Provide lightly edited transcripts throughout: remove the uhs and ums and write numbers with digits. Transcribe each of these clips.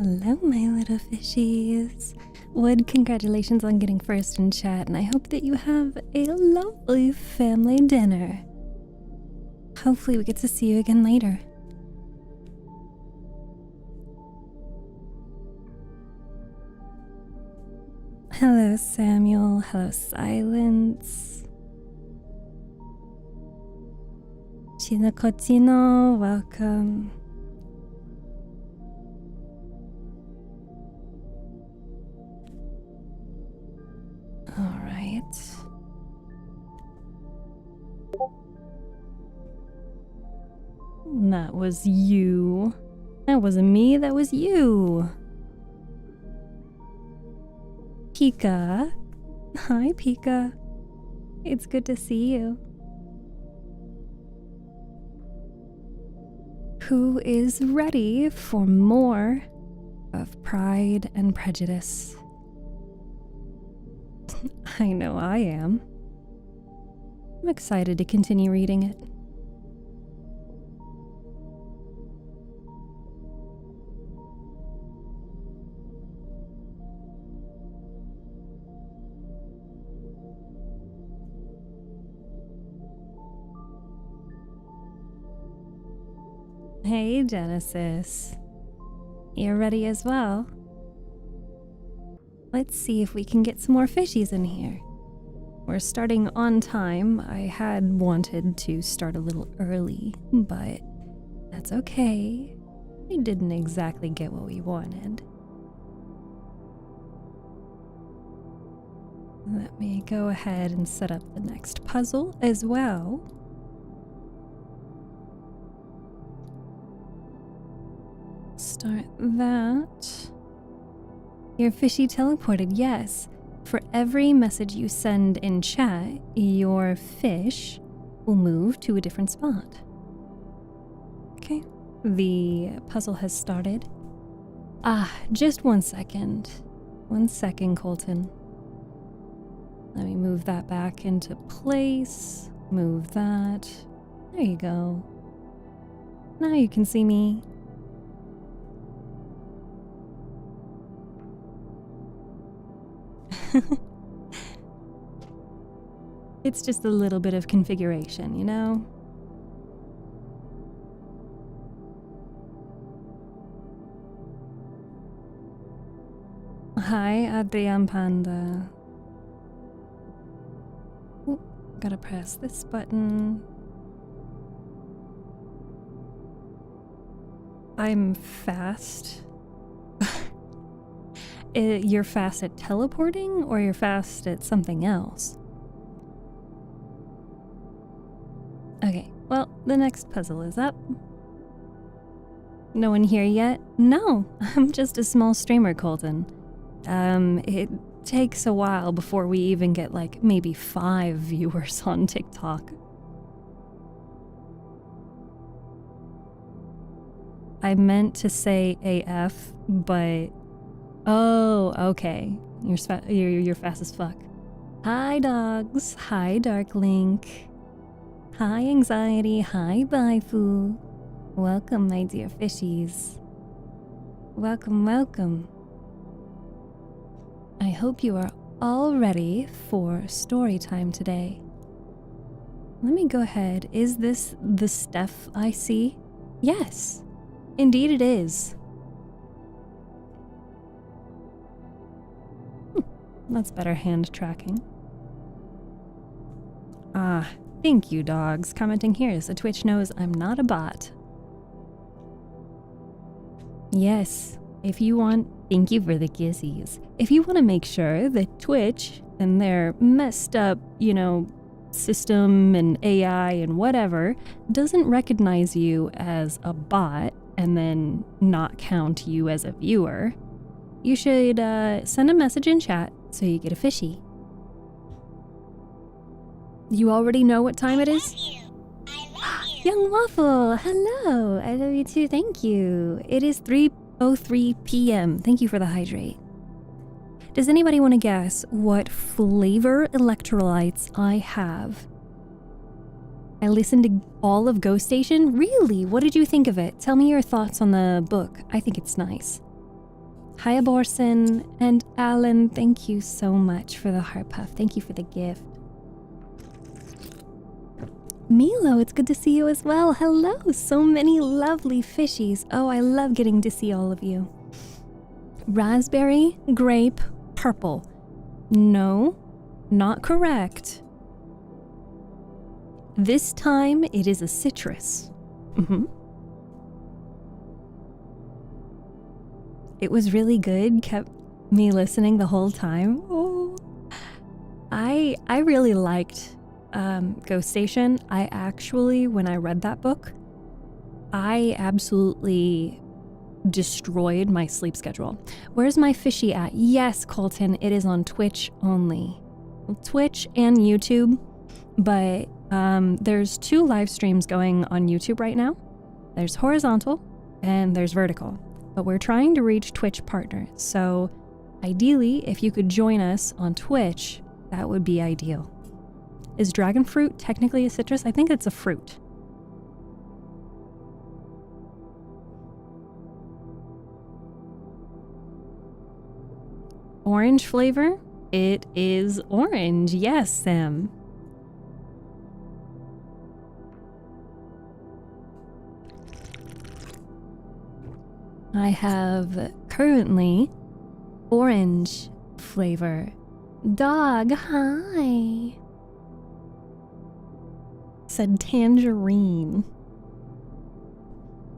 Hello, my little fishies. Wood, congratulations on getting first in chat, and I hope that you have a lovely family dinner. Hopefully we get to see you again later. Hello, Samuel. Hello, Silence. Chinacotino, welcome. All right. That was you. That wasn't me, that was you. Pika. Hi, Pika. It's good to see you. Who is ready for more of Pride and Prejudice? I know I am. I'm excited to continue reading it. Hey, Genesis. You're ready as well? Let's see if we can get some more fishies in here. We're starting on time. I had wanted to start a little early, but that's okay. We didn't exactly get what we wanted. Let me go ahead and set up the next puzzle as well. Start that. Your fishy teleported, yes. For every message you send in chat, your fish will move to a different spot. Okay, the puzzle has started. Just 1 second. 1 second, Colton. Let me move that back into place. Move that. There you go. Now you can see me. It's just a little bit of configuration, you know? Hi, Adrian Panda. Ooh, gotta press this button. I'm fast. You're fast at teleporting, or you're fast at something else? Okay, well, the next puzzle is up. No one here yet? No, I'm just a small streamer, Colton. It takes a while before we even get like maybe 5 viewers on TikTok. I meant to say AF, but oh, okay. You're fast as fuck. Hi, dogs. Hi, Dark Link. Hi, Anxiety. Hi, Baifu. Welcome, my dear fishies. Welcome, welcome. I hope you are all ready for story time today. Let me go ahead. Is this the Steph I see? Yes, indeed it is. That's better hand tracking. Thank you, dogs. Commenting here so Twitch knows I'm not a bot. Yes, if you want, thank you for the kissies. If you want to make sure that Twitch and their messed up, system and AI and whatever doesn't recognize you as a bot and then not count you as a viewer, you should send a message in chat so you get a fishy. You already know what time it is? I love you. Young Waffle, hello. I love you too, thank you. It is 3:03 p.m. Thank you for the hydrate. Does anybody want to guess what flavor electrolytes I have? I listened to all of Ghost Station. Really? What did you think of it? Tell me your thoughts on the book. I think it's nice. Hi, Aborson. And Alan, thank you so much for the heart puff. Thank you for the gift. Milo, it's good to see you as well. Hello, so many lovely fishies. Oh, I love getting to see all of you. Raspberry, grape, purple. No, not correct. This time it is a citrus. It was really good, kept me listening the whole time. Oh, I really liked Ghost Station. I actually, when I read that book, I absolutely destroyed my sleep schedule. Where's my fishy at? Yes, Colton, it is on Twitch only. Twitch and YouTube, but there's 2 live streams going on YouTube right now. There's horizontal and there's vertical, but we're trying to reach Twitch partners. So ideally, if you could join us on Twitch, that would be ideal. Is dragon fruit technically a citrus? I think it's a fruit. Orange flavor? It is orange. Yes, Sam. I have currently orange flavor. Dog, hi. Said tangerine.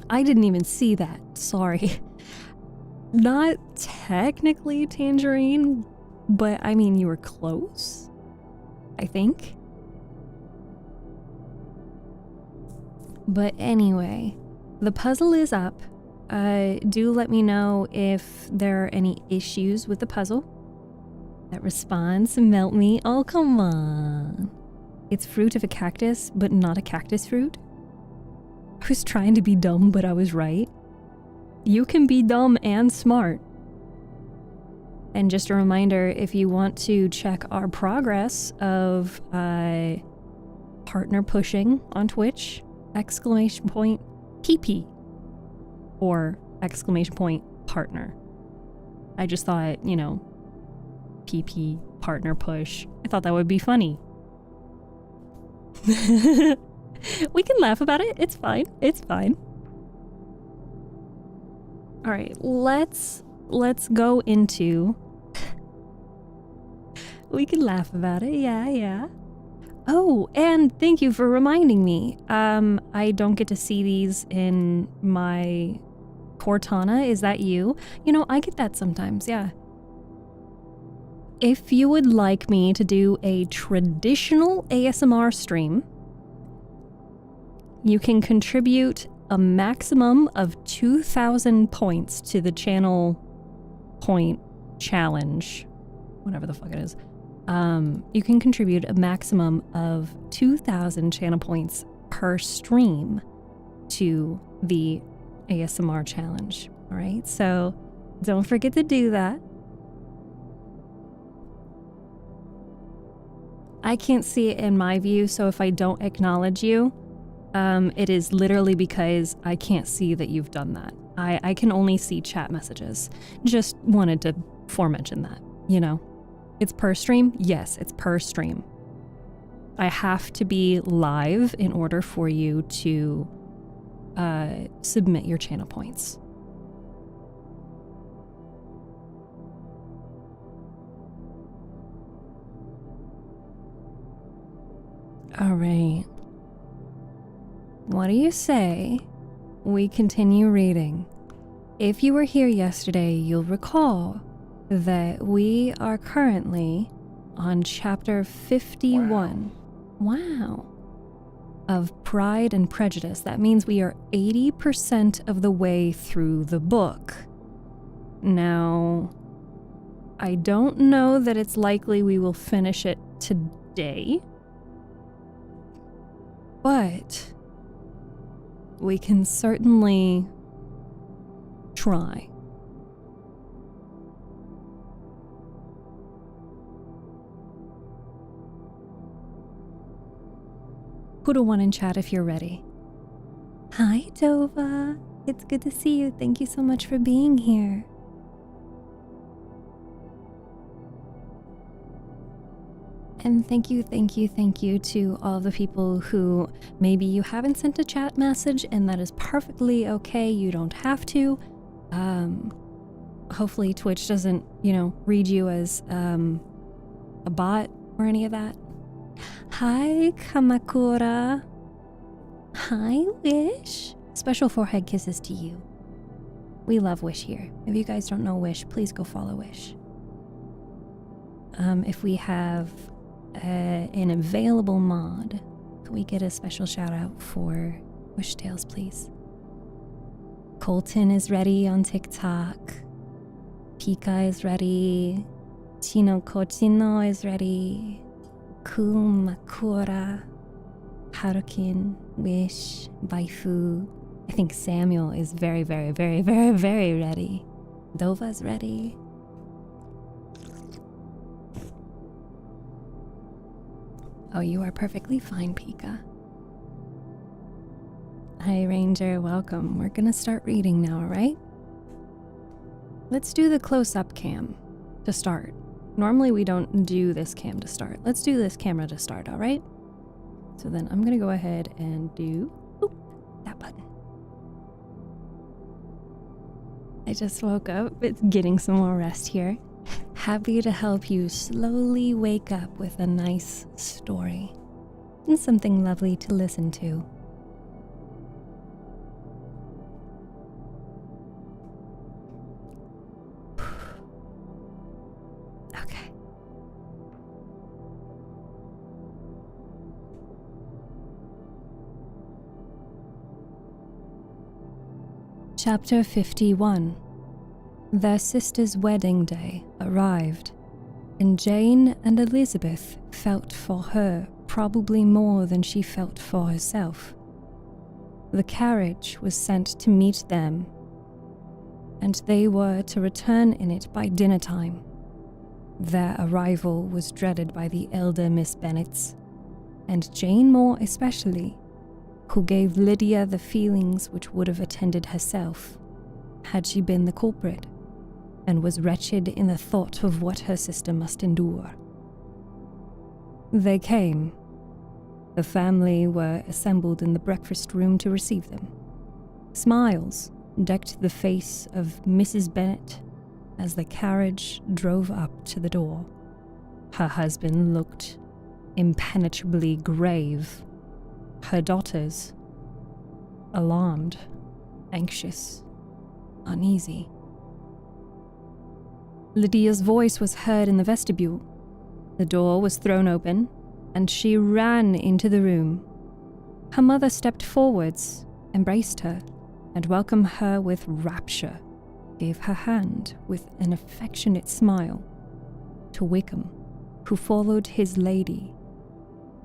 I didn't even see that. Sorry. Not technically tangerine, but I mean, you were close, I think. But anyway, the puzzle is up. Do let me know if there are any issues with the puzzle. That response, melt me. Oh, come on. It's fruit of a cactus, but not a cactus fruit. I was trying to be dumb, but I was right. You can be dumb and smart. And just a reminder, if you want to check our progress of partner pushing on Twitch, !PP or !partner. I just thought, PP partner push. I thought that would be funny. We can laugh about it. It's fine. It's fine. All right, let's go into. We can laugh about it. Yeah. Oh, and thank you for reminding me. I don't get to see these in my Cortana. Is that you? I get that sometimes. Yeah. If you would like me to do a traditional ASMR stream, you can contribute a maximum of 2,000 points to the channel point challenge, whatever the fuck it is. You can contribute a maximum of 2,000 channel points per stream to the ASMR challenge. All right, so don't forget to do that. I can't see it in my view, so if I don't acknowledge you, it is literally because I can't see that you've done that. I can only see chat messages. Just wanted to foremention that, It's per stream? Yes, it's per stream. I have to be live in order for you to submit your channel points. All right. What do you say we continue reading? If you were here yesterday, you'll recall that we are currently on chapter 51. Wow. Of Pride and Prejudice. That means we are 80% of the way through the book. Now, I don't know that it's likely we will finish it today, but we can certainly try. Put a 1 in chat if you're ready. Hi, Dova. It's good to see you. Thank you so much for being here. And thank you to all the people who maybe you haven't sent a chat message, and that is perfectly okay. You don't have to. Hopefully Twitch doesn't, read you as a bot or any of that. Hi, Kamakura. Hi, Wish. Special forehead kisses to you. We love Wish here. If you guys don't know Wish, please go follow Wish. If we have an available mod, can we get a special shout out for Wish Tales, please? Colton is ready on TikTok. Pika is ready. Chino Kochino is ready. Kumakura, Harukin, Wish, Baifu. I think Samuel is very, very, very, very, very ready. Dova's ready. Oh, you are perfectly fine, Pika. Hi, Ranger, welcome. We're gonna start reading now, alright? Let's do the close-up cam to start. Normally we don't do this cam to start. Let's do this camera to start, alright? So then I'm gonna go ahead and do that button. I just woke up. It's getting some more rest here. Happy to help you slowly wake up with a nice story and something lovely to listen to. Okay. Chapter 51. Their sister's wedding day arrived, and Jane and Elizabeth felt for her probably more than she felt for herself. The carriage was sent to meet them, and they were to return in it by dinner time. Their arrival was dreaded by the elder Miss Bennets, and Jane more especially, who gave Lydia the feelings which would have attended herself, had she been the culprit, and was wretched in the thought of what her sister must endure. They came. The family were assembled in the breakfast room to receive them. Smiles decked the face of Mrs. Bennet as the carriage drove up to the door. Her husband looked impenetrably grave. Her daughters, alarmed, anxious, uneasy. Lydia's voice was heard in the vestibule. The door was thrown open, and she ran into the room. Her mother stepped forwards, embraced her, and welcomed her with rapture, gave her hand with an affectionate smile to Wickham, who followed his lady,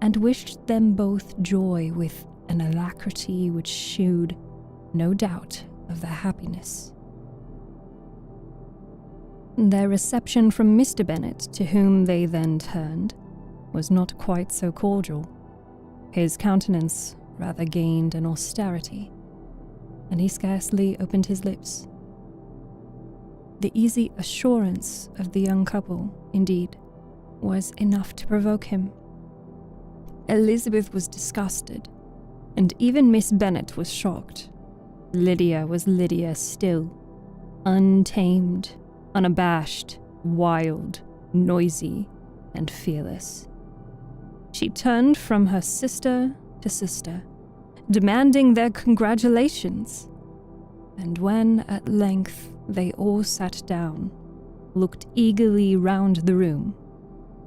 and wished them both joy with an alacrity which shewed no doubt of their happiness. Their reception from Mr. Bennet, to whom they then turned, was not quite so cordial. His countenance rather gained an austerity, and he scarcely opened his lips. The easy assurance of the young couple, indeed, was enough to provoke him. Elizabeth was disgusted, and even Miss Bennet was shocked. Lydia was Lydia still, untamed, unabashed, wild, noisy, and fearless. She turned from her sister to sister, demanding their congratulations, and when at length they all sat down, looked eagerly round the room,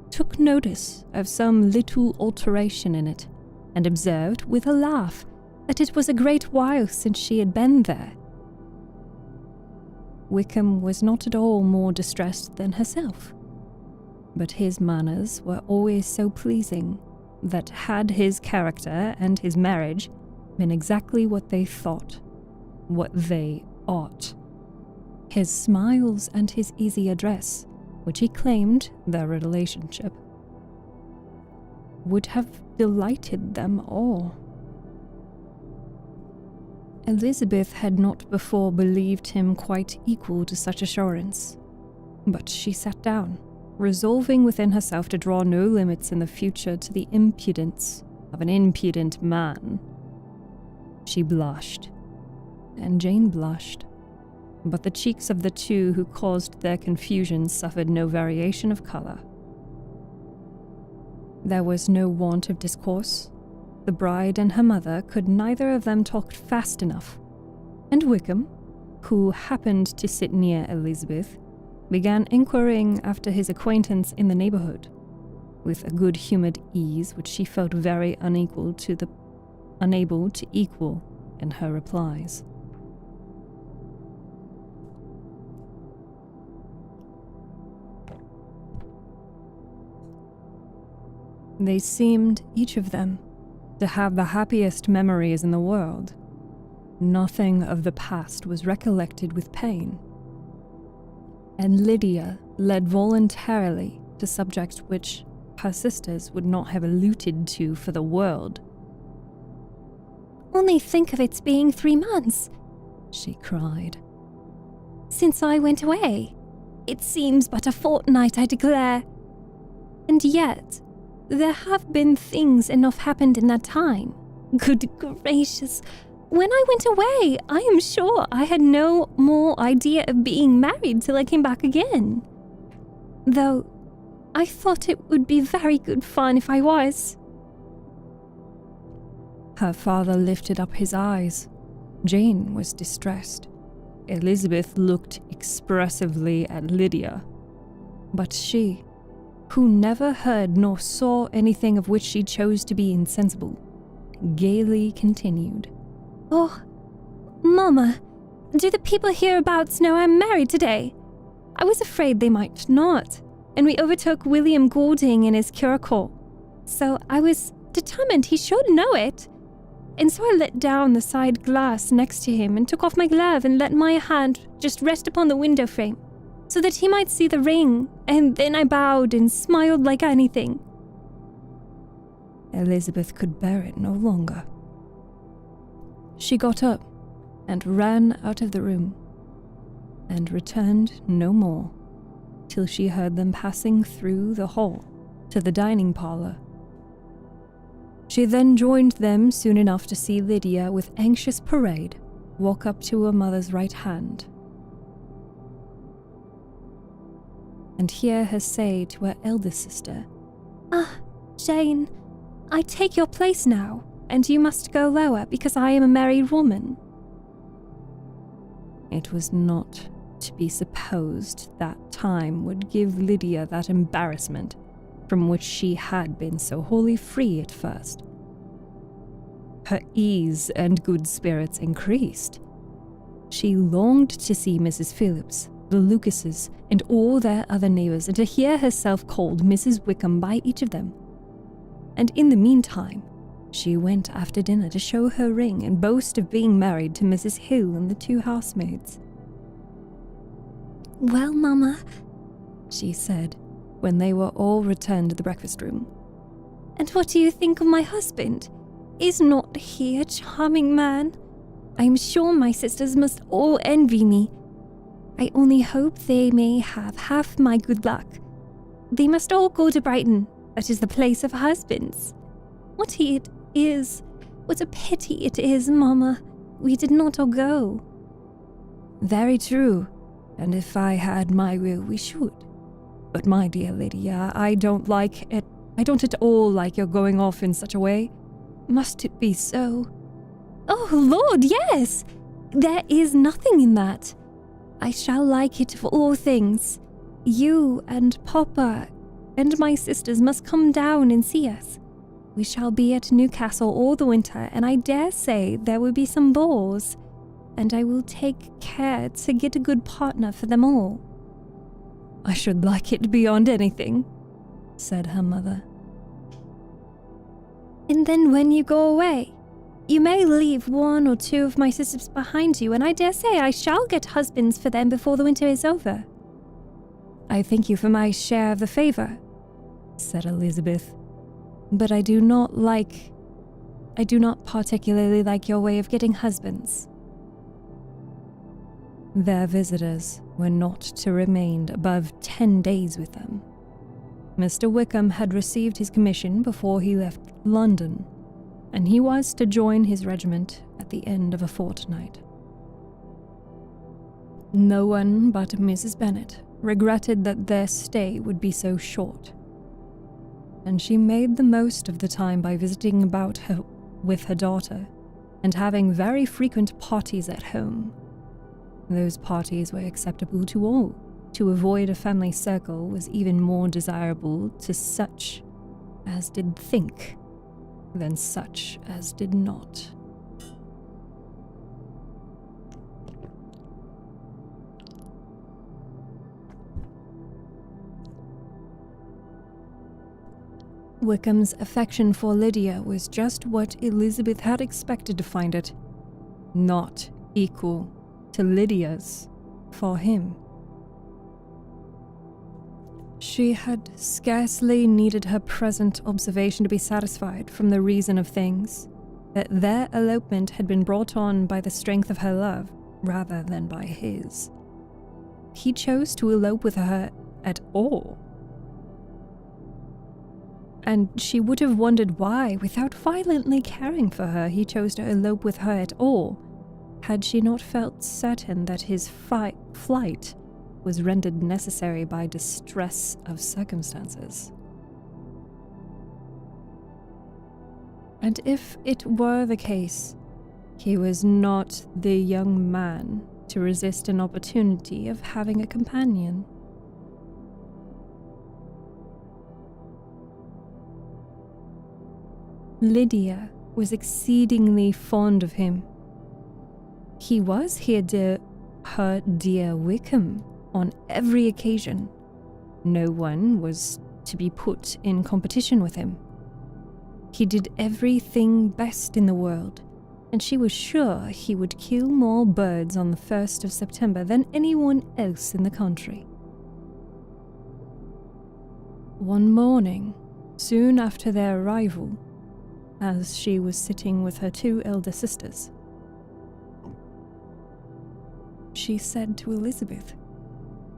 took notice of some little alteration in it, and observed with a laugh that it was a great while since she had been there. Wickham was not at all more distressed than herself, but his manners were always so pleasing that had his character and his marriage been exactly what they thought, what they ought, his smiles and his easy address, which he claimed their relationship, would have delighted them all. Elizabeth had not before believed him quite equal to such assurance, but she sat down, resolving within herself to draw no limits in the future to the impudence of an impudent man. She blushed, and Jane blushed, but the cheeks of the two who caused their confusion suffered no variation of colour. There was no want of discourse. The bride and her mother could neither of them talk fast enough, and Wickham, who happened to sit near Elizabeth, began inquiring after his acquaintance in the neighbourhood, with a good-humoured ease which she felt very unable to equal in her replies. They seemed, each of them, to have the happiest memories in the world. Nothing of the past was recollected with pain, and Lydia led voluntarily to subjects which her sisters would not have alluded to for the world. "Only think of its being 3 months," she cried, "since I went away. It seems but a fortnight, I declare. And yet, there have been things enough happened in that time. Good gracious! When I went away, I am sure I had no more idea of being married till I came back again. Though, I thought it would be very good fun if I was." Her father lifted up his eyes. Jane was distressed. Elizabeth looked expressively at Lydia. But she, who never heard nor saw anything of which she chose to be insensible, gaily continued. "Oh, Mama, do the people hereabouts know I'm married today? I was afraid they might not, and we overtook William Goulding in his curricle, so I was determined he should know it. And so I let down the side glass next to him and took off my glove and let my hand just rest upon the window frame, so that he might see the ring, and then I bowed and smiled like anything." Elizabeth could bear it no longer. She got up and ran out of the room, and returned no more till she heard them passing through the hall to the dining parlour. She then joined them soon enough to see Lydia with anxious parade walk up to her mother's right hand, and hear her say to her eldest sister, "Ah, Jane, I take your place now, and you must go lower because I am a married woman." It was not to be supposed that time would give Lydia that embarrassment from which she had been so wholly free at first. Her ease and good spirits increased. She longed to see Mrs. Phillips, the Lucases, and all their other neighbours, and to hear herself called Mrs. Wickham by each of them. And in the meantime, she went after dinner to show her ring and boast of being married to Mrs. Hill and the 2 housemaids. "Well, Mama," she said, when they were all returned to the breakfast room, "and what do you think of my husband? Is not he a charming man? I am sure my sisters must all envy me. I only hope they may have half my good luck. They must all go to Brighton. That is the place of husbands. What a pity it is, Mama. We did not all go." "Very true, and if I had my will, we should. But my dear Lydia, I don't at all like your going off in such a way. Must it be so?" "Oh, Lord, yes! There is nothing in that. I shall like it of all things. You and Papa and my sisters must come down and see us. We shall be at Newcastle all the winter, and I dare say there will be some balls, and I will take care to get a good partner for them all." "I should like it beyond anything," said her mother. "And then when you go away, you may leave 1 or 2 of my sisters behind you, and I dare say I shall get husbands for them before the winter is over." "I thank you for my share of the favour," said Elizabeth, "but I do not particularly like your way of getting husbands." Their visitors were not to remain above 10 days with them, Mr. Wickham had received his commission before he left London, and he was to join his regiment at the end of a fortnight. No one but Mrs. Bennet regretted that their stay would be so short, and she made the most of the time by visiting about her with her daughter and having very frequent parties at home. Those parties were acceptable to all. To avoid a family circle was even more desirable to such as did think than such as did not. Wickham's affection for Lydia was just what Elizabeth had expected to find it, not equal to Lydia's for him. She had scarcely needed her present observation to be satisfied from the reason of things, that their elopement had been brought on by the strength of her love rather than by his. He chose to elope with her at all, and she would have wondered why, without violently caring for her, he chose to elope with her at all, had she not felt certain that his flight was rendered necessary by distress of circumstances. And if it were the case, he was not the young man to resist an opportunity of having a companion. Lydia was exceedingly fond of him. He was her dear Wickham on every occasion. No one was to be put in competition with him. He did everything best in the world, and she was sure he would kill more birds on the 1st of September than anyone else in the country. One morning, soon after their arrival, as she was sitting with her 2 elder sisters, she said to Elizabeth,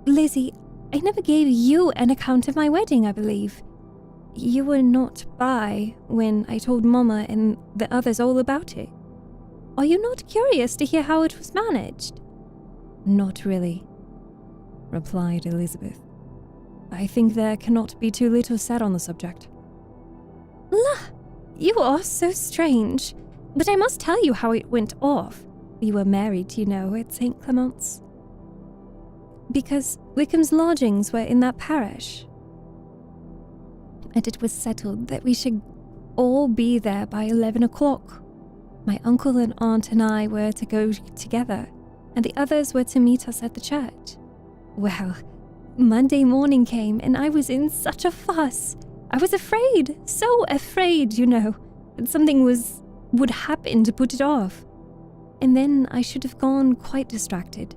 "Lizzie, I never gave you an account of my wedding, I believe. You were not by when I told Mama and the others all about it. Are you not curious to hear how it was managed?" "Not really," replied Elizabeth. "I think there cannot be too little said on the subject." "La, you are so strange. But I must tell you how it went off. We were married, you know, at St. Clement's. Because Wickham's lodgings were in that parish. And it was settled that we should all be there by 11 o'clock. My uncle and aunt and I were to go together, and the others were to meet us at the church. Well, Monday morning came, and I was in such a fuss. I was afraid, so afraid, you know, that something would happen to put it off. And then I should have gone quite distracted.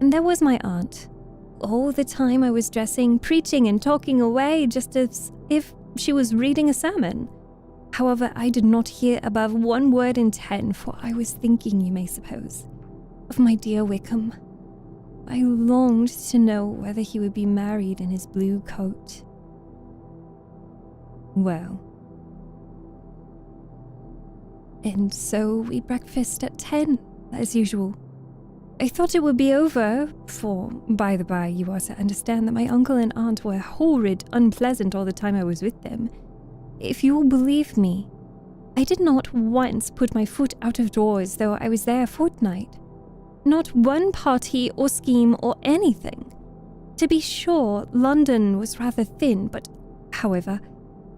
And there was my aunt. All the time I was dressing, preaching and talking away just as if she was reading a sermon. However, I did not hear above 1 word in 10, for I was thinking, you may suppose, of my dear Wickham. I longed to know whether he would be married in his blue coat. Well, and so we breakfast at 10, as usual. I thought it would be over, for, by the by, you are to understand that my uncle and aunt were horrid unpleasant all the time I was with them. If you will believe me, I did not once put my foot out of doors though I was there a fortnight. Not one party or scheme or anything. To be sure, London was rather thin, but, however,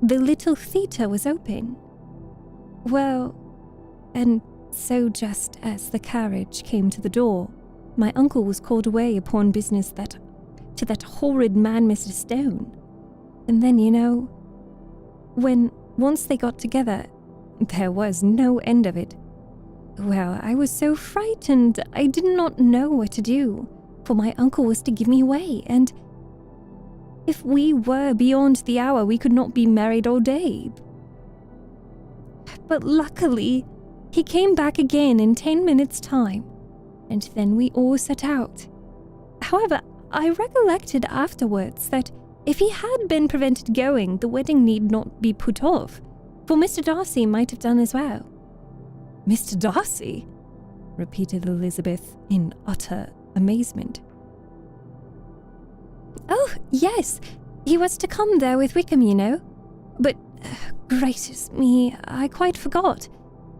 the little theatre was open. Well, and so just as the carriage came to the door, my uncle was called away upon business to that horrid man Mr. Stone. And then, you know, when once they got together, there was no end of it. Well, I was so frightened I did not know what to do, for my uncle was to give me away, and if we were beyond the hour we could not be married all day. But luckily, he came back again in 10 minutes' time, and then we all set out. However, I recollected afterwards that If he had been prevented going, the wedding need not be put off, for Mr. Darcy might have done as well. Mr. Darcy? Repeated Elizabeth in utter amazement. Oh, yes, he was to come there with Wickham, you know. But, gracious me, I quite forgot.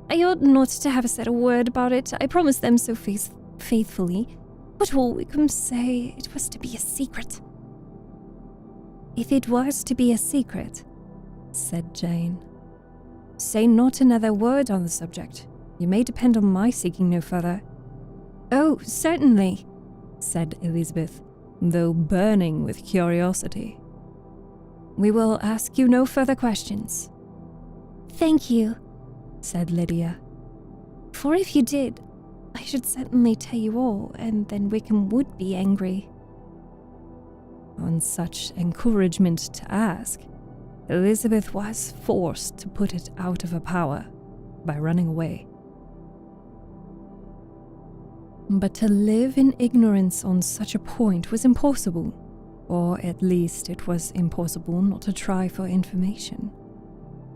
I ought not to have said a word about it. I promised them so faithfully. What will Wickham say? It was to be a secret. If it was to be a secret, said Jane, say not another word on the subject. You may depend on my seeking no further. Oh, certainly, said Elizabeth, though burning with curiosity. We will ask you no further questions. Thank you, said Lydia. For if you did, I should certainly tell you all, and then Wickham would be angry. On such encouragement to ask, Elizabeth was forced to put it out of her power by running away. But to live in ignorance on such a point was impossible, or at least it was impossible not to try for information.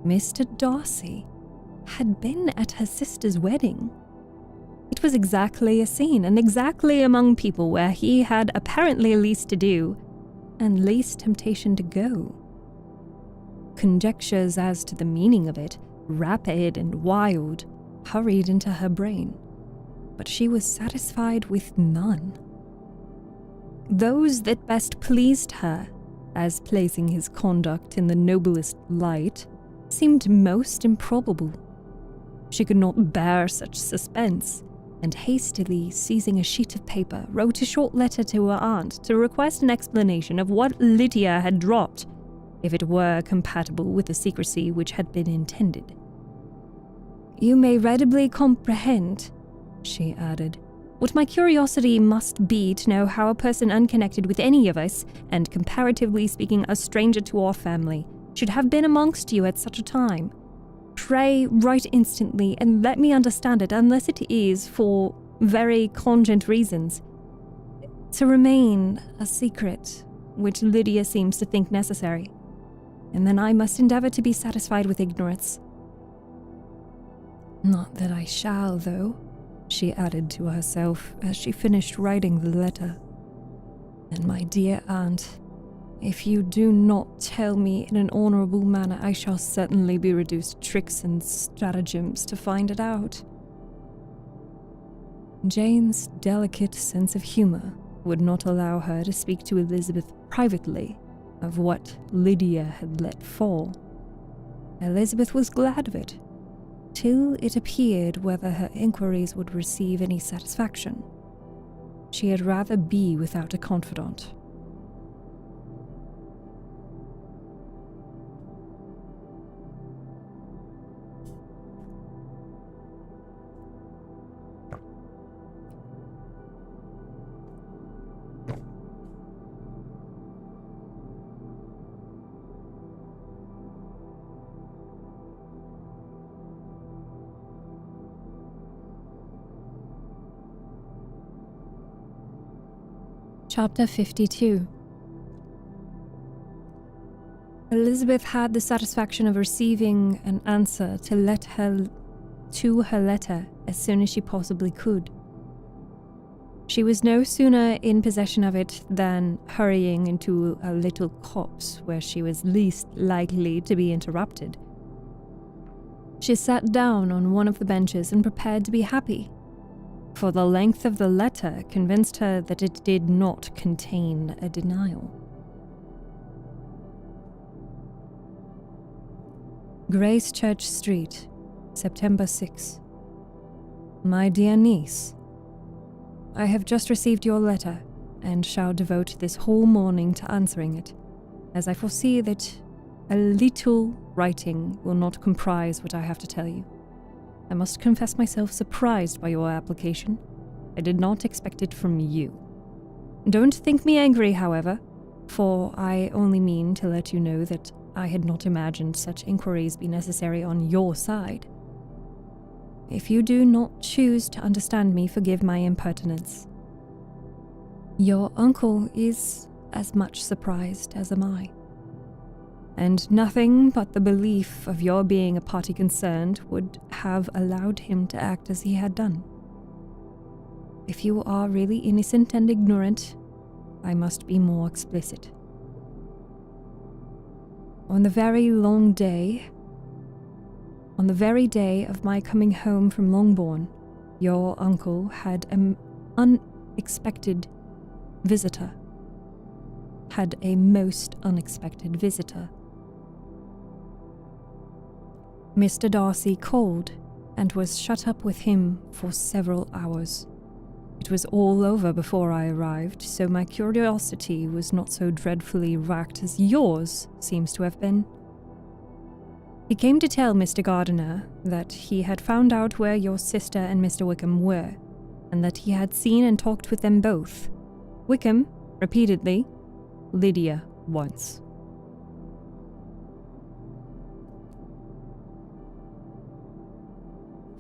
Mr. Darcy had been at her sister's wedding. It was exactly a scene, and exactly among people where he had apparently least to do, and least temptation to go. Conjectures as to the meaning of it, rapid and wild, hurried into her brain, but she was satisfied with none. Those that best pleased her, as placing his conduct in the noblest light, seemed most improbable. She could not bear such suspense, and hastily seizing a sheet of paper, wrote a short letter to her aunt to request an explanation of what Lydia had dropped, if it were compatible with the secrecy which had been intended. You may readily comprehend, she added, what my curiosity must be to know how a person unconnected with any of us, and comparatively speaking a stranger to our family, should have been amongst you at such a time. Pray write instantly, and let me understand it, unless it is for very cogent reasons to remain a secret, which Lydia seems to think necessary, and then I must endeavour to be satisfied with ignorance. Not that I shall, though, she added to herself as she finished writing the letter. And my dear aunt, if you do not tell me in an honourable manner, I shall certainly be reduced to tricks and stratagems to find it out. Jane's delicate sense of humour would not allow her to speak to Elizabeth privately of what Lydia had let fall. Elizabeth was glad of it, till it appeared whether her inquiries would receive any satisfaction. She had rather be without a confidant. Chapter 52. Elizabeth had the satisfaction of receiving an answer to her letter as soon as she possibly could. She was no sooner in possession of it than hurrying into a little copse where she was least likely to be interrupted. She sat down on one of the benches and prepared to be happy, for the length of the letter convinced her that it did not contain a denial. Gracechurch Street, September 6. My dear niece, I have just received your letter, and shall devote this whole morning to answering it, as I foresee that a little writing will not comprise what I have to tell you. I must confess myself surprised by your application. I did not expect it from you. Don't think me angry, however, for I only mean to let you know that I had not imagined such inquiries be necessary on your side. If you do not choose to understand me, forgive my impertinence. Your uncle is as much surprised as am I. And nothing but the belief of your being a party concerned would have allowed him to act as he had done. If you are really innocent and ignorant, I must be more explicit. On the very day of my coming home from Longbourn, your uncle had an unexpected visitor. Had a most unexpected visitor. Mr. Darcy called and was shut up with him for several hours. It was all over before I arrived, so my curiosity was not so dreadfully racked as yours seems to have been. He came to tell Mr. Gardiner that he had found out where your sister and Mr. Wickham were, and that he had seen and talked with them both. Wickham, repeatedly, Lydia, once.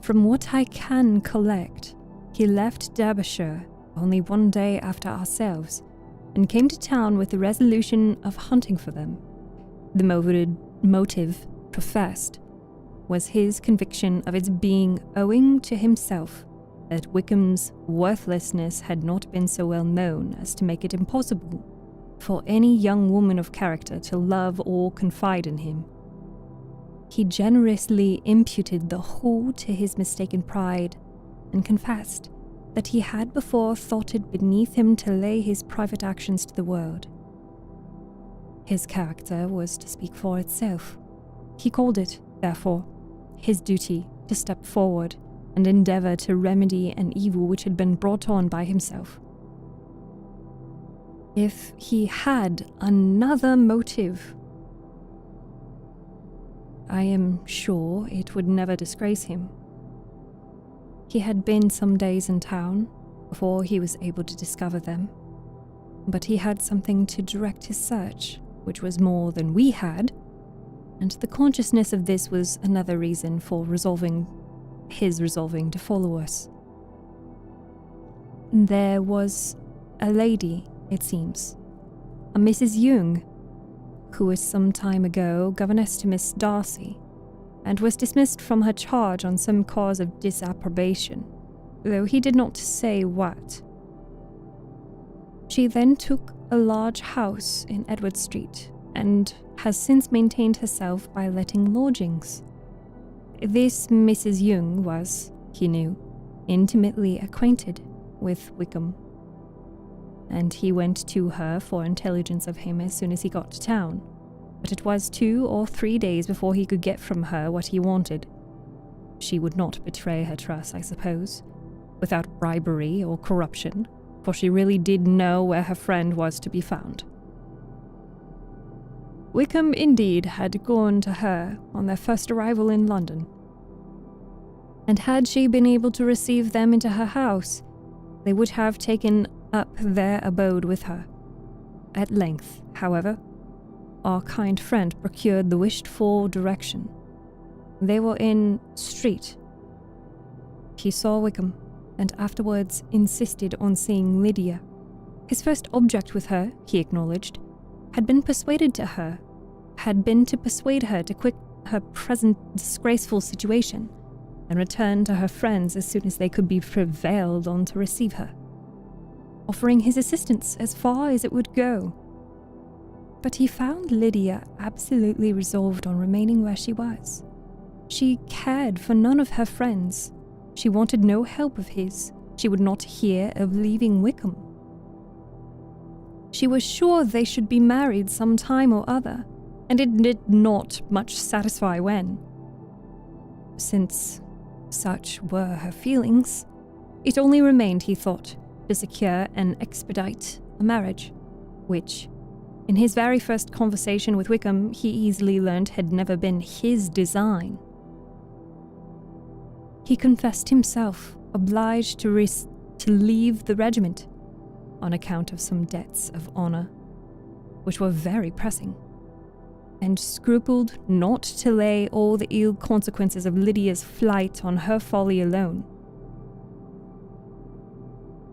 From what I can collect, he left Derbyshire only one day after ourselves, and came to town with the resolution of hunting for them. The motive professed was his conviction of its being owing to himself that Wickham's worthlessness had not been so well known as to make it impossible for any young woman of character to love or confide in him. He generously imputed the whole to his mistaken pride, and confessed that he had before thought it beneath him to lay his private actions to the world. His character was to speak for itself. He called it, therefore, his duty to step forward and endeavour to remedy an evil which had been brought on by himself. If he had another motive, I am sure it would never disgrace him. He had been some days in town before he was able to discover them, but he had something to direct his search, which was more than we had, and the consciousness of this was another reason for his resolving to follow us. There was a lady, it seems, a Mrs. Young, who was some time ago governess to Miss Darcy, and was dismissed from her charge on some cause of disapprobation, though he did not say what. She then took a large house in Edward Street, and has since maintained herself by letting lodgings. This Mrs. Young was, he knew, intimately acquainted with Wickham, and he went to her for intelligence of him as soon as he got to town, but it was 2 or 3 days before he could get from her what he wanted. She would not betray her trust, I suppose, without bribery or corruption, for she really did know where her friend was to be found. Wickham indeed had gone to her on their first arrival in London, and had she been able to receive them into her house, they would have taken up their abode with her. At length, however, our kind friend procured the wished-for direction. They were in Street. He saw Wickham, and afterwards insisted on seeing Lydia. His first object with her, he acknowledged, had been to persuade her to quit her present disgraceful situation and return to her friends as soon as they could be prevailed on to receive her, offering his assistance as far as it would go. But he found Lydia absolutely resolved on remaining where she was. She cared for none of her friends. She wanted no help of his. She would not hear of leaving Wickham. She was sure they should be married some time or other, and it did not much satisfy when. Since such were her feelings, it only remained, he thought, to secure and expedite a marriage, which, in his very first conversation with Wickham, he easily learned had never been his design. He confessed himself obliged to leave the regiment on account of some debts of honour, which were very pressing, and scrupled not to lay all the ill consequences of Lydia's flight on her folly alone.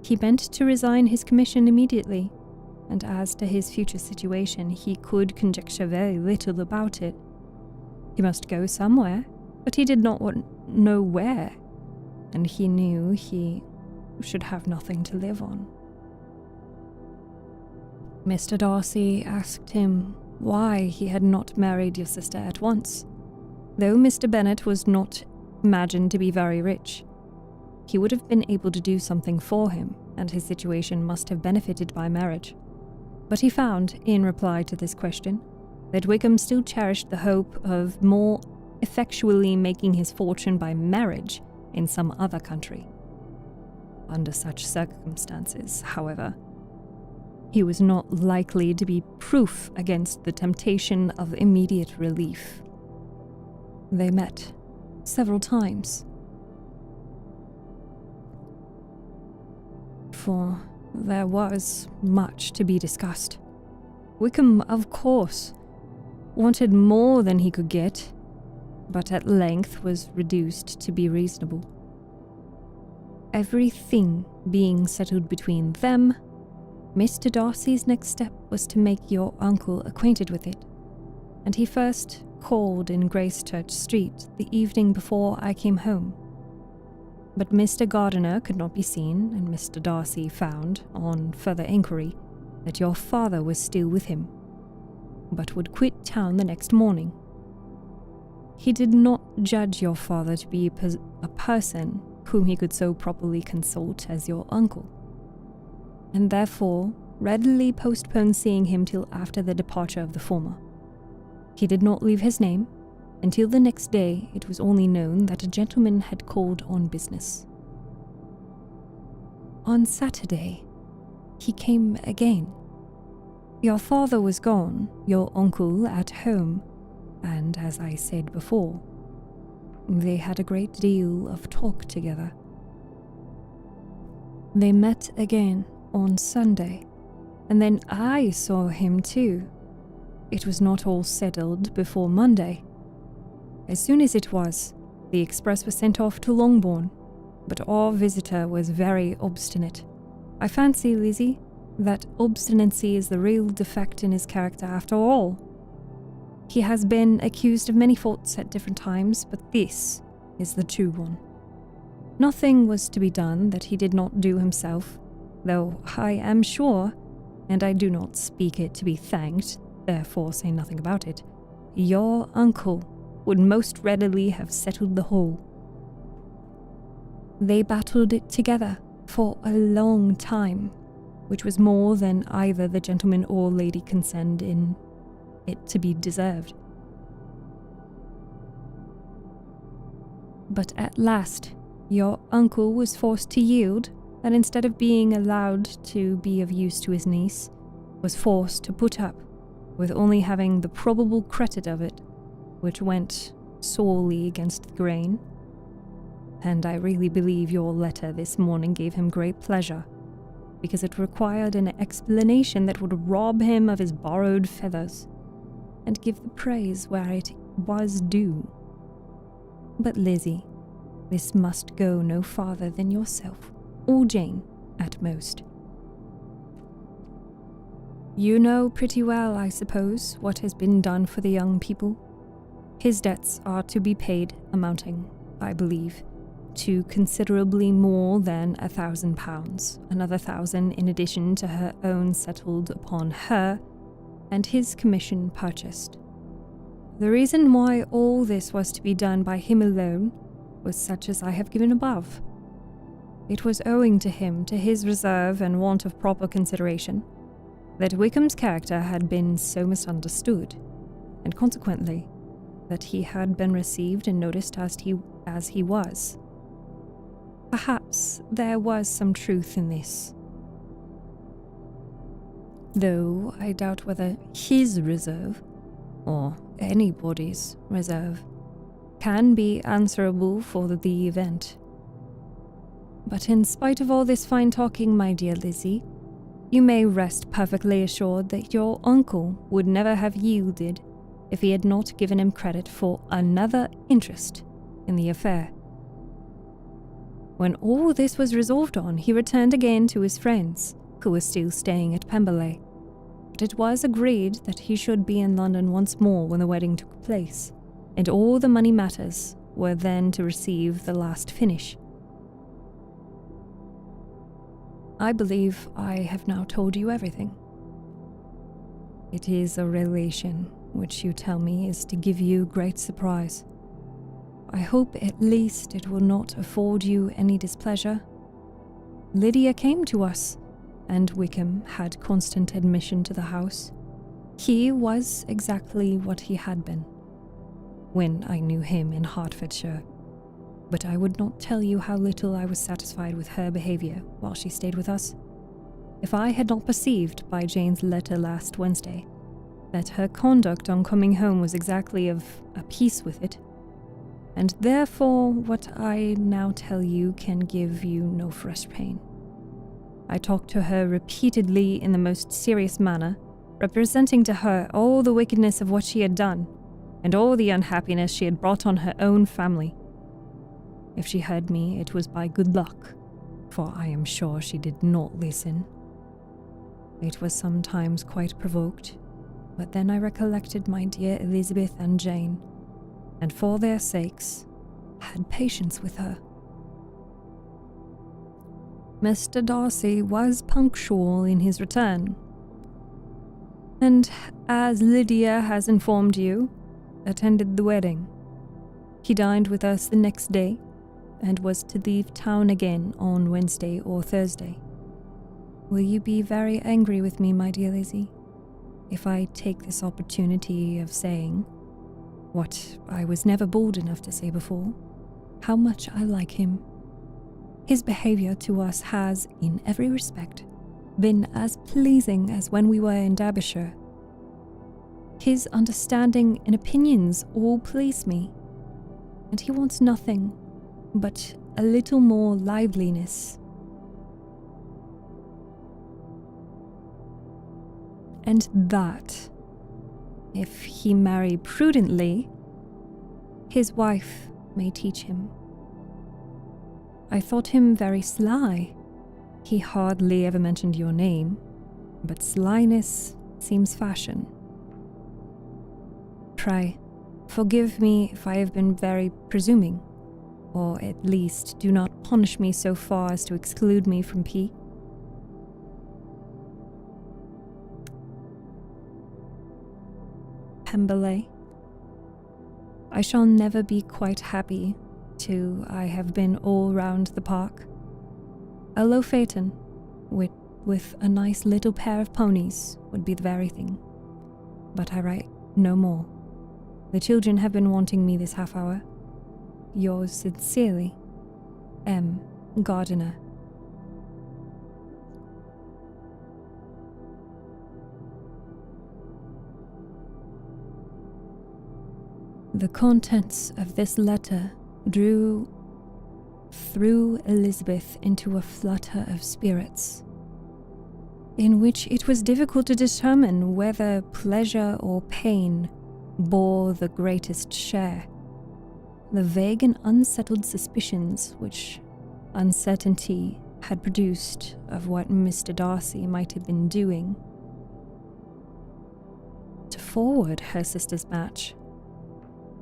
He meant to resign his commission immediately, and as to his future situation, he could conjecture very little about it. He must go somewhere, but he did not know where, and he knew he should have nothing to live on. Mr. Darcy asked him why he had not married your sister at once. Though Mr. Bennet was not imagined to be very rich, he would have been able to do something for him, and his situation must have benefited by marriage. But he found, in reply to this question, that Wickham still cherished the hope of more effectually making his fortune by marriage in some other country. Under such circumstances, however, he was not likely to be proof against the temptation of immediate relief. They met several times, for there was much to be discussed. Wickham, of course, wanted more than he could get, but at length was reduced to be reasonable. Everything being settled between them, Mr. Darcy's next step was to make your uncle acquainted with it, and he first called in Gracechurch Street the evening before I came home. But Mr. Gardiner could not be seen, and Mr. Darcy found, on further inquiry, that your father was still with him, but would quit town the next morning. He did not judge your father to be a person whom he could so properly consult as your uncle, and therefore readily postponed seeing him till after the departure of the former. He did not leave his name. Until the next day, it was only known that a gentleman had called on business. On Saturday, he came again. Your father was gone, your uncle at home, and as I said before, they had a great deal of talk together. They met again on Sunday, and then I saw him too. It was not all settled before Monday. As soon as it was, the express was sent off to Longbourn, but our visitor was very obstinate. I fancy, Lizzie, that obstinacy is the real defect in his character after all. He has been accused of many faults at different times, but this is the true one. Nothing was to be done that he did not do himself, though I am sure, and I do not speak it to be thanked, therefore say nothing about it, your uncle would most readily have settled the whole. They battled it together for a long time, which was more than either the gentleman or lady concerned in it to be deserved. But at last, your uncle was forced to yield, and instead of being allowed to be of use to his niece, was forced to put up with only having the probable credit of it, which went sorely against the grain, and I really believe your letter this morning gave him great pleasure, because it required an explanation that would rob him of his borrowed feathers, and give the praise where it was due. But Lizzie, this must go no farther than yourself, or Jane, at most. You know pretty well, I suppose, what has been done for the young people. His debts are to be paid, amounting, I believe, to considerably more than £1,000, another 1,000 in addition to her own settled upon her, and his commission purchased. The reason why all this was to be done by him alone was such as I have given above. It was owing to him, to his reserve and want of proper consideration, that Wickham's character had been so misunderstood, and consequently, that he had been received and noticed as he was. Perhaps there was some truth in this, though I doubt whether his reserve, or anybody's reserve, can be answerable for the event. But in spite of all this fine talking, my dear Lizzie, you may rest perfectly assured that your uncle would never have yielded if he had not given him credit for another interest in the affair. When all this was resolved on, he returned again to his friends, who were still staying at Pemberley, but it was agreed that he should be in London once more when the wedding took place, and all the money matters were then to receive the last finish. I believe I have now told you everything. It is a relation which you tell me is to give you great surprise. I hope at least it will not afford you any displeasure. Lydia came to us, and Wickham had constant admission to the house. He was exactly what he had been when I knew him in Hertfordshire, but I would not tell you how little I was satisfied with her behaviour while she stayed with us. If I had not perceived by Jane's letter last Wednesday that her conduct on coming home was exactly of a piece with it, and therefore what I now tell you can give you no fresh pain. I talked to her repeatedly in the most serious manner, representing to her all the wickedness of what she had done, and all the unhappiness she had brought on her own family. If she heard me, it was by good luck, for I am sure she did not listen. It was sometimes quite provoked, but then I recollected my dear Elizabeth and Jane, and for their sakes, had patience with her. Mr. Darcy was punctual in his return, and, as Lydia has informed you, attended the wedding. He dined with us the next day, and was to leave town again on Wednesday or Thursday. Will you be very angry with me, my dear Lizzie, if I take this opportunity of saying, what I was never bold enough to say before, how much I like him? His behaviour to us has, in every respect, been as pleasing as when we were in Derbyshire. His understanding and opinions all please me, and he wants nothing but a little more liveliness. And that, if he marry prudently, his wife may teach him. I thought him very sly. He hardly ever mentioned your name, but slyness seems fashion. Pray, forgive me if I have been very presuming, or at least do not punish me so far as to exclude me from P. Pemberley. I shall never be quite happy till I have been all round the park. A low phaeton, with a nice little pair of ponies, would be the very thing. But I write no more. The children have been wanting me this half hour. Yours sincerely, M. Gardiner. The contents of this letter threw Elizabeth into a flutter of spirits, in which it was difficult to determine whether pleasure or pain bore the greatest share. The vague and unsettled suspicions which uncertainty had produced of what Mr. Darcy might have been doing to forward her sister's match,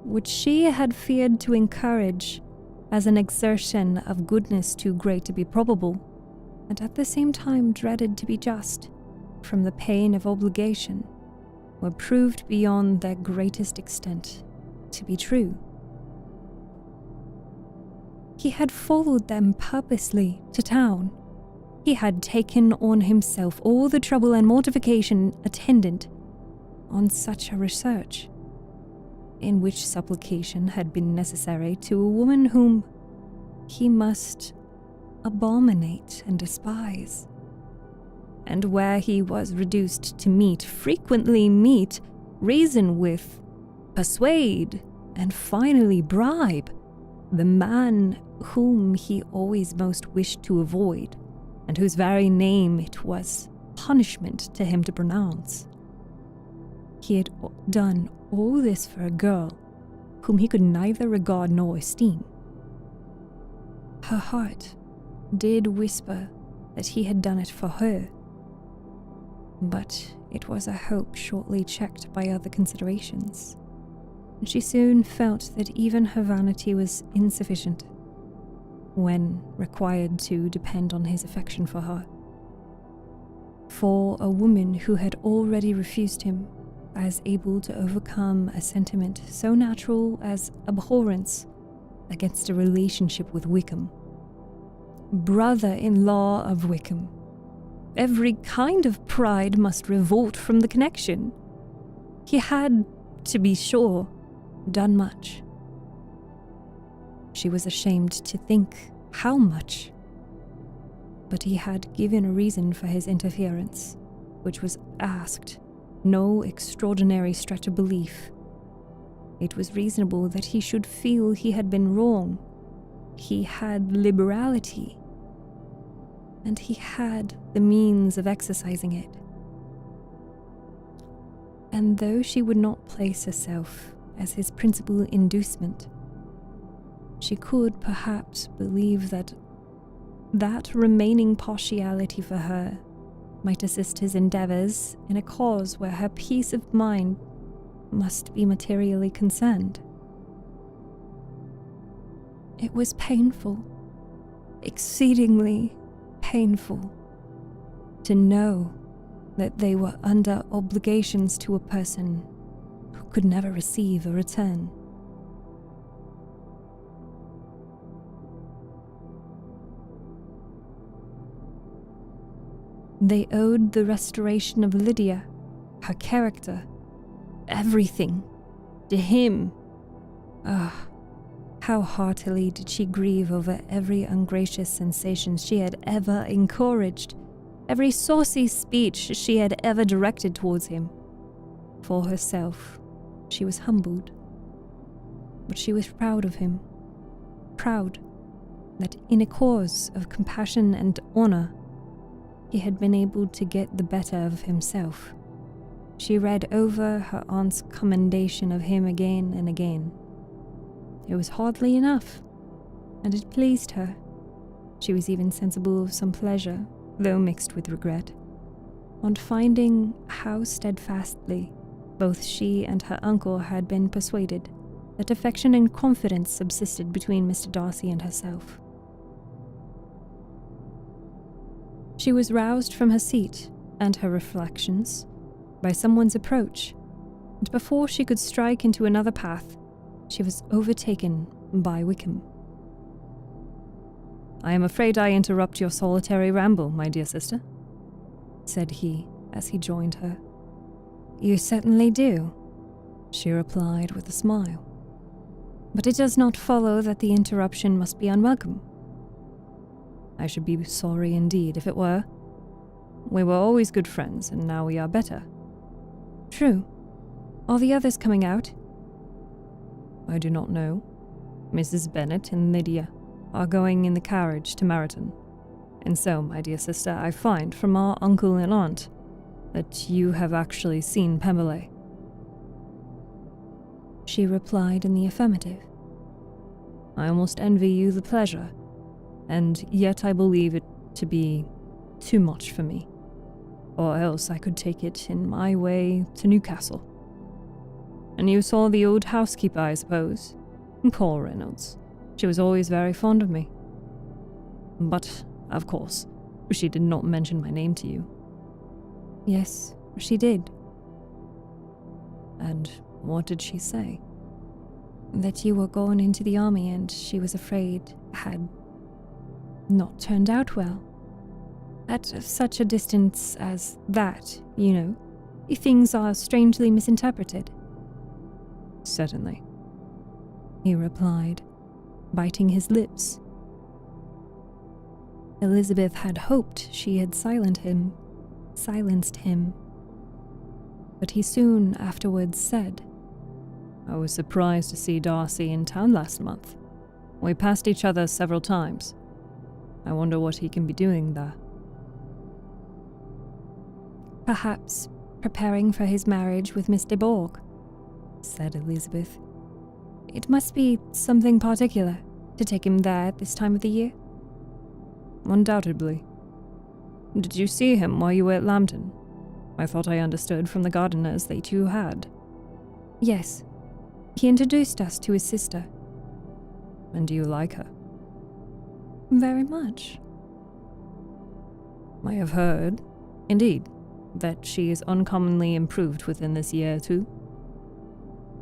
which she had feared to encourage as an exertion of goodness too great to be probable, and at the same time dreaded to be just, from the pain of obligation, were proved beyond their greatest extent to be true. He had followed them purposely to town. He had taken on himself all the trouble and mortification attendant on such a research, in which supplication had been necessary to a woman whom he must abominate and despise, and where he was reduced to frequently meet, reason with, persuade, and finally bribe the man whom he always most wished to avoid, and whose very name it was punishment to him to pronounce. He had done all this for a girl whom he could neither regard nor esteem. Her heart did whisper that he had done it for her, but It was a hope shortly checked by other considerations. She soon felt that even her vanity was insufficient when required to depend on his affection for her. For a woman who had already refused him as able to overcome a sentiment so natural as abhorrence against a relationship with Wickham, brother-in-law of Wickham, every kind of pride must revolt from the connection. He had, to be sure, done much. She was ashamed to think how much. But he had given a reason for his interference, which was asked, no extraordinary stretch of belief. It was reasonable that he should feel he had been wrong. He had liberality, and he had the means of exercising it. And though she would not place herself as his principal inducement, she could perhaps believe that remaining partiality for her might assist his endeavors in a cause where her peace of mind must be materially concerned. It was painful, exceedingly painful, to know that they were under obligations to a person who could never receive a return. They owed the restoration of Lydia, her character, everything, to him. How heartily did she grieve over every ungracious sensation she had ever encouraged, every saucy speech she had ever directed towards him. For herself, she was humbled, but she was proud of him, proud that in a cause of compassion and honor, he had been able to get the better of himself. She read over her aunt's commendation of him again and again. It was hardly enough, and it pleased her. She was even sensible of some pleasure, though mixed with regret, on finding how steadfastly both she and her uncle had been persuaded that affection and confidence subsisted between Mr. Darcy and herself. She was roused from her seat and her reflections by someone's approach, and before she could strike into another path, she was overtaken by Wickham. "I am afraid I interrupt your solitary ramble, my dear sister," said he as he joined her. "You certainly do," she replied with a smile. "But it does not follow that the interruption must be unwelcome." "I should be sorry indeed if it were. We were always good friends, and now we are better." "True. Are the others coming out?" "I do not know. Mrs. Bennet and Lydia are going in the carriage to Meryton. And so, my dear sister, I find from our uncle and aunt that you have actually seen Pemberley." She replied in the affirmative. "I almost envy you the pleasure, and yet I believe it to be too much for me, or else I could take it in my way to Newcastle. And you saw the old housekeeper, I suppose? Poor Reynolds. She was always very fond of me. But, of course, she did not mention my name to you." "Yes, she did." "And what did she say?" "That you were gone into the army, and she was afraid had not turned out well. At such a distance as that, you know, things are strangely misinterpreted." "Certainly," he replied, biting his lips. Elizabeth had hoped she had silenced him, but he soon afterwards said, "I was surprised to see Darcy in town last month. We passed each other several times. I wonder what he can be doing there." "Perhaps preparing for his marriage with Miss de Bourgh," said Elizabeth. "It must be something particular to take him there at this time of the year." "Undoubtedly. Did you see him while you were at Lambton? I thought I understood from the gardeners they two had. Yes. He introduced us to his sister. And do you like her? Very much. I have heard, indeed, that she is uncommonly improved within this year or two.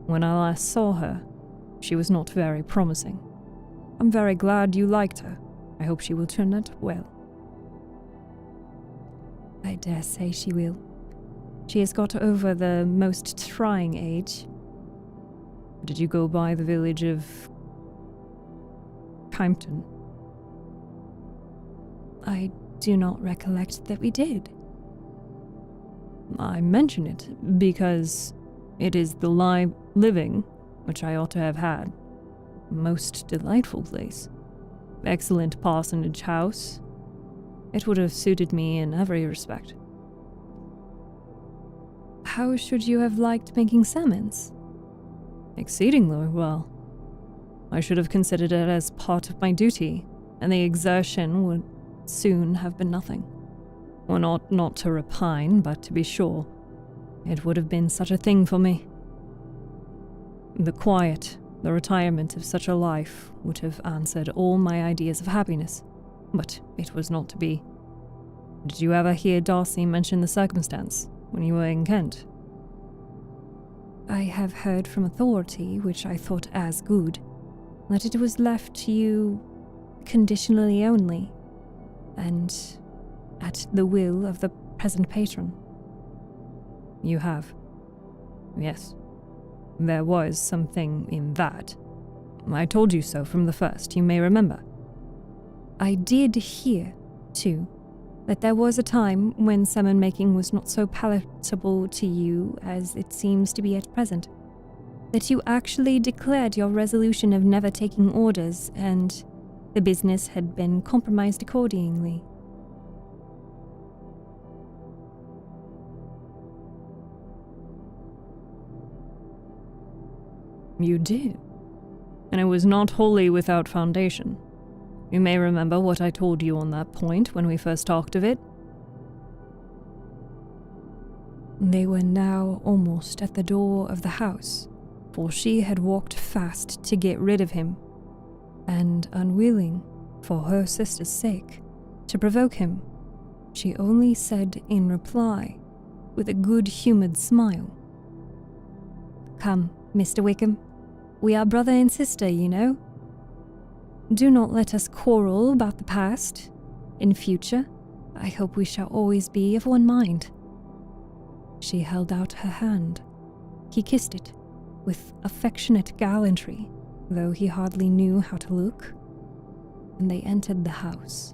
When I last saw her, she was not very promising. I'm very glad you liked her. I hope she will turn out well. I dare say she will. She has got over the most trying age. Did you go by the village of Kympton? I do not recollect that we did. I mention it because it is the living which I ought to have had. Most delightful place. Excellent parsonage house. It would have suited me in every respect. How should you have liked making salmons? Exceedingly well. I should have considered it as part of my duty, and the exertion would soon have been nothing. Or not to repine, but to be sure, it would have been such a thing for me. The quiet, the retirement of such a life would have answered all my ideas of happiness, but it was not to be. Did you ever hear Darcy mention the circumstance when you were in Kent? I have heard from authority, which I thought as good, that it was left to you conditionally only, and at the will of the present patron. You have. Yes. There was something in that. I told you so from the first, you may remember. I did hear, too, that there was a time when salmon making was not so palatable to you as it seems to be at present. That you actually declared your resolution of never taking orders, and the business had been compromised accordingly. You did. And it was not wholly without foundation. You may remember what I told you on that point when we first talked of it. They were now almost at the door of the house, for she had walked fast to get rid of him, and unwilling, for her sister's sake, to provoke him, she only said in reply, with a good-humoured smile, "Come, Mr. Wickham, we are brother and sister, you know. Do not let us quarrel about the past. In future, I hope we shall always be of one mind." She held out her hand. He kissed it, with affectionate gallantry, though he hardly knew how to look, and they entered the house.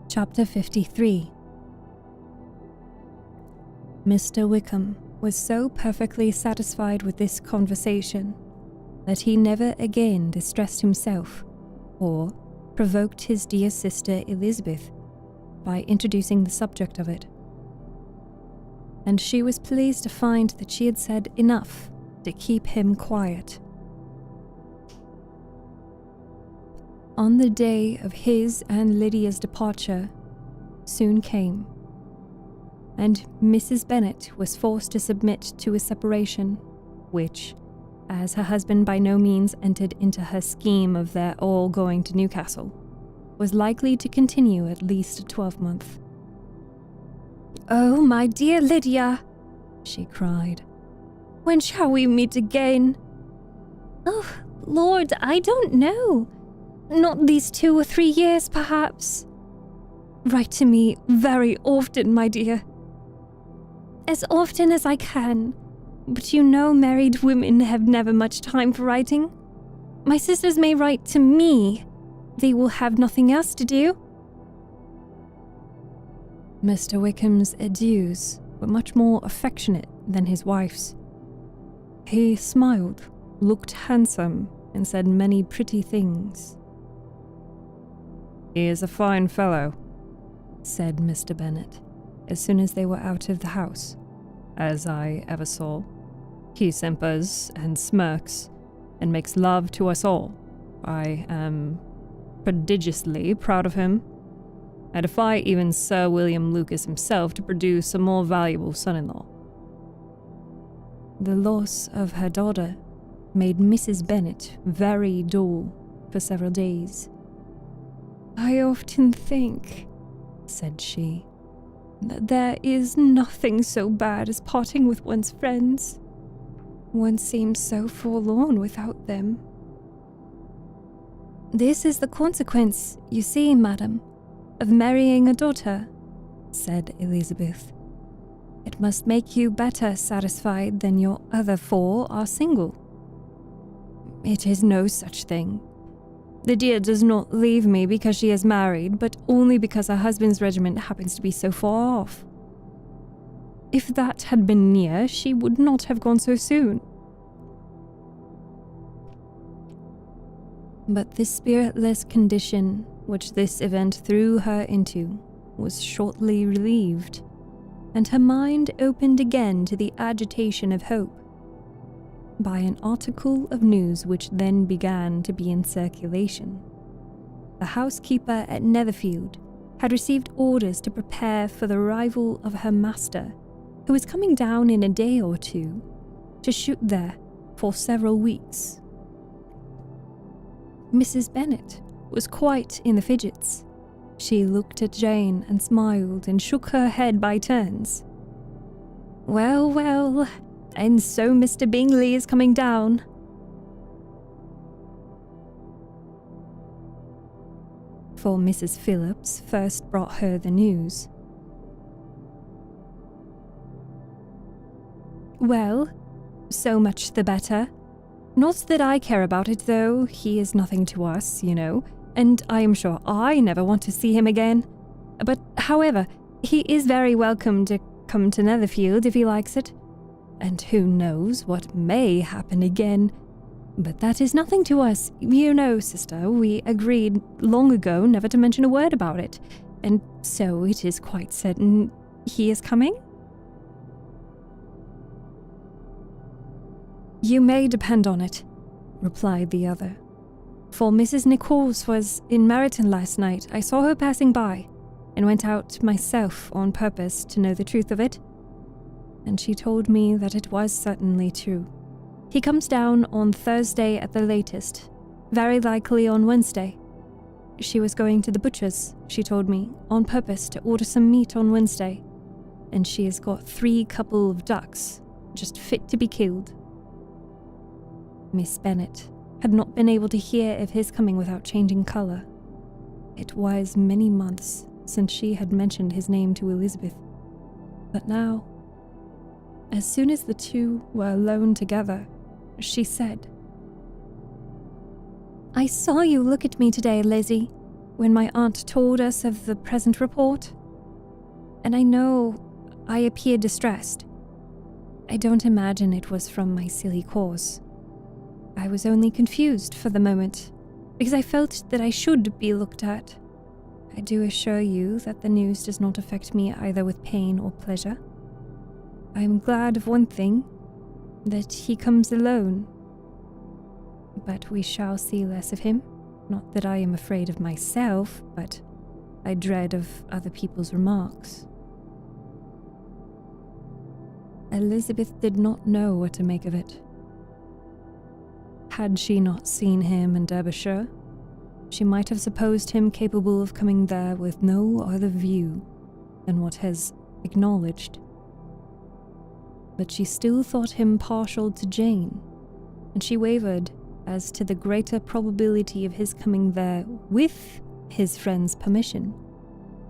Chapter 53. Mr. Wickham was so perfectly satisfied with this conversation that he never again distressed himself or provoked his dear sister Elizabeth by introducing the subject of it. And she was pleased to find that she had said enough to keep him quiet. On the day of his and Lydia's departure soon came, and Mrs. Bennet was forced to submit to a separation, which, as her husband by no means entered into her scheme of their all going to Newcastle, was likely to continue at least a 12-month. "Oh, my dear Lydia," she cried, "when shall we meet again?" "Oh, Lord, I don't know. Not these 2 or 3 years, perhaps." "Write to me very often, my dear." "As often as I can, but you know married women have never much time for writing. My sisters may write to me. They will have nothing else to do." Mr. Wickham's adieus were much more affectionate than his wife's. He smiled, looked handsome, and said many pretty things. "He is a fine fellow," said Mr. Bennet, as soon as they were out of the house, "as I ever saw. He simpers and smirks, and makes love to us all. I am prodigiously proud of him. I defy even Sir William Lucas himself to produce a more valuable son-in-law." The loss of her daughter made Mrs. Bennet very dull for several days. "I often think," said she, "that there is nothing so bad as parting with one's friends. One seems so forlorn without them." "This is the consequence, you see, madam, of marrying a daughter," said Elizabeth. "It must make you better satisfied than your other 4 are single." "It is no such thing. The dear does not leave me because she is married, but only because her husband's regiment happens to be so far off. If that had been near, she would not have gone so soon." But the spiritless condition which this event threw her into was shortly relieved, and her mind opened again to the agitation of hope by an article of news which then began to be in circulation. The housekeeper at Netherfield had received orders to prepare for the arrival of her master, who was coming down in a day or two to shoot there for several weeks. Mrs. Bennet was quite in the fidgets. She looked at Jane and smiled and shook her head by turns. "Well, well, and so Mr. Bingley is coming down." For Mrs. Phillips first brought her the news. "Well, so much the better. Not that I care about it, though. He is nothing to us, you know, and I am sure I never want to see him again. But, however, he is very welcome to come to Netherfield if he likes it. And who knows what may happen again. But that is nothing to us. You know, sister, we agreed long ago never to mention a word about it. And so it is quite certain he is coming?" "You may depend on it," replied the other. "For Mrs. Nichols was in Meryton last night. I saw her passing by, and went out myself on purpose to know the truth of it. And she told me that it was certainly true. He comes down on Thursday at the latest, very likely on Wednesday. She was going to the butcher's, she told me, on purpose to order some meat on Wednesday, and she has got 3 couple of ducks, just fit to be killed." Miss Bennet had not been able to hear of his coming without changing colour. It was many months since she had mentioned his name to Elizabeth. But now, as soon as the two were alone together, she said, "I saw you look at me today, Lizzie, when my aunt told us of the present report. And I know I appeared distressed. I don't imagine it was from my silly cause. I was only confused for the moment, because I felt that I should be looked at. I do assure you that the news does not affect me either with pain or pleasure. I am glad of one thing, that he comes alone. But we shall see less of him. Not that I am afraid of myself, but I dread of other people's remarks." Elizabeth did not know what to make of it. Had she not seen him in Derbyshire, she might have supposed him capable of coming there with no other view than what has acknowledged. But she still thought him partial to Jane, and she wavered as to the greater probability of his coming there with his friend's permission,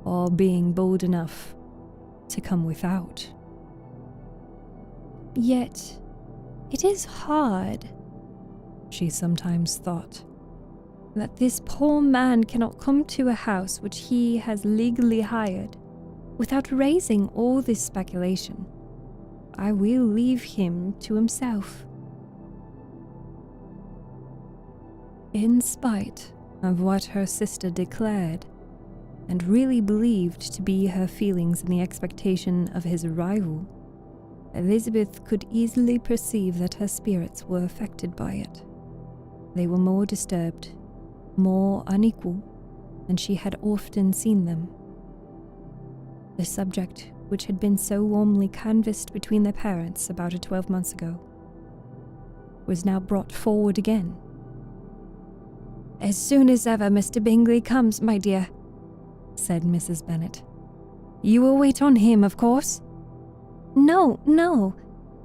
or being bold enough to come without. "Yet, it is hard," she sometimes thought, "that this poor man cannot come to a house which he has legally hired without raising all this speculation. I will leave him to himself." In spite of what her sister declared, and really believed to be her feelings in the expectation of his arrival, Elizabeth could easily perceive that her spirits were affected by it. They were more disturbed, more unequal than she had often seen them. The subject, which had been so warmly canvassed between their parents about 12 months ago, was now brought forward again. "As soon as ever Mr. Bingley comes, my dear," said Mrs. Bennet. "You will wait on him, of course?" No.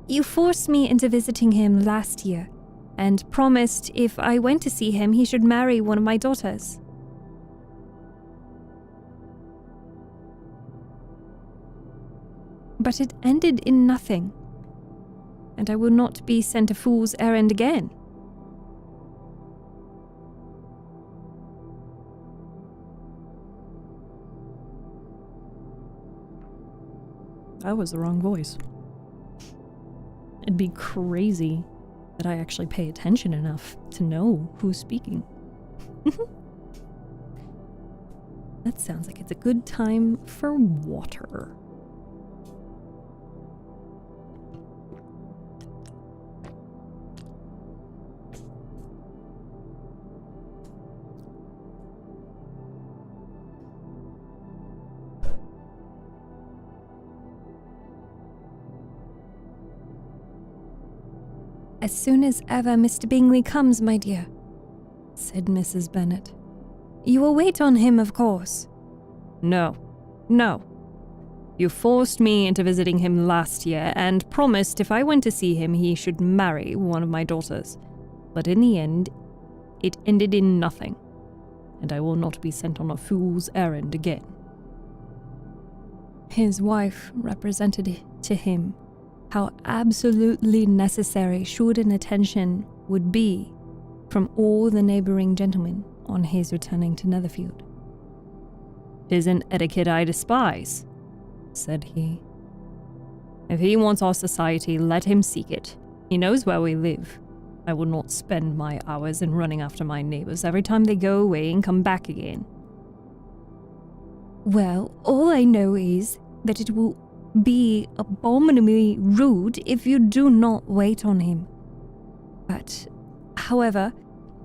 You forced me into visiting him last year, and promised if I went to see him, he should marry one of my daughters. But it ended in nothing, and I will not be sent a fool's errand again. That was the wrong voice. It'd be crazy that I actually pay attention enough to know who's speaking. That sounds like it's a good time for water. "As soon as ever Mr. Bingley comes, my dear," said Mrs. Bennet. "You will wait on him, of course?" No. You forced me into visiting him last year and promised if I went to see him he should marry one of my daughters. But in the end, it ended in nothing, and I will not be sent on a fool's errand again." His wife represented to him how absolutely necessary short an attention would be from all the neighbouring gentlemen on his returning to Netherfield. "'Tis an etiquette I despise," said he. "If he wants our society, let him seek it. He knows where we live. I will not spend my hours in running after my neighbours every time they go away and come back again." "Well, all I know is that it will be abominably rude if you do not wait on him. But, however,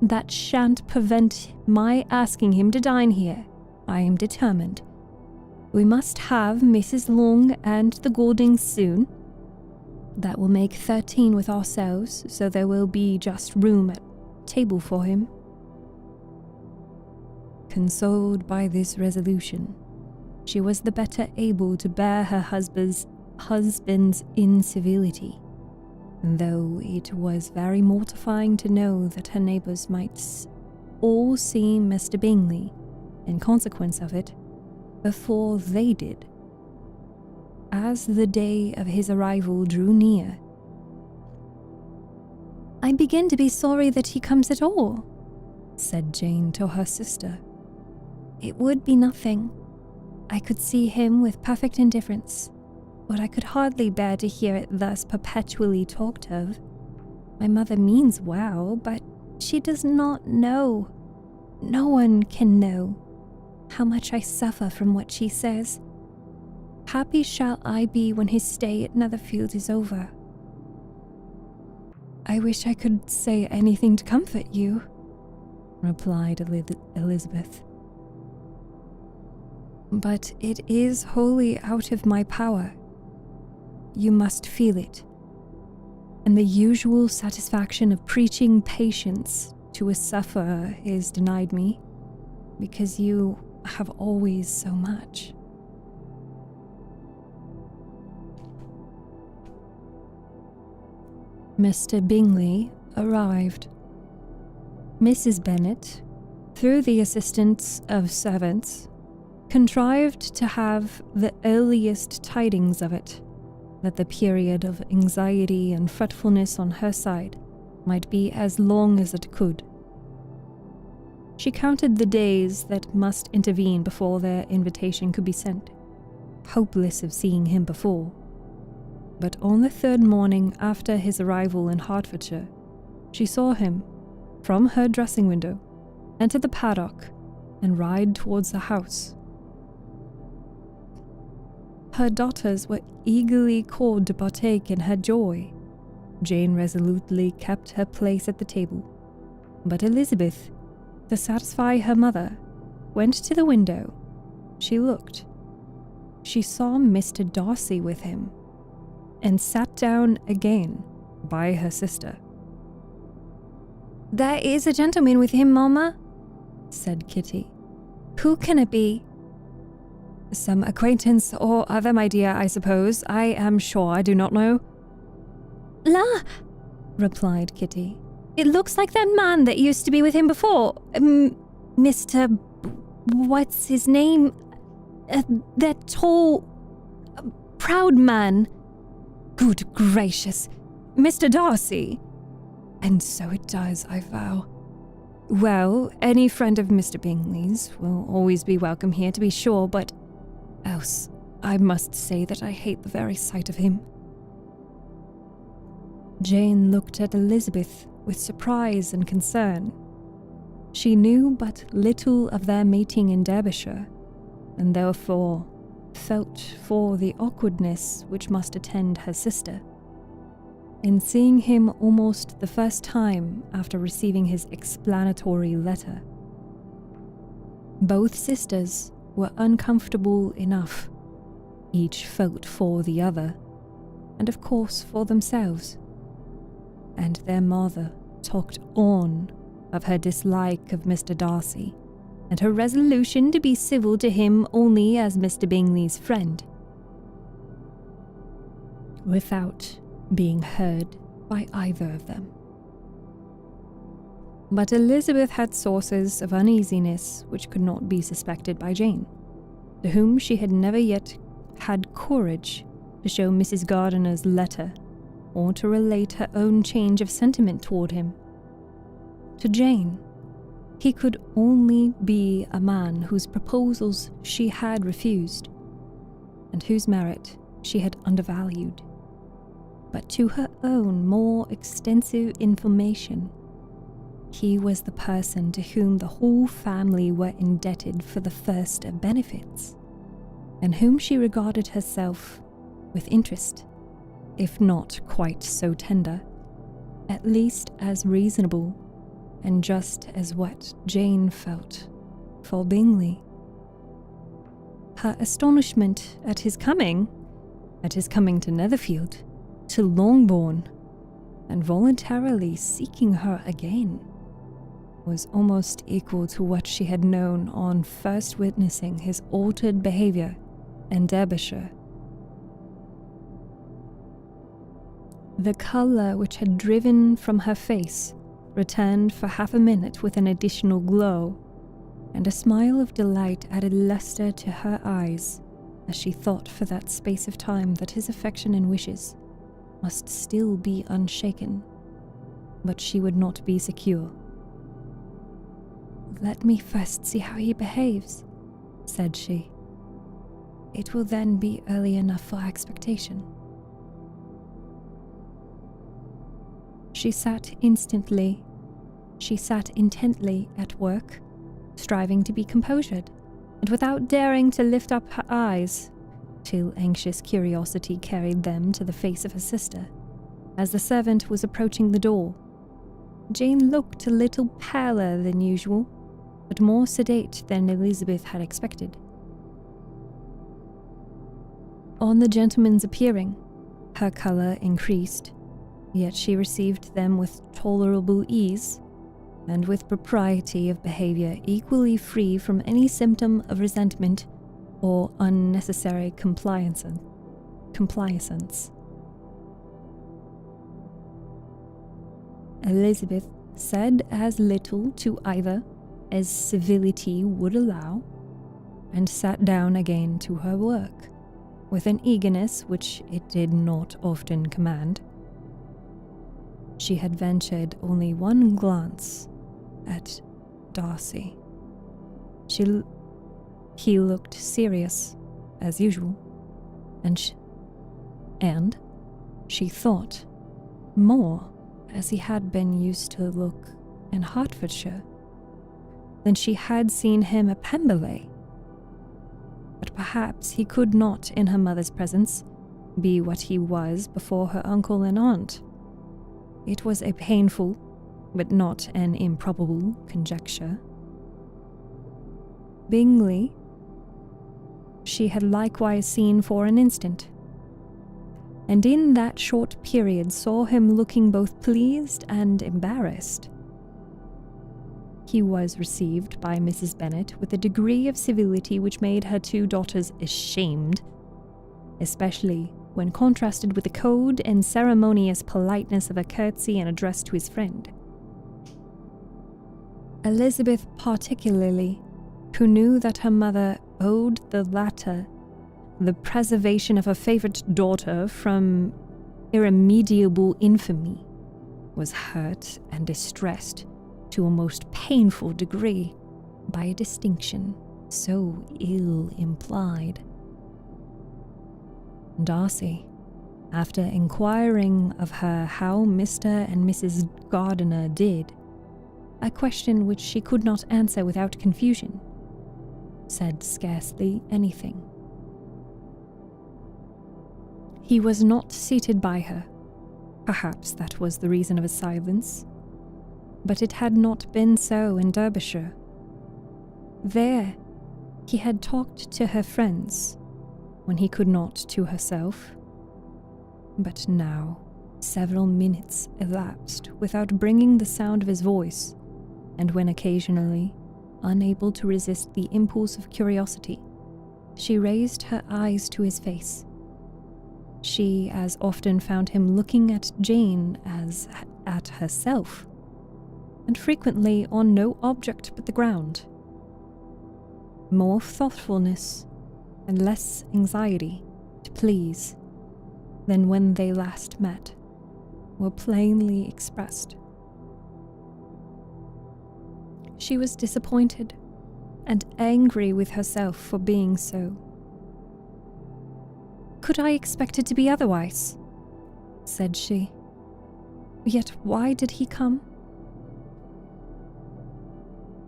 that shan't prevent my asking him to dine here. I am determined. We must have Mrs. Long and the Gouldings soon. That will make 13 with ourselves, so there will be just room at table for him." Consoled by this resolution, she was the better able to bear her husband's incivility, though it was very mortifying to know that her neighbours might all see Mr. Bingley, in consequence of it, before they did. As the day of his arrival drew near, "I begin to be sorry that he comes at all," said Jane to her sister. "It would be nothing. I could see him with perfect indifference, but I could hardly bear to hear it thus perpetually talked of. My mother means well, but she does not know. No one can know how much I suffer from what she says. Happy shall I be when his stay at Netherfield is over." "I wish I could say anything to comfort you," replied Elizabeth. "But it is wholly out of my power. You must feel it, and the usual satisfaction of preaching patience to a sufferer is denied me, because you have always so much." Mr. Bingley arrived. Mrs. Bennet, through the assistance of servants, contrived to have the earliest tidings of it, that the period of anxiety and fretfulness on her side might be as long as it could. She counted the days that must intervene before their invitation could be sent, hopeless of seeing him before. But on the third morning after his arrival in Hertfordshire, she saw him, from her dressing window, enter the paddock, and ride towards the house. Her daughters were eagerly called to partake in her joy. Jane resolutely kept her place at the table, but Elizabeth, to satisfy her mother, went to the window. She looked. She saw Mr. Darcy with him, and sat down again by her sister. "There is a gentleman with him, Mamma," said Kitty. "Who can it be?" "Some acquaintance or other, my dear, I suppose. I am sure I do not know." "La," replied Kitty. "it looks like that man that used to be with him before. Mr. What's his name? That tall, proud man." "Good gracious, Mr. Darcy! And so it does, I vow. Well, any friend of Mr. Bingley's will always be welcome here, to be sure, but else I must say that I hate the very sight of him." Jane looked at Elizabeth with surprise and concern. She knew but little of their meeting in Derbyshire, and therefore felt for the awkwardness which must attend her sister in seeing him almost the first time after receiving his explanatory letter. Both sisters were uncomfortable enough. Each felt for the other, and of course for themselves. And their mother talked on of her dislike of Mr. Darcy, and her resolution to be civil to him only as Mr. Bingley's friend, without being heard by either of them. But Elizabeth had sources of uneasiness which could not be suspected by Jane, to whom she had never yet had courage to show Mrs. Gardiner's letter, or to relate her own change of sentiment toward him. To Jane, he could only be a man whose proposals she had refused, and whose merit she had undervalued. But to her own more extensive information, he was the person to whom the whole family were indebted for the first of benefits, and whom she regarded herself with interest, if not quite so tender, at least as reasonable and just as what Jane felt for Bingley. Her astonishment at his coming to Netherfield, to Longbourn, and voluntarily seeking her again, was almost equal to what she had known on first witnessing his altered behaviour in Derbyshire. The colour which had driven from her face returned for half a minute with an additional glow, and a smile of delight added lustre to her eyes as she thought for that space of time that his affection and wishes must still be unshaken, but she would not be secure. "Let me first see how he behaves," said she. "It will then be early enough for expectation." She sat intently at work, striving to be composed, and without daring to lift up her eyes, till anxious curiosity carried them to the face of her sister, as the servant was approaching the door. Jane looked a little paler than usual, but more sedate than Elizabeth had expected. On the gentleman's appearing, her colour increased, yet she received them with tolerable ease, and with propriety of behaviour equally free from any symptom of resentment or unnecessary complaisance. Elizabeth said as little to either as civility would allow, and sat down again to her work, with an eagerness which it did not often command. She had ventured only one glance at Darcy. He looked serious, as usual, and she thought more as he had been used to look in Hertfordshire than she had seen him at Pemberley. But perhaps he could not, in her mother's presence, be what he was before her uncle and aunt. It was a painful, but not an improbable conjecture. Bingley she had likewise seen for an instant, and in that short period saw him looking both pleased and embarrassed. He was received by Mrs. Bennet with a degree of civility which made her two daughters ashamed, especially when contrasted with the cold and ceremonious politeness of a curtsy and address to his friend. Elizabeth particularly, who knew that her mother owed the latter the preservation of her favourite daughter from irremediable infamy, was hurt and distressed to a most painful degree by a distinction so ill implied. Darcy, after inquiring of her how Mr. and Mrs. Gardiner did, a question which she could not answer without confusion, said scarcely anything. He was not seated by her. Perhaps that was the reason of his silence, but it had not been so in Derbyshire. There, he had talked to her friends, when he could not to herself. But now, several minutes elapsed without bringing the sound of his voice, and when occasionally, unable to resist the impulse of curiosity, she raised her eyes to his face, she as often found him looking at Jane as at herself, and frequently on no object but the ground. More thoughtfulness and less anxiety to please than when they last met were plainly expressed. She was disappointed and angry with herself for being so. "Could I expect it to be otherwise?" said she. "Yet why did he come?"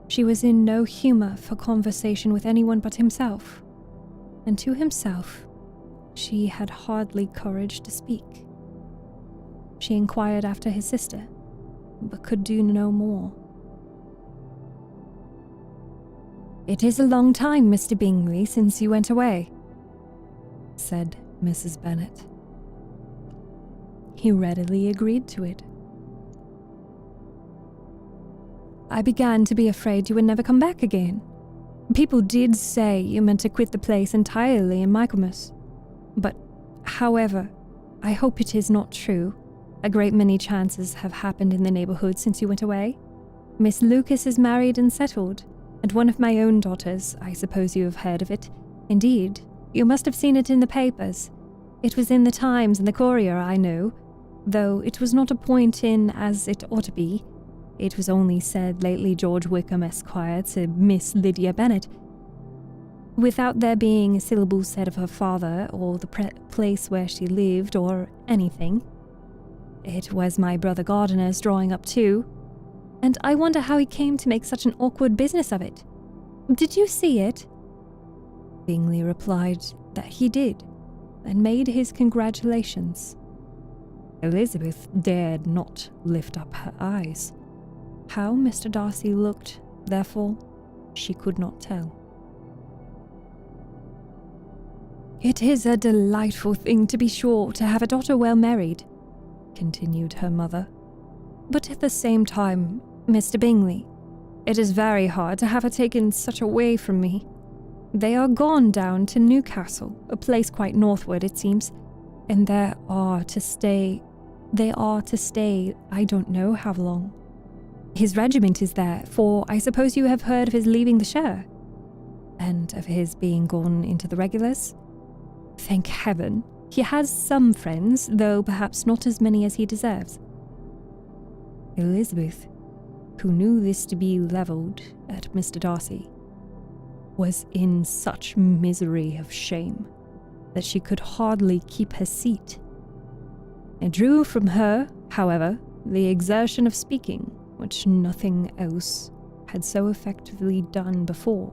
She was in no humour for conversation with anyone but himself, and to himself she had hardly courage to speak. She inquired after his sister, but could do no more. "It is a long time, Mr. Bingley, since you went away," said Mrs. Bennet. He readily agreed to it. "I began to be afraid you would never come back again. People did say you meant to quit the place entirely in Michaelmas. But, however, I hope it is not true. A great many chances have happened in the neighbourhood since you went away. Miss Lucas is married and settled, and one of my own daughters, I suppose you have heard of it. Indeed, you must have seen it in the papers. It was in the Times and the Courier, I know, though it was not a point in as it ought to be. It was only said lately George Wickham Esquire to Miss Lydia Bennet, without there being a syllable said of her father or the place where she lived or anything. It was my brother Gardiner's drawing up too, and I wonder how he came to make such an awkward business of it. Did you see it?" Bingley replied that he did, and made his congratulations. Elizabeth dared not lift up her eyes. How Mr. Darcy looked, therefore, she could not tell. "It is a delightful thing, to be sure, to have a daughter well married," continued her mother. "But at the same time, Mr. Bingley, it is very hard to have her taken such away from me. They are gone down to Newcastle, a place quite northward, it seems, and they are to stay I don't know how long. His regiment is there, for I suppose you have heard of his leaving the shire, and of his being gone into the regulars. Thank heaven, he has some friends, though perhaps not as many as he deserves." Elizabeth, who knew this to be levelled at Mr. Darcy, was in such misery of shame that she could hardly keep her seat. It drew from her, however, the exertion of speaking, which nothing else had so effectively done before,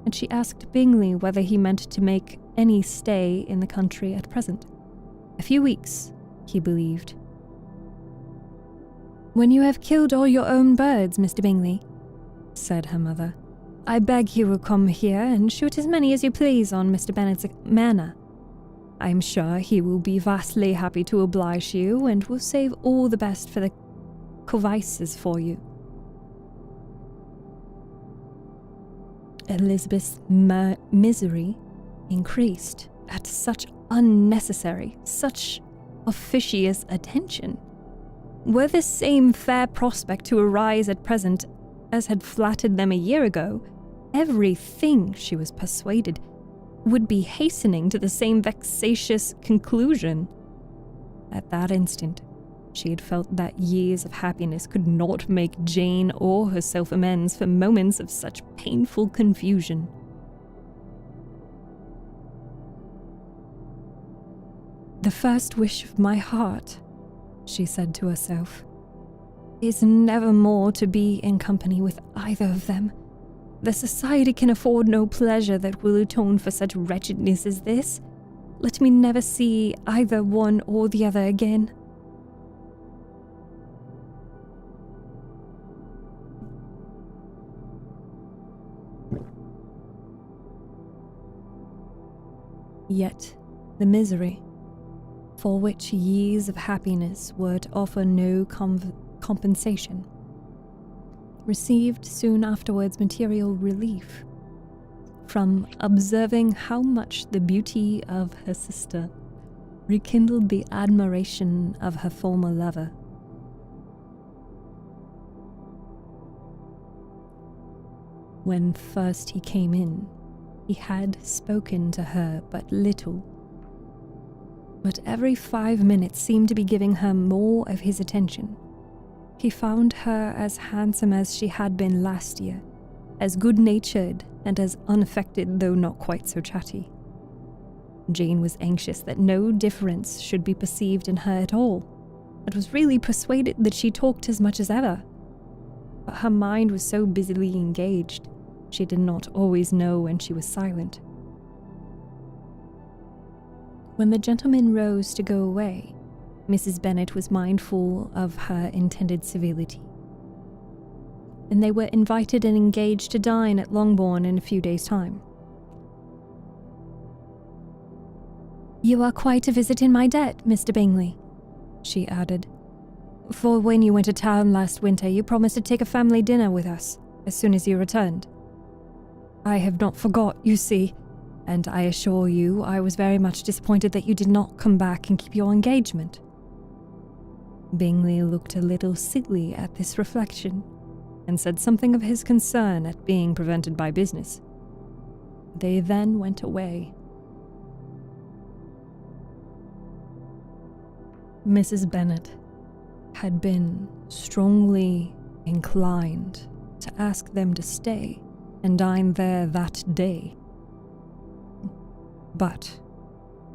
and she asked Bingley whether he meant to make any stay in the country at present. A few weeks, he believed. "When you have killed all your own birds, Mr. Bingley," said her mother, "I beg you will come here and shoot as many as you please on Mr. Bennet's manor. I am sure he will be vastly happy to oblige you and will save all the best for the Covices for you." Elizabeth's misery increased at such unnecessary, such officious attention. Were the same fair prospect to arise at present as had flattered them a year ago, everything, she was persuaded, would be hastening to the same vexatious conclusion. At that instant, she had felt that years of happiness could not make Jane or herself amends for moments of such painful confusion. "The first wish of my heart," she said to herself, "is never more to be in company with either of them. The society can afford no pleasure that will atone for such wretchedness as this. Let me never see either one or the other again." Yet the misery, for which years of happiness would offer no compensation, received soon afterwards material relief from observing how much the beauty of her sister rekindled the admiration of her former lover. When first he came in, he had spoken to her but little, but every 5 minutes seemed to be giving her more of his attention. He found her as handsome as she had been last year, as good-natured and as unaffected, though not quite so chatty. Jane was anxious that no difference should be perceived in her at all, and was really persuaded that she talked as much as ever. But her mind was so busily engaged, she did not always know when she was silent. When the gentleman rose to go away, Mrs. Bennet was mindful of her intended civility, and they were invited and engaged to dine at Longbourn in a few days' time. "You are quite a visit in my debt, Mr. Bingley," she added, "for when you went to town last winter you promised to take a family dinner with us as soon as you returned. I have not forgot, you see, and I assure you I was very much disappointed that you did not come back and keep your engagement." Bingley looked a little silly at this reflection, and said something of his concern at being prevented by business. They then went away. Mrs. Bennet had been strongly inclined to ask them to stay and dine there that day. But,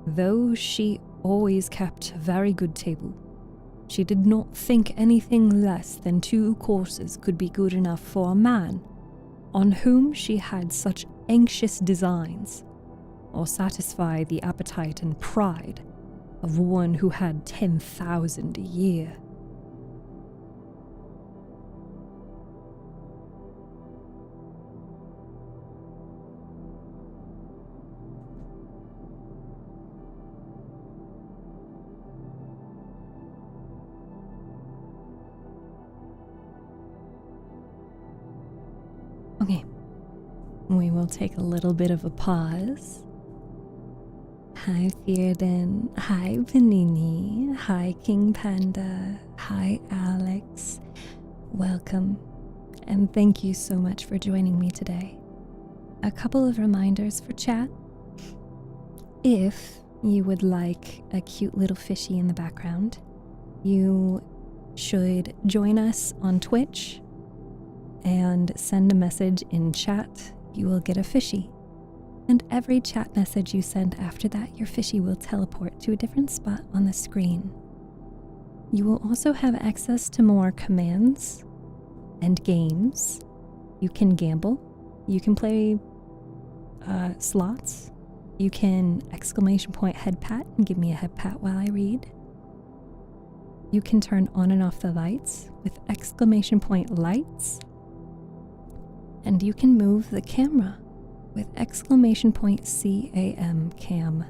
though she always kept a very good table, she did not think anything less than 2 courses could be good enough for a man on whom she had such anxious designs, or satisfy the appetite and pride of one who had 10,000 a year. Okay, we will take a little bit of a pause. Hi Theoden, hi Panini, hi King Panda, hi Alex. Welcome, and thank you so much for joining me today. A couple of reminders for chat. If you would like a cute little fishy in the background, you should join us on Twitch and send a message in chat. You will get a fishy. And every chat message you send after that, your fishy will teleport to a different spot on the screen. You will also have access to more commands and games. You can gamble. You can play slots. You can exclamation point head pat and give me a head pat while I read. You can turn on and off the lights with exclamation point lights. And you can move the camera with exclamation point CAM cam.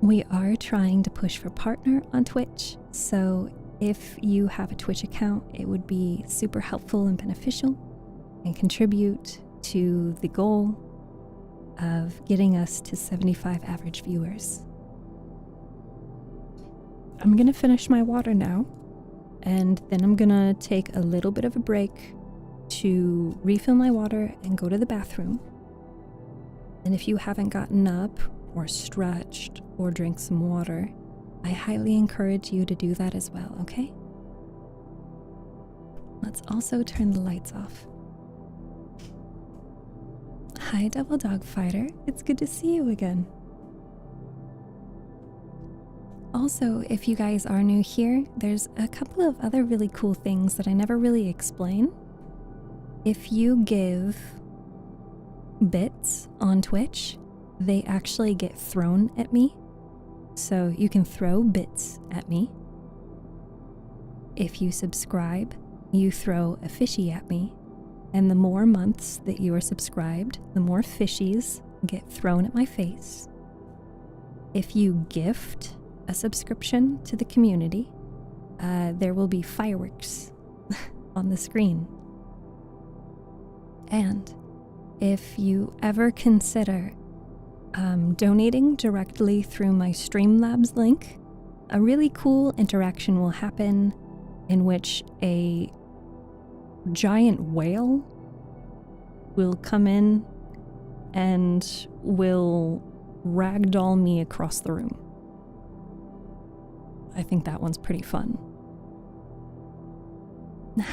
We are trying to push for partner on Twitch, so if you have a Twitch account, it would be super helpful and beneficial and contribute to the goal of getting us to 75 average viewers. I'm gonna finish my water now, and then I'm gonna take a little bit of a break to refill my water and go to the bathroom. And if you haven't gotten up or stretched or drink some water, I highly encourage you to do that as well, okay? Let's also turn the lights off. Hi, Devil Dog Fighter. It's good to see you again. Also, if you guys are new here, there's a couple of other really cool things that I never really explain. If you give bits on Twitch, they actually get thrown at me. So you can throw bits at me. If you subscribe, you throw a fishy at me. And the more months that you are subscribed, the more fishies get thrown at my face. If you gift a subscription to the community, there will be fireworks on the screen. And if you ever consider donating directly through my Streamlabs link, a really cool interaction will happen in which a giant whale will come in and will ragdoll me across the room. I think that one's pretty fun.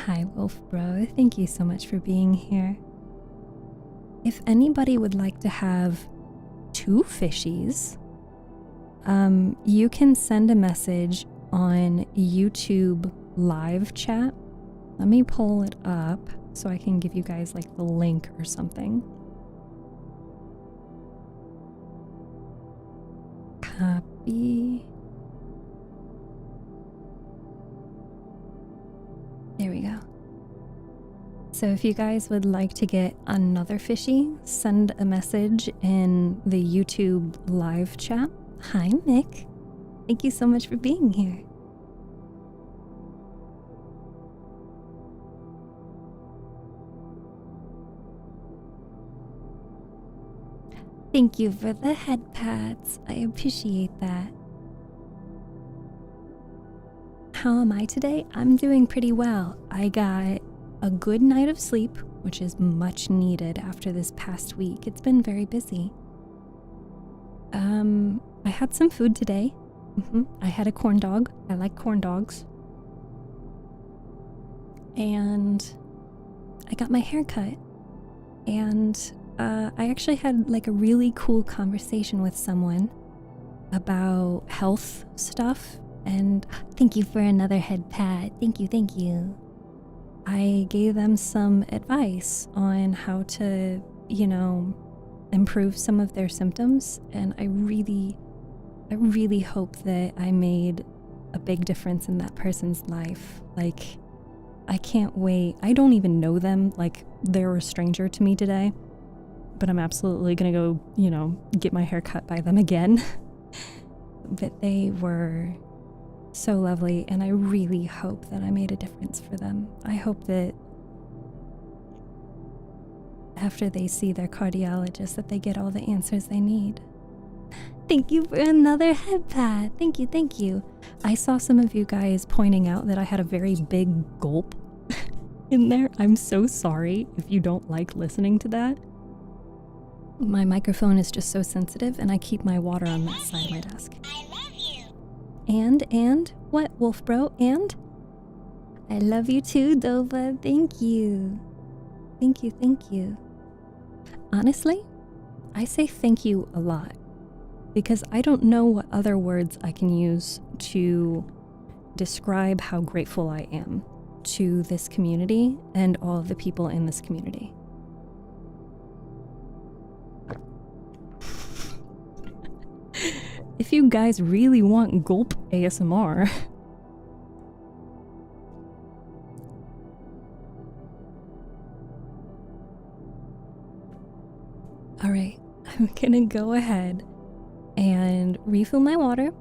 Hi, Wolf Bro. Thank you so much for being here. If anybody would like to have 2 fishies, you can send a message on YouTube live chat. Let me pull it up so I can give you guys like the link or something. Copy. There we go. So if you guys would like to get another fishy, send a message in the YouTube live chat. Hi, Nick. Thank you so much for being here. Thank you for the head pats. I appreciate that. How am I today? I'm doing pretty well. I got a good night of sleep, which is much needed after this past week. It's been very busy. I had some food today. I had a corn dog. I like corn dogs. And I got my hair cut. And I actually had like a really cool conversation with someone about health stuff. And thank you for another head pat. Thank you, thank you. I gave them some advice on how to, improve some of their symptoms. And I really hope that I made a big difference in that person's life. Like, I can't wait. I don't even know them. Like, they're a stranger to me today. But I'm absolutely gonna go, get my hair cut by them again. But they were so lovely, and I really hope that I made a difference for them. I hope that after they see their cardiologist that they get all the answers they need. Thank you for another head pat. Thank you, thank you. I saw some of you guys pointing out that I had a very big gulp in there. I'm so sorry if you don't like listening to that. My microphone is just so sensitive, and I keep my water on that side of my desk. I love you. And what, Wolf Bro? And I love you too, Dova. Thank you. Thank you, thank you. Honestly, I say thank you a lot. because I don't know what other words I can use to describe how grateful I am to this community and all of the people in this community. If you guys really want gulp ASMR, all right, I'm gonna go ahead and refill my water.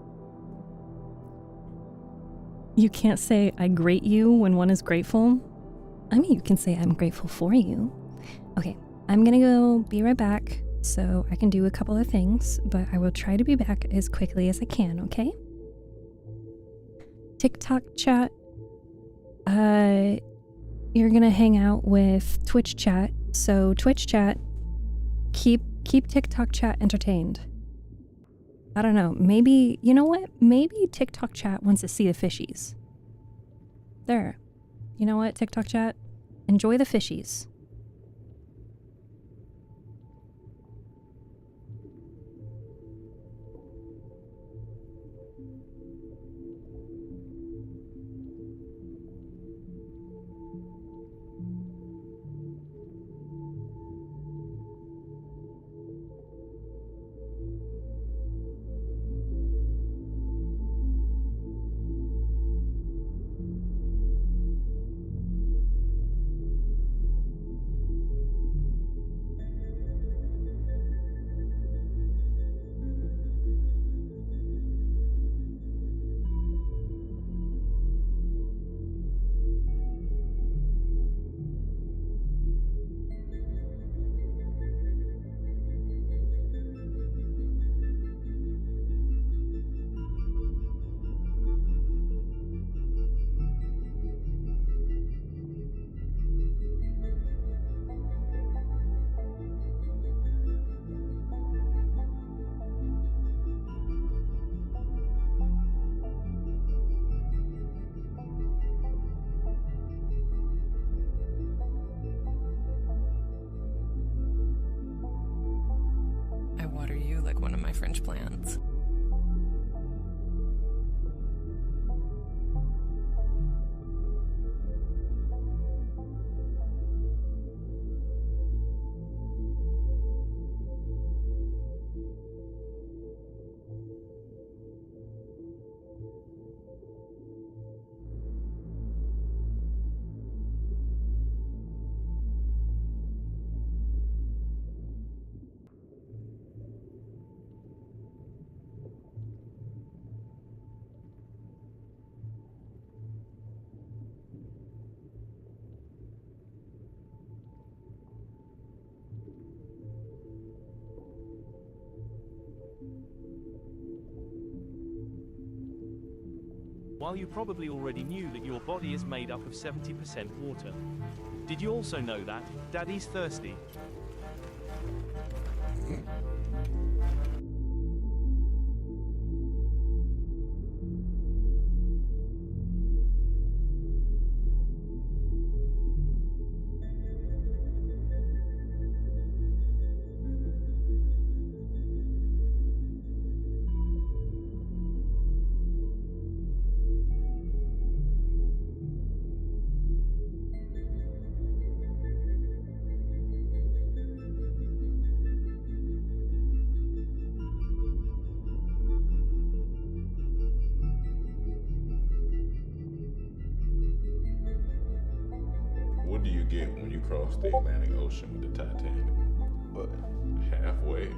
You can't say I grate you when one is grateful. I mean, you can say I'm grateful for you. Okay, I'm gonna go be right back so I can do a couple of things, but I will try to be back as quickly as I can, okay? TikTok chat, you're gonna hang out with Twitch chat. So Twitch chat, keep TikTok chat entertained. I don't know, maybe, you know what? Maybe TikTok chat wants to see the fishies. There. You know what, TikTok chat? Enjoy the fishies. I water you like one of my French plants. While you probably already knew that your body is made up of 70% water, did you also know that Daddy's thirsty? What do you get when you cross the Atlantic Ocean with the Titanic? But halfway.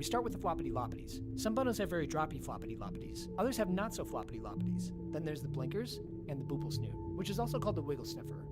We start with the floppity loppities. Some bonos have very droppy floppity loppities. Others have not so floppity loppities. Then there's the blinkers and the boople snoot, which is also called the wiggle sniffer.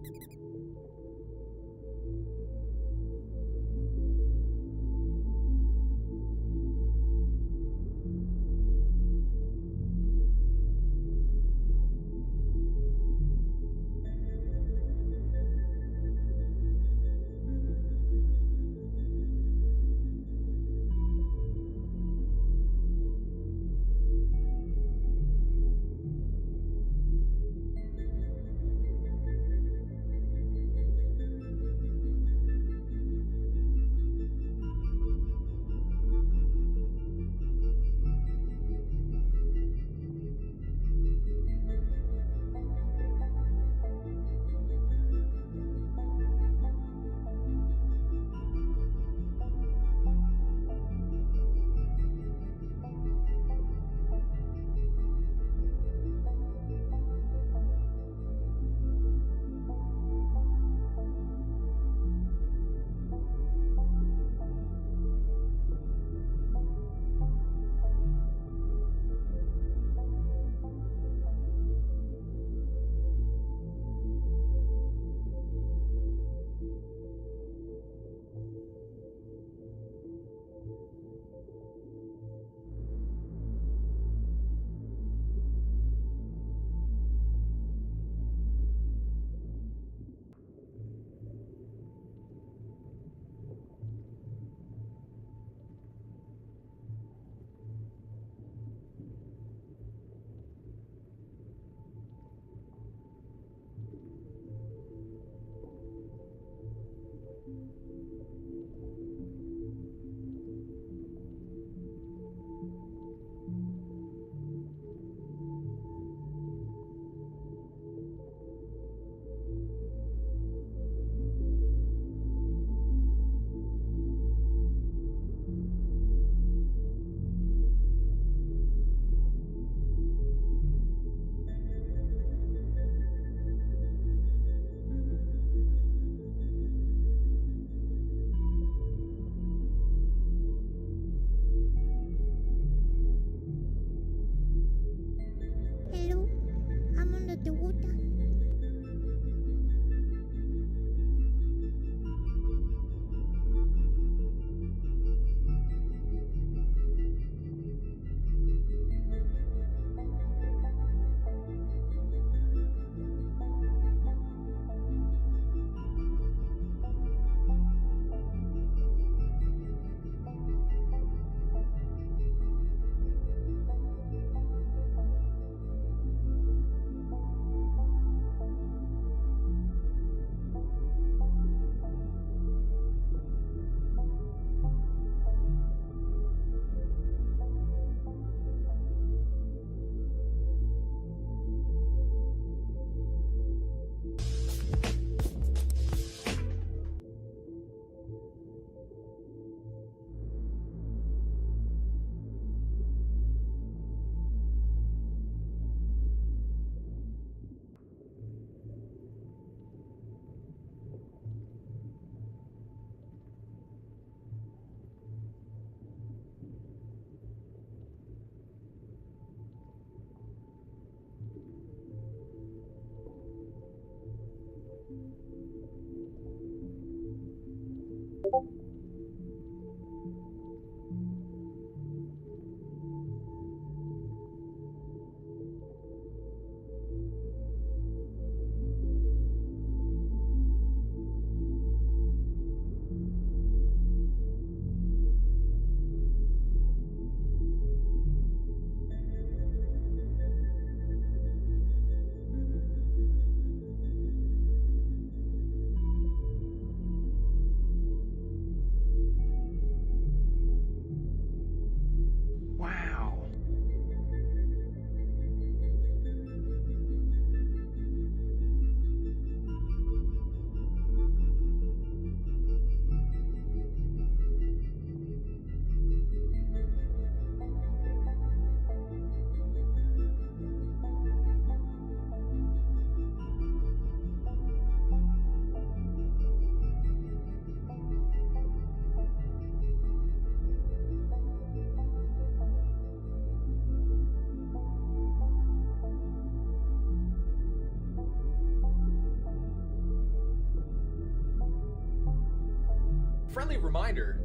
Friendly reminder.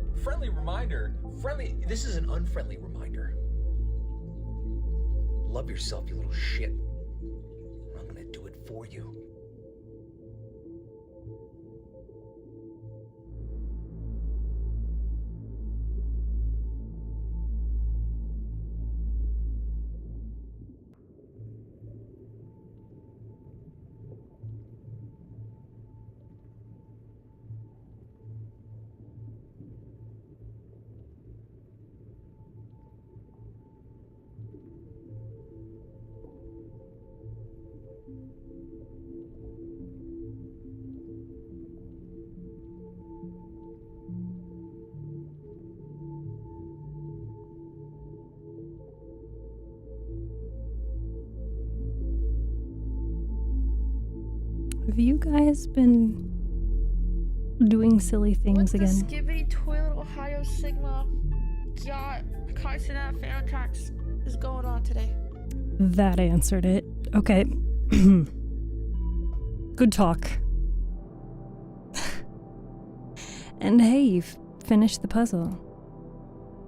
This is an unfriendly reminder. Love yourself, you little shit. I'm gonna do it for you. Have you guys been doing silly things again? What the skibbity toilet Ohio Sigma yacht consonant fan tracks is going on today? That answered it. Okay. Good talk. And hey, you've finished the puzzle.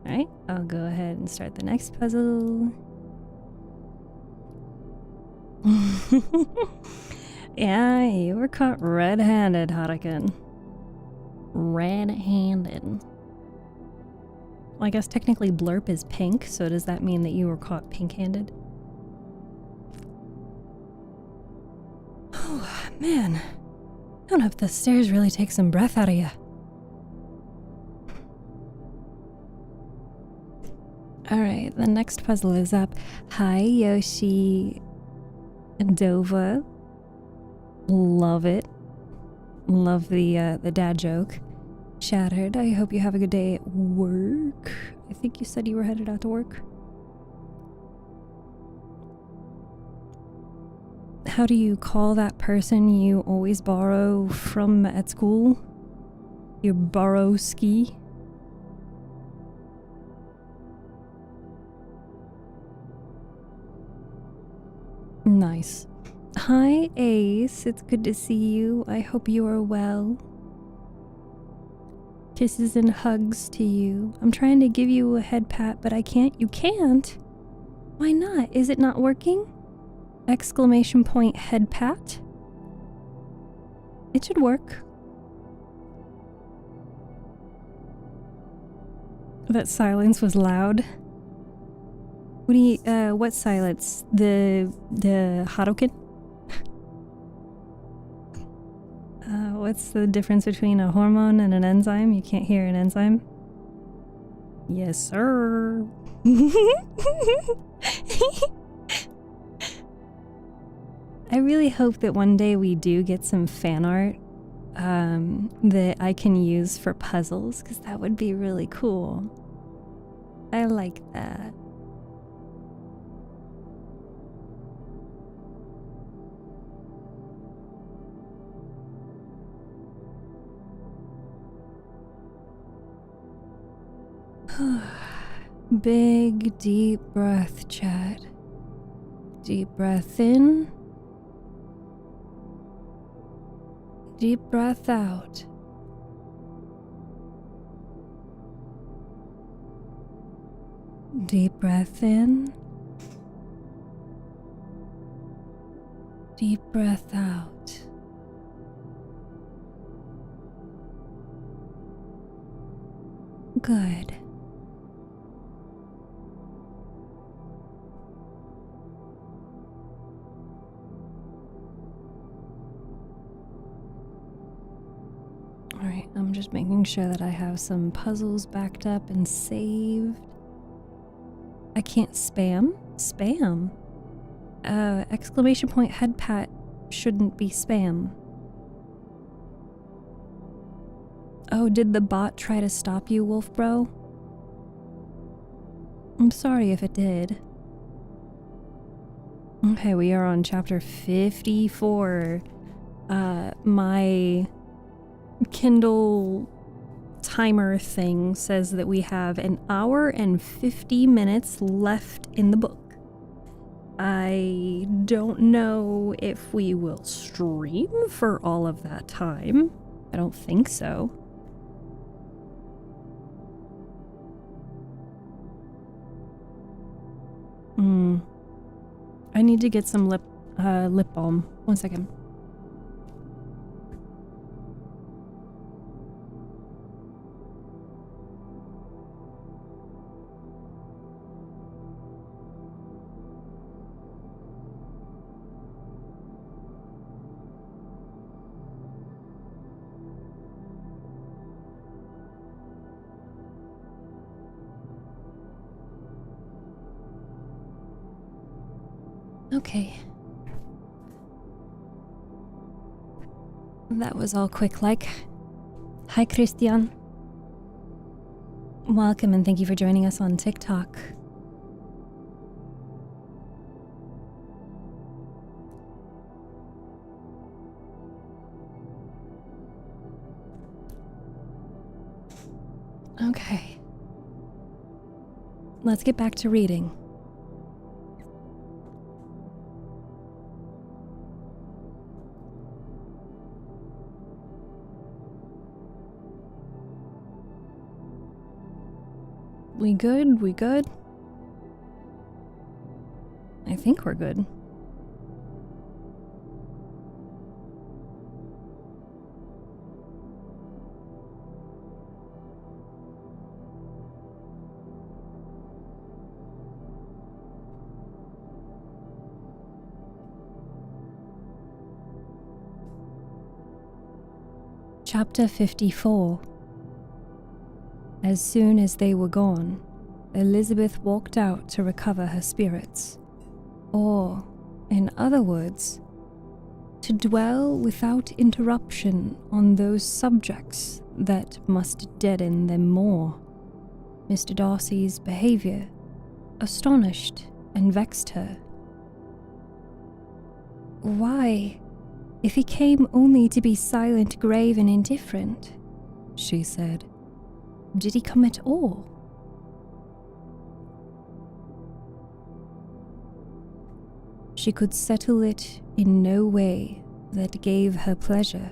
Alright, I'll go ahead and start the next puzzle. Yeah, you were caught red-handed, Harakin. Red-handed. Well, I guess technically Blurp is pink, so does that mean that you were caught pink-handed? Oh, man. Going up the stairs really takes some breath out of you. Alright, the next puzzle is up. Hi, Yoshi and Dova. Love it. Love the dad joke. Shattered, I hope you have a good day at work. I think you said you were headed out to work. How do you call that person you always borrow from at school? Your borrow-ski? Nice. Hi, Ace. It's good to see you. I hope you are well. Kisses and hugs to you. I'm trying to give you a head pat, but I can't. You can't? Why not? Is it not working? Exclamation point head pat? It should work. That silence was loud. What do you, what silence? The Harukin? What's the difference between a hormone and an enzyme? You can't hear an enzyme? Yes, sir. I really hope that one day we do get some fan art that I can use for puzzles, because that would be really cool. I like that. Big, deep breath, chat. Deep breath in. Deep breath out. Deep breath in. Deep breath out. Good. Alright, I'm just making sure that I have some puzzles backed up and saved. I can't spam? Spam? Exclamation point head pat shouldn't be spam. Oh, did the bot try to stop you, Wolf Bro? I'm sorry if it did. Okay, we are on chapter 54. My Kindle timer thing says that we have an hour and 50 minutes left in the book. I don't know if we will stream for all of that time. I don't think so. I need to get some lip balm. 1 second. Okay. That was all quick like. Hi, Christian. Welcome and thank you for joining us on TikTok. Okay. Let's get back to reading. We good? We good? I think we're good. Chapter 54. As soon as they were gone, Elizabeth walked out to recover her spirits, or, in other words, to dwell without interruption on those subjects that must deaden them more. Mr. Darcy's behavior astonished and vexed her. Why, if he came only to be silent, grave, and indifferent, she said, did he come at all? She could settle it in no way that gave her pleasure.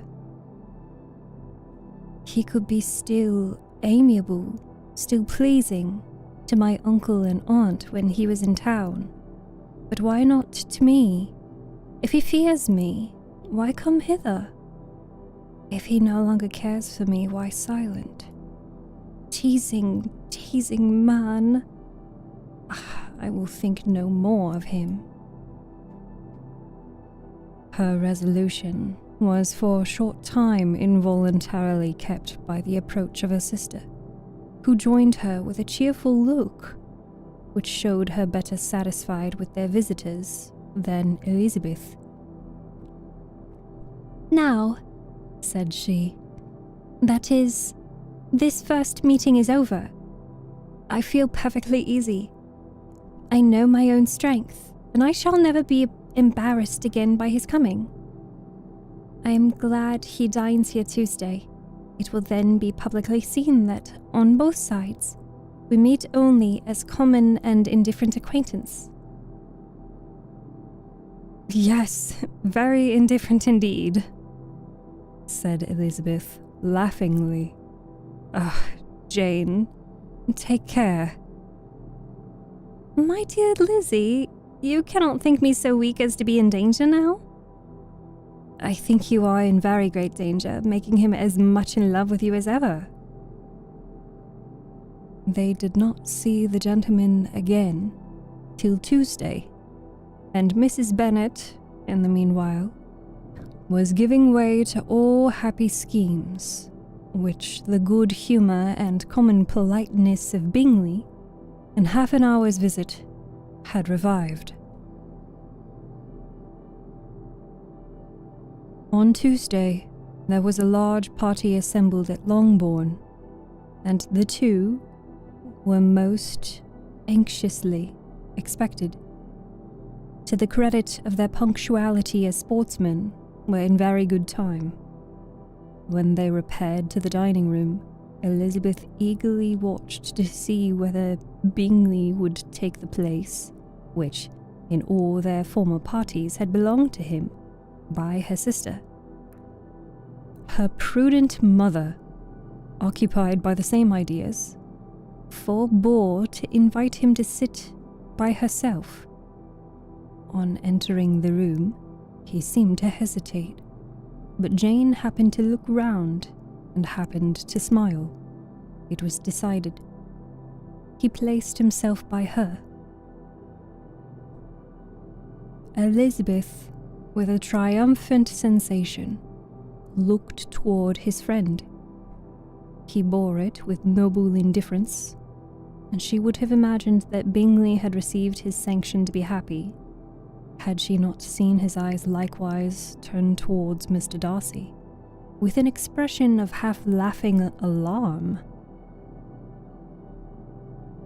He could be still amiable, still pleasing to my uncle and aunt when he was in town, but why not to me? If he fears me, why come hither? If he no longer cares for me, why silent? Teasing man. I will think no more of him. Her resolution was for a short time involuntarily kept by the approach of her sister, who joined her with a cheerful look, which showed her better satisfied with their visitors than Elizabeth. Now, said she, that is, this first meeting is over. I feel perfectly easy. I know my own strength, and I shall never be embarrassed again by his coming. I am glad he dines here Tuesday. It will then be publicly seen that, on both sides, we meet only as common and indifferent acquaintance. Yes, very indifferent indeed, said Elizabeth, laughingly. Jane, take care. My dear Lizzie, you cannot think me so weak as to be in danger now? I think you are in very great danger, making him as much in love with you as ever. They did not see the gentleman again till Tuesday, and Mrs. Bennet, in the meanwhile, was giving way to all happy schemes, which the good humour and common politeness of Bingley, in half an hour's visit, had revived. On Tuesday, there was a large party assembled at Longbourn, and the two were most anxiously expected. To the credit of their punctuality as sportsmen, were in very good time. When they repaired to the dining room, Elizabeth eagerly watched to see whether Bingley would take the place, which, in all their former parties, had belonged to him, by her sister. Her prudent mother, occupied by the same ideas, forbore to invite him to sit by herself. On entering the room, he seemed to hesitate, but Jane happened to look round and happened to smile. It was decided. He placed himself by her. Elizabeth, with a triumphant sensation, looked toward his friend. He bore it with noble indifference, and she would have imagined that Bingley had received his sanction to be happy, had she not seen his eyes likewise turn towards Mr. Darcy, with an expression of half-laughing alarm.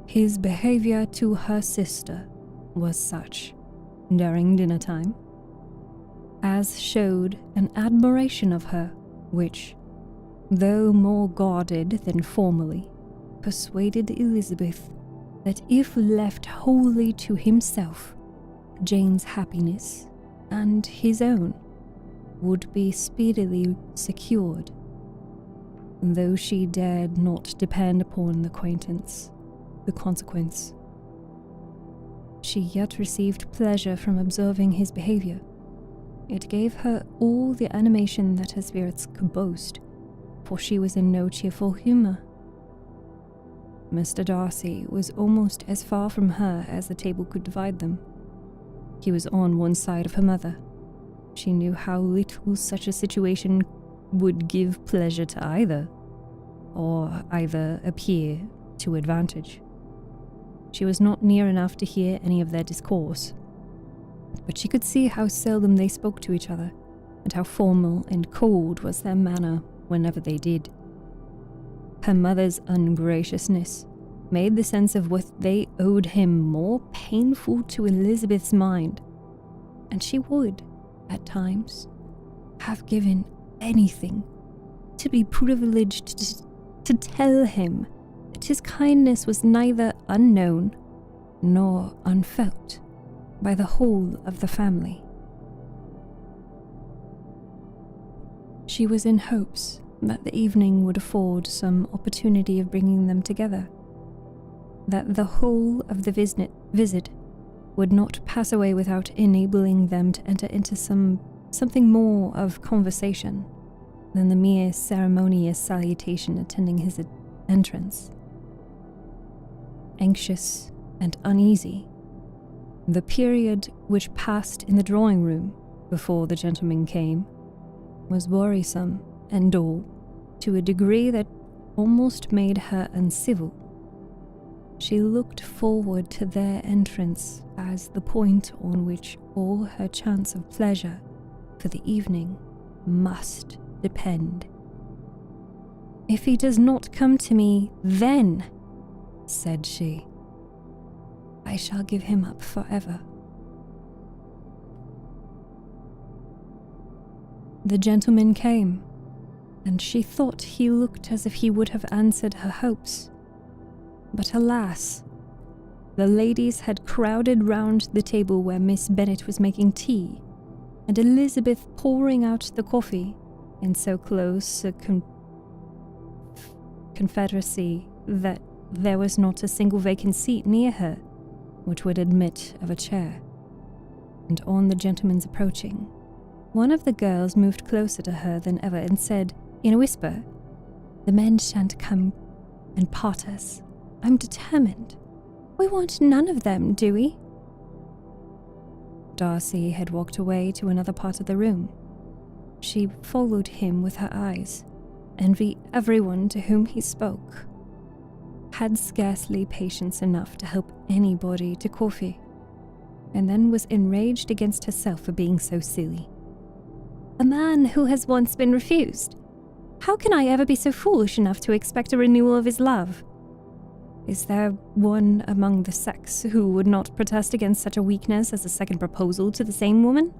His behavior to her sister was such, during dinner time, as showed an admiration of her which, though more guarded than formerly, persuaded Elizabeth that if left wholly to himself, Jane's happiness and his own would be speedily secured, though she dared not depend upon the consequence. She yet received pleasure from observing his behavior. It gave her all the animation that her spirits could boast, for she was in no cheerful humour. Mr. Darcy was almost as far from her as the table could divide them. He was on one side of her mother. She knew how little such a situation would give pleasure to either, or either appear to advantage. She was not near enough to hear any of their discourse, but she could see how seldom they spoke to each other, and how formal and cold was their manner whenever they did. Her mother's ungraciousness made the sense of what they owed him more painful to Elizabeth's mind, and she would, at times, have given anything to be privileged to tell him that his kindness was neither unknown nor unfelt by the whole of the family. She was in hopes that the evening would afford some opportunity of bringing them together, that the whole of the visit would not pass away without enabling them to enter into something more of conversation than the mere ceremonious salutation attending his entrance. Anxious and uneasy, the period which passed in the drawing room before the gentlemen came was worrisome and dull to a degree that almost made her uncivil. She looked forward to their entrance as the point on which all her chance of pleasure for the evening must depend. "If he does not come to me then," said she, "I shall give him up forever." The gentleman came, and she thought he looked as if he would have answered her hopes. But alas, the ladies had crowded round the table where Miss Bennet was making tea, and Elizabeth pouring out the coffee in so close a confederacy that there was not a single vacant seat near her which would admit of a chair. And on the gentleman's approaching, one of the girls moved closer to her than ever and said, in a whisper, "The men shan't come and part us. I'm determined. We want none of them, do we?" Darcy had walked away to another part of the room. She followed him with her eyes, envied everyone to whom he spoke, had scarcely patience enough to help anybody to coffee, and then was enraged against herself for being so silly. "A man who has once been refused. How can I ever be so foolish enough to expect a renewal of his love? Is there one among the sex who would not protest against such a weakness as a second proposal to the same woman?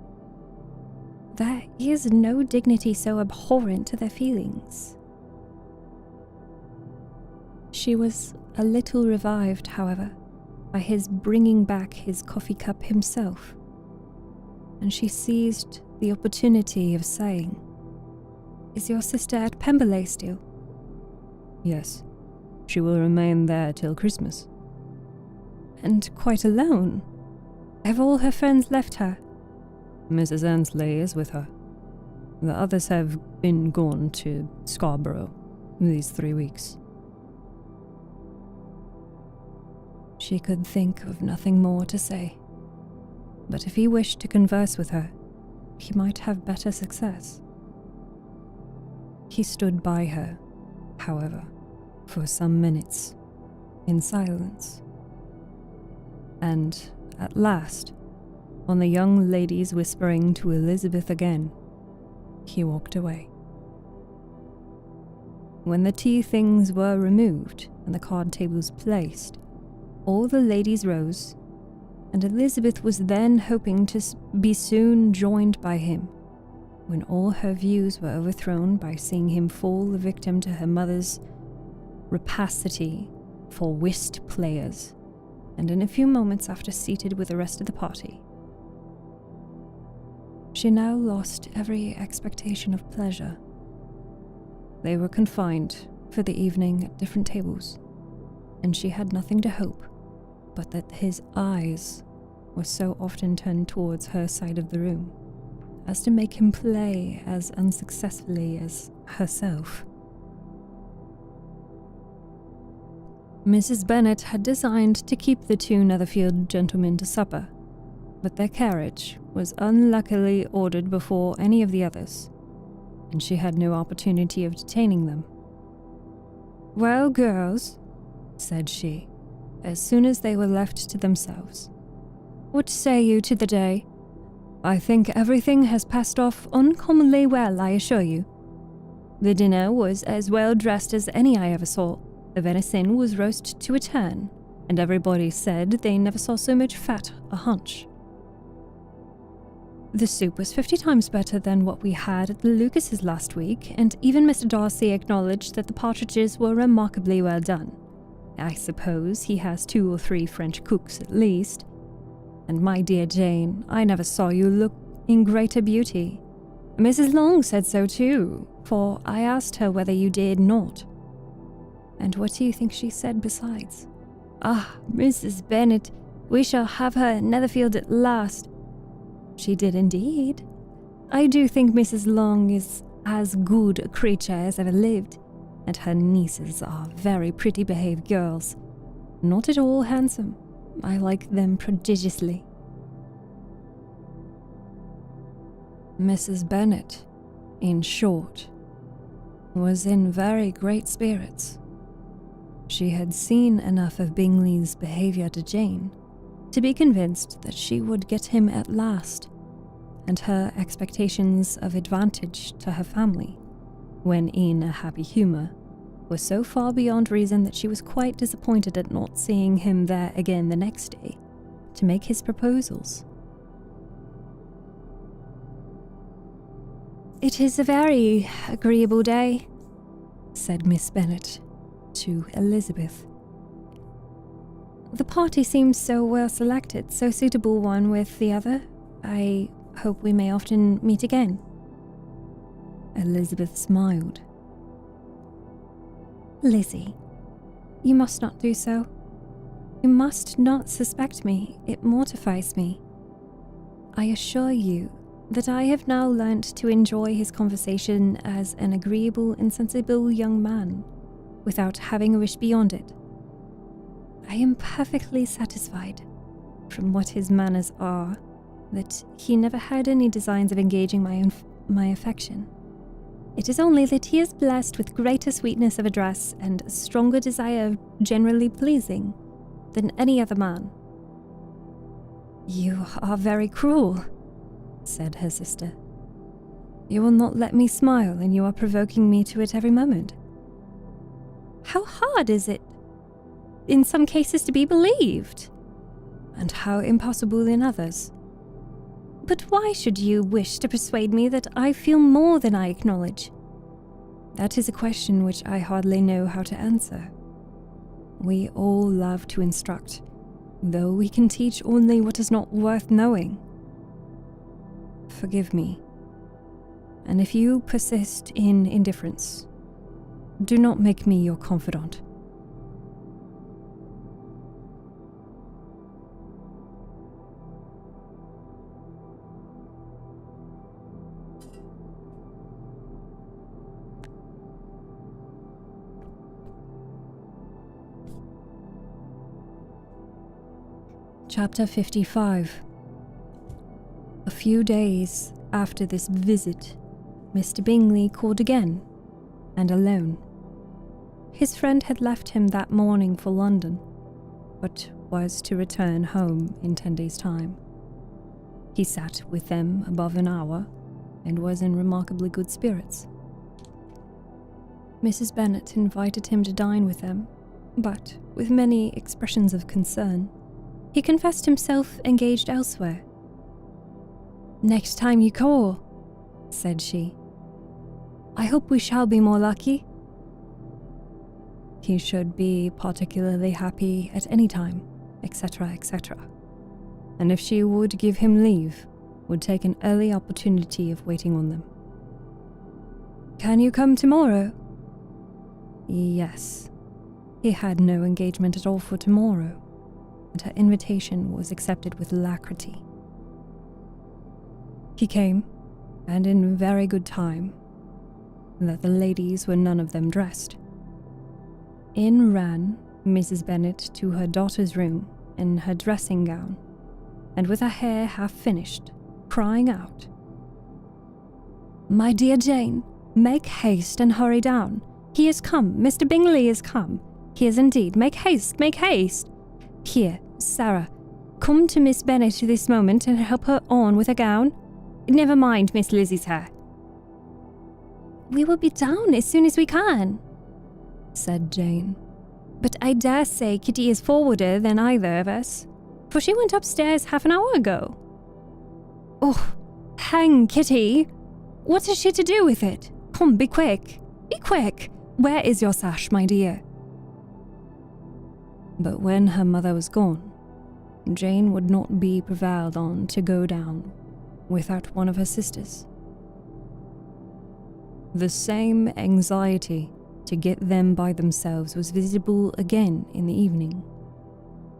There is no dignity so abhorrent to their feelings." She was a little revived, however, by his bringing back his coffee cup himself, and she seized the opportunity of saying, "Is your sister at Pemberley still?" "Yes. She will remain there till Christmas." "And quite alone? Have all her friends left her? Mrs. Ansley is with her. The others have been gone to Scarborough these 3 weeks. She could think of nothing more to say. But if he wished to converse with her, he might have better success. He stood by her, however, for some minutes, in silence. And, at last, on the young lady's whispering to Elizabeth again, he walked away. When the tea things were removed and the card tables placed, all the ladies rose, and Elizabeth was then hoping to be soon joined by him, when all her views were overthrown by seeing him fall a victim to her mother's rapacity for whist players, and in a few moments after seated with the rest of the party. She now lost every expectation of pleasure. They were confined for the evening at different tables, and she had nothing to hope but that his eyes were so often turned towards her side of the room as to make him play as unsuccessfully as herself. Mrs. Bennet had designed to keep the two Netherfield gentlemen to supper, but their carriage was unluckily ordered before any of the others, and she had no opportunity of detaining them. "Well, girls," said she, as soon as they were left to themselves, "what say you to the day? I think everything has passed off uncommonly well, I assure you. The dinner was as well dressed as any I ever saw. The venison was roast to a turn, and everybody said they never saw so much fat a hunch. The soup was 50 times better than what we had at the Lucases last week, and even Mr. Darcy acknowledged that the partridges were remarkably well done. I suppose he has 2 or 3 French cooks at least. And my dear Jane, I never saw you look in greater beauty. Mrs. Long said so too, for I asked her whether you did not. And what do you think she said besides? 'Ah, Mrs. Bennet, we shall have her at Netherfield at last.' She did indeed. I do think Mrs. Long is as good a creature as ever lived, and her nieces are very pretty behaved girls. Not at all handsome. I like them prodigiously." Mrs. Bennet, in short, was in very great spirits. She had seen enough of Bingley's behaviour to Jane to be convinced that she would get him at last, and her expectations of advantage to her family, when in a happy humour, were so far beyond reason that she was quite disappointed at not seeing him there again the next day to make his proposals. "It is a very agreeable day," said Miss Bennet to Elizabeth. "The party seems so well selected, so suitable one with the other. I hope we may often meet again." Elizabeth smiled. "Lizzie, you must not do so. You must not suspect me. It mortifies me. I assure you that I have now learnt to enjoy his conversation as an agreeable and sensible young man, without having a wish beyond it. I am perfectly satisfied, from what his manners are, that he never had any designs of engaging my affection. It is only that he is blessed with greater sweetness of address and a stronger desire of generally pleasing than any other man." "You are very cruel," said her sister. "You will not let me smile, and you are provoking me to it every moment." "How hard is it, in some cases, to be believed?" "And how impossible in others." "But why should you wish to persuade me that I feel more than I acknowledge?" "That is a question which I hardly know how to answer. We all love to instruct, though we can teach only what is not worth knowing. Forgive me, and if you persist in indifference, do not make me your confidant." Chapter 55. A few days after this visit, Mr. Bingley called again, and alone. His friend had left him that morning for London, but was to return home in 10 days' time. He sat with them above an hour, and was in remarkably good spirits. Mrs. Bennet invited him to dine with them, but, with many expressions of concern, he confessed himself engaged elsewhere. "Next time you call," said she, "I hope we shall be more lucky." He should be particularly happy at any time, etc., etc., and if she would give him leave, would take an early opportunity of waiting on them. "Can you come tomorrow?" Yes. He had no engagement at all for tomorrow, and her invitation was accepted with alacrity. He came, and in very good time, that the ladies were none of them dressed. In ran Mrs. Bennet to her daughter's room in her dressing gown, and with her hair half finished, crying out, "My dear Jane, make haste and hurry down. He is come, Mr. Bingley is come. He is indeed. Make haste, make haste. Here, Sarah, come to Miss Bennet this moment and help her on with her gown. Never mind Miss Lizzie's hair." "We will be down as soon as we can," said Jane. "But I dare say Kitty is forwarder than either of us, for she went upstairs half an hour ago." "Oh, hang Kitty! What is she to do with it? Come, be quick, be quick! Where is your sash, my dear?" But when her mother was gone, Jane would not be prevailed on to go down without one of her sisters. The same anxiety to get them by themselves was visible again in the evening.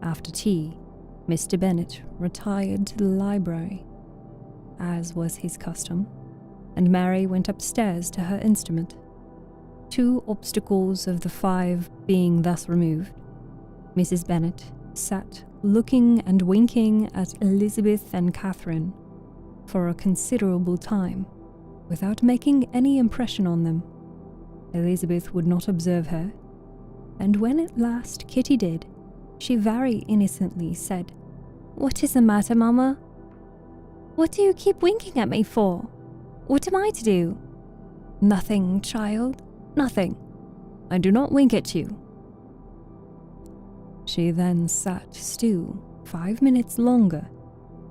After tea, Mr. Bennet retired to the library, as was his custom, and Mary went upstairs to her instrument. 2 obstacles of the 5 being thus removed, Mrs. Bennet sat looking and winking at Elizabeth and Catherine for a considerable time, without making any impression on them. Elizabeth would not observe her, and when at last Kitty did, she very innocently said, "What is the matter, Mamma?" "What do you keep winking at me for? What am I to do?" "Nothing, child, nothing. I do not wink at you." She then sat still 5 minutes longer,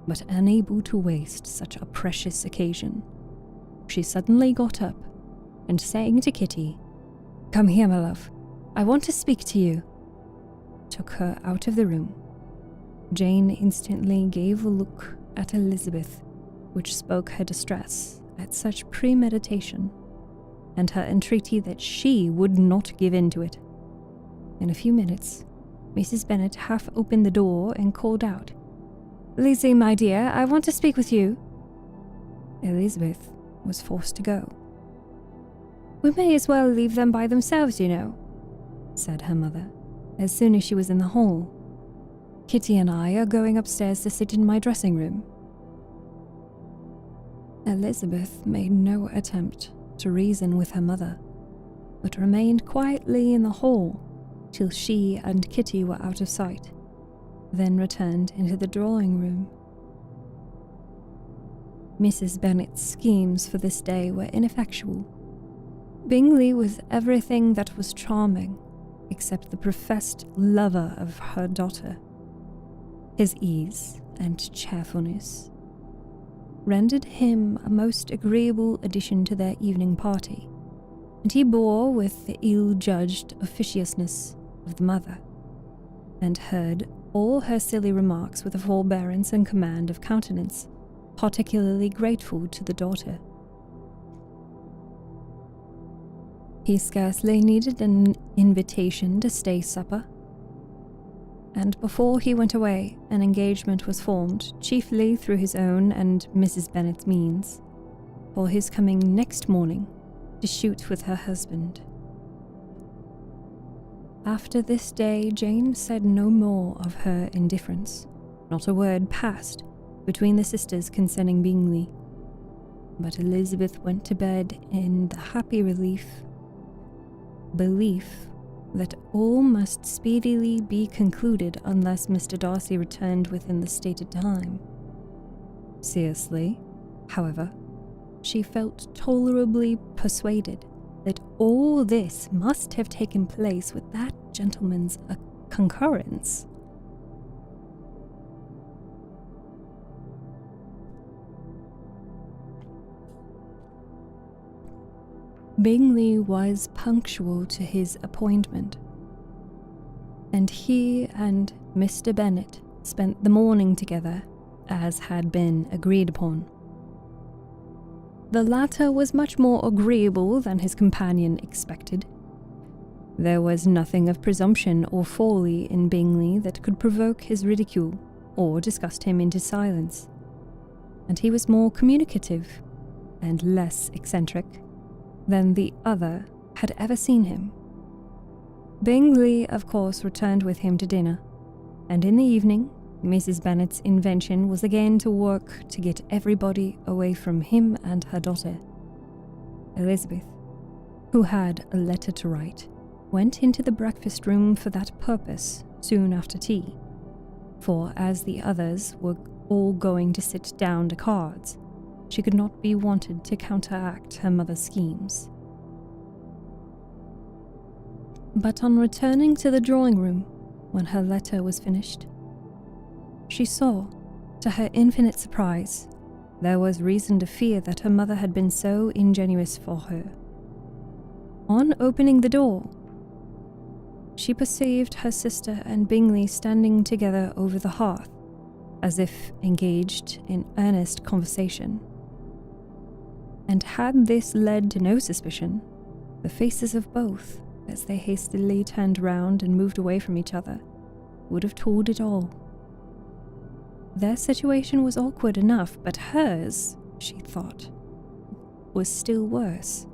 but unable to waste such a precious occasion. She suddenly got up, and saying to Kitty, "Come here, my love, I want to speak to you," took her out of the room. Jane instantly gave a look at Elizabeth, which spoke her distress at such premeditation, and her entreaty that she would not give in to it. In a few minutes, Mrs. Bennet half opened the door and called out, "Lizzie, my dear, I want to speak with you." Elizabeth was forced to go. "We may as well leave them by themselves, you know," said her mother, as soon as she was in the hall. "Kitty and I are going upstairs to sit in my dressing room." Elizabeth made no attempt to reason with her mother, but remained quietly in the hall till she and Kitty were out of sight, then returned into the drawing room. Mrs. Bennet's schemes for this day were ineffectual. Bingley was everything that was charming, except the professed lover of her daughter. His ease and cheerfulness rendered him a most agreeable addition to their evening party, and he bore with the ill-judged officiousness of the mother, and heard all her silly remarks with a forbearance and command of countenance particularly grateful to the daughter. He scarcely needed an invitation to stay supper, and before he went away an engagement was formed, chiefly through his own and Mrs. Bennet's means, for his coming next morning to shoot with her husband. After this day Jane said no more of her indifference, Not a word passed between the sisters concerning Bingley, but Elizabeth went to bed in the happy belief that all must speedily be concluded unless Mr. Darcy returned within the stated time. Seriously, however, she felt tolerably persuaded that all this must have taken place with that gentleman's concurrence. Bingley was punctual to his appointment, and he and Mr. Bennet spent the morning together, as had been agreed upon. The latter was much more agreeable than his companion expected. There was nothing of presumption or folly in Bingley that could provoke his ridicule or disgust him into silence, and he was more communicative and less eccentric than the other had ever seen him. Bingley, of course, returned with him to dinner, and in the evening, Mrs. Bennet's invention was again to work to get everybody away from him and her daughter. Elizabeth, who had a letter to write, went into the breakfast room for that purpose soon after tea, for as the others were all going to sit down to cards, she could not be wanted to counteract her mother's schemes. But on returning to the drawing room, when her letter was finished, she saw, to her infinite surprise, there was reason to fear that her mother had been so ingenuous for her. On opening the door, she perceived her sister and Bingley standing together over the hearth, as if engaged in earnest conversation. And had this led to no suspicion, the faces of both, as they hastily turned round and moved away from each other, would have told it all. Their situation was awkward enough, but hers, she thought, was still worse.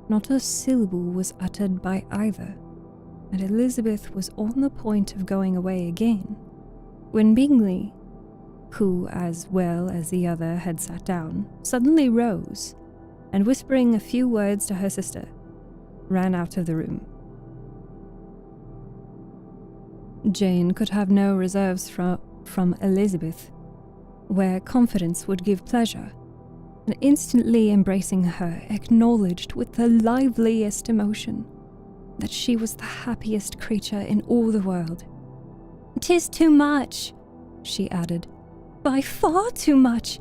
Not a syllable was uttered by either, and Elizabeth was on the point of going away again, when Bingley, who, as well as the other had sat down, suddenly rose, and whispering a few words to her sister, ran out of the room. Jane could have no reserves from Elizabeth, where confidence would give pleasure, and instantly embracing her, acknowledged with the liveliest emotion that she was the happiest creature in all the world. "'Tis too much," she added. "By far too much.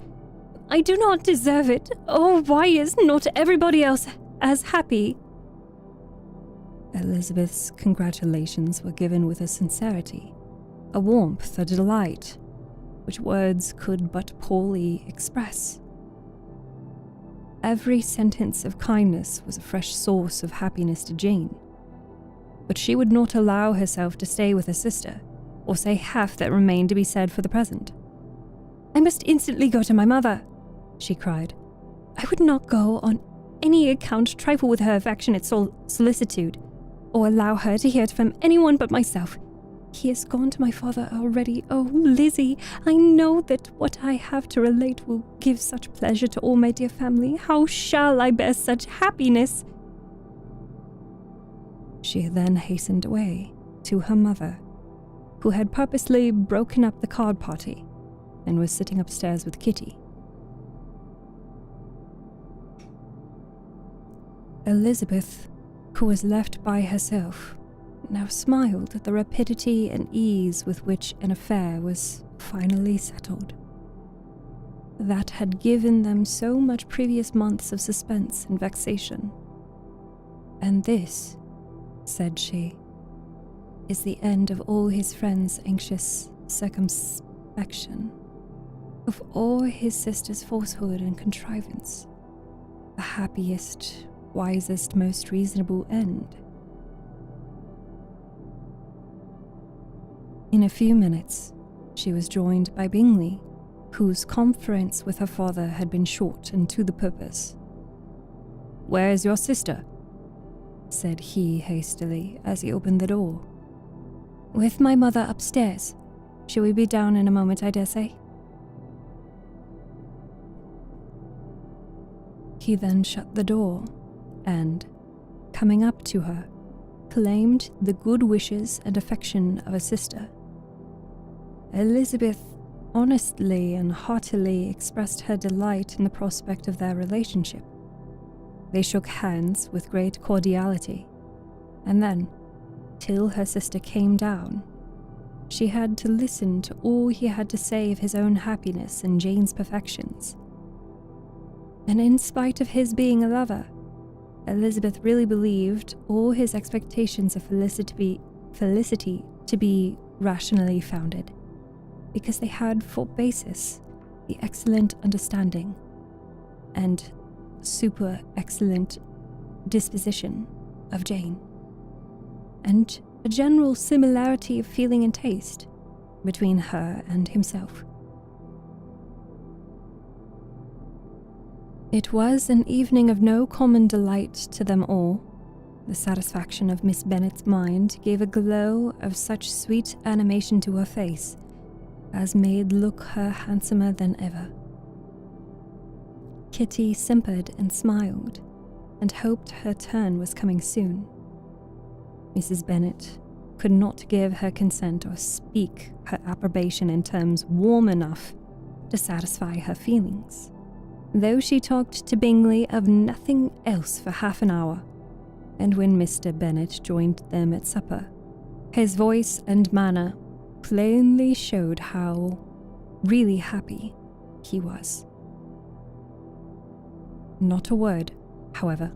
I do not deserve it. Oh, why is not everybody else as happy?" Elizabeth's congratulations were given with a sincerity, a warmth, a delight, which words could but poorly express. Every sentence of kindness was a fresh source of happiness to Jane, but she would not allow herself to stay with her sister, or say half that remained to be said for the present. "I must instantly go to my mother," she cried. "I would not go on any account trifle with her affectionate solicitude, or allow her to hear it from anyone but myself. He has gone to my father already. Oh, Lizzie, I know that what I have to relate will give such pleasure to all my dear family. How shall I bear such happiness?" She then hastened away to her mother, who had purposely broken up the card party and was sitting upstairs with Kitty. Elizabeth, who was left by herself, now smiled at the rapidity and ease with which an affair was finally settled, that had given them so much previous months of suspense and vexation. "And this," said she, "is the end of all his friends' anxious circumspection, of all his sister's falsehood and contrivance, the happiest, wisest, most reasonable end." In a few minutes, she was joined by Bingley, whose conference with her father had been short and to the purpose. "Where is your sister?" said he hastily as he opened the door. "With my mother upstairs. Shall we be down in a moment, I dare say? He then shut the door and, coming up to her, claimed the good wishes and affection of a sister. Elizabeth honestly and heartily expressed her delight in the prospect of their relationship. They shook hands with great cordiality, and then, till her sister came down, she had to listen to all he had to say of his own happiness and Jane's perfections. And in spite of his being a lover, Elizabeth really believed all his expectations of felicity to be rationally founded, because they had for basis the excellent understanding and super excellent disposition of Jane, and a general similarity of feeling and taste between her and himself. It was an evening of no common delight to them all. The satisfaction of Miss Bennet's mind gave a glow of such sweet animation to her face as made look her handsomer than ever. Kitty simpered and smiled, and hoped her turn was coming soon. Mrs. Bennet could not give her consent or speak her approbation in terms warm enough to satisfy her feelings, though she talked to Bingley of nothing else for half an hour, and when Mr. Bennet joined them at supper, his voice and manner plainly showed how really happy he was. Not a word, however,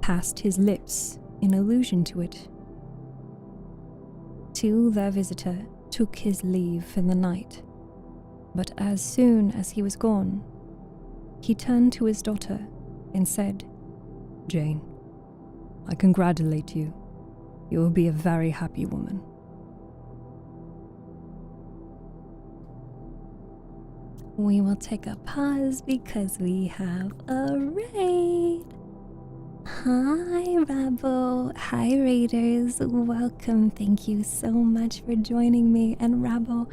passed his lips in allusion to it, till their visitor took his leave for the night. But as soon as he was gone, he turned to his daughter and said, "Jane, I congratulate you. You will be a very happy woman." We will take a pause because we have a raid. Hi, Rabbo. Hi, Raiders. Welcome. Thank you so much for joining me. And Rabbo,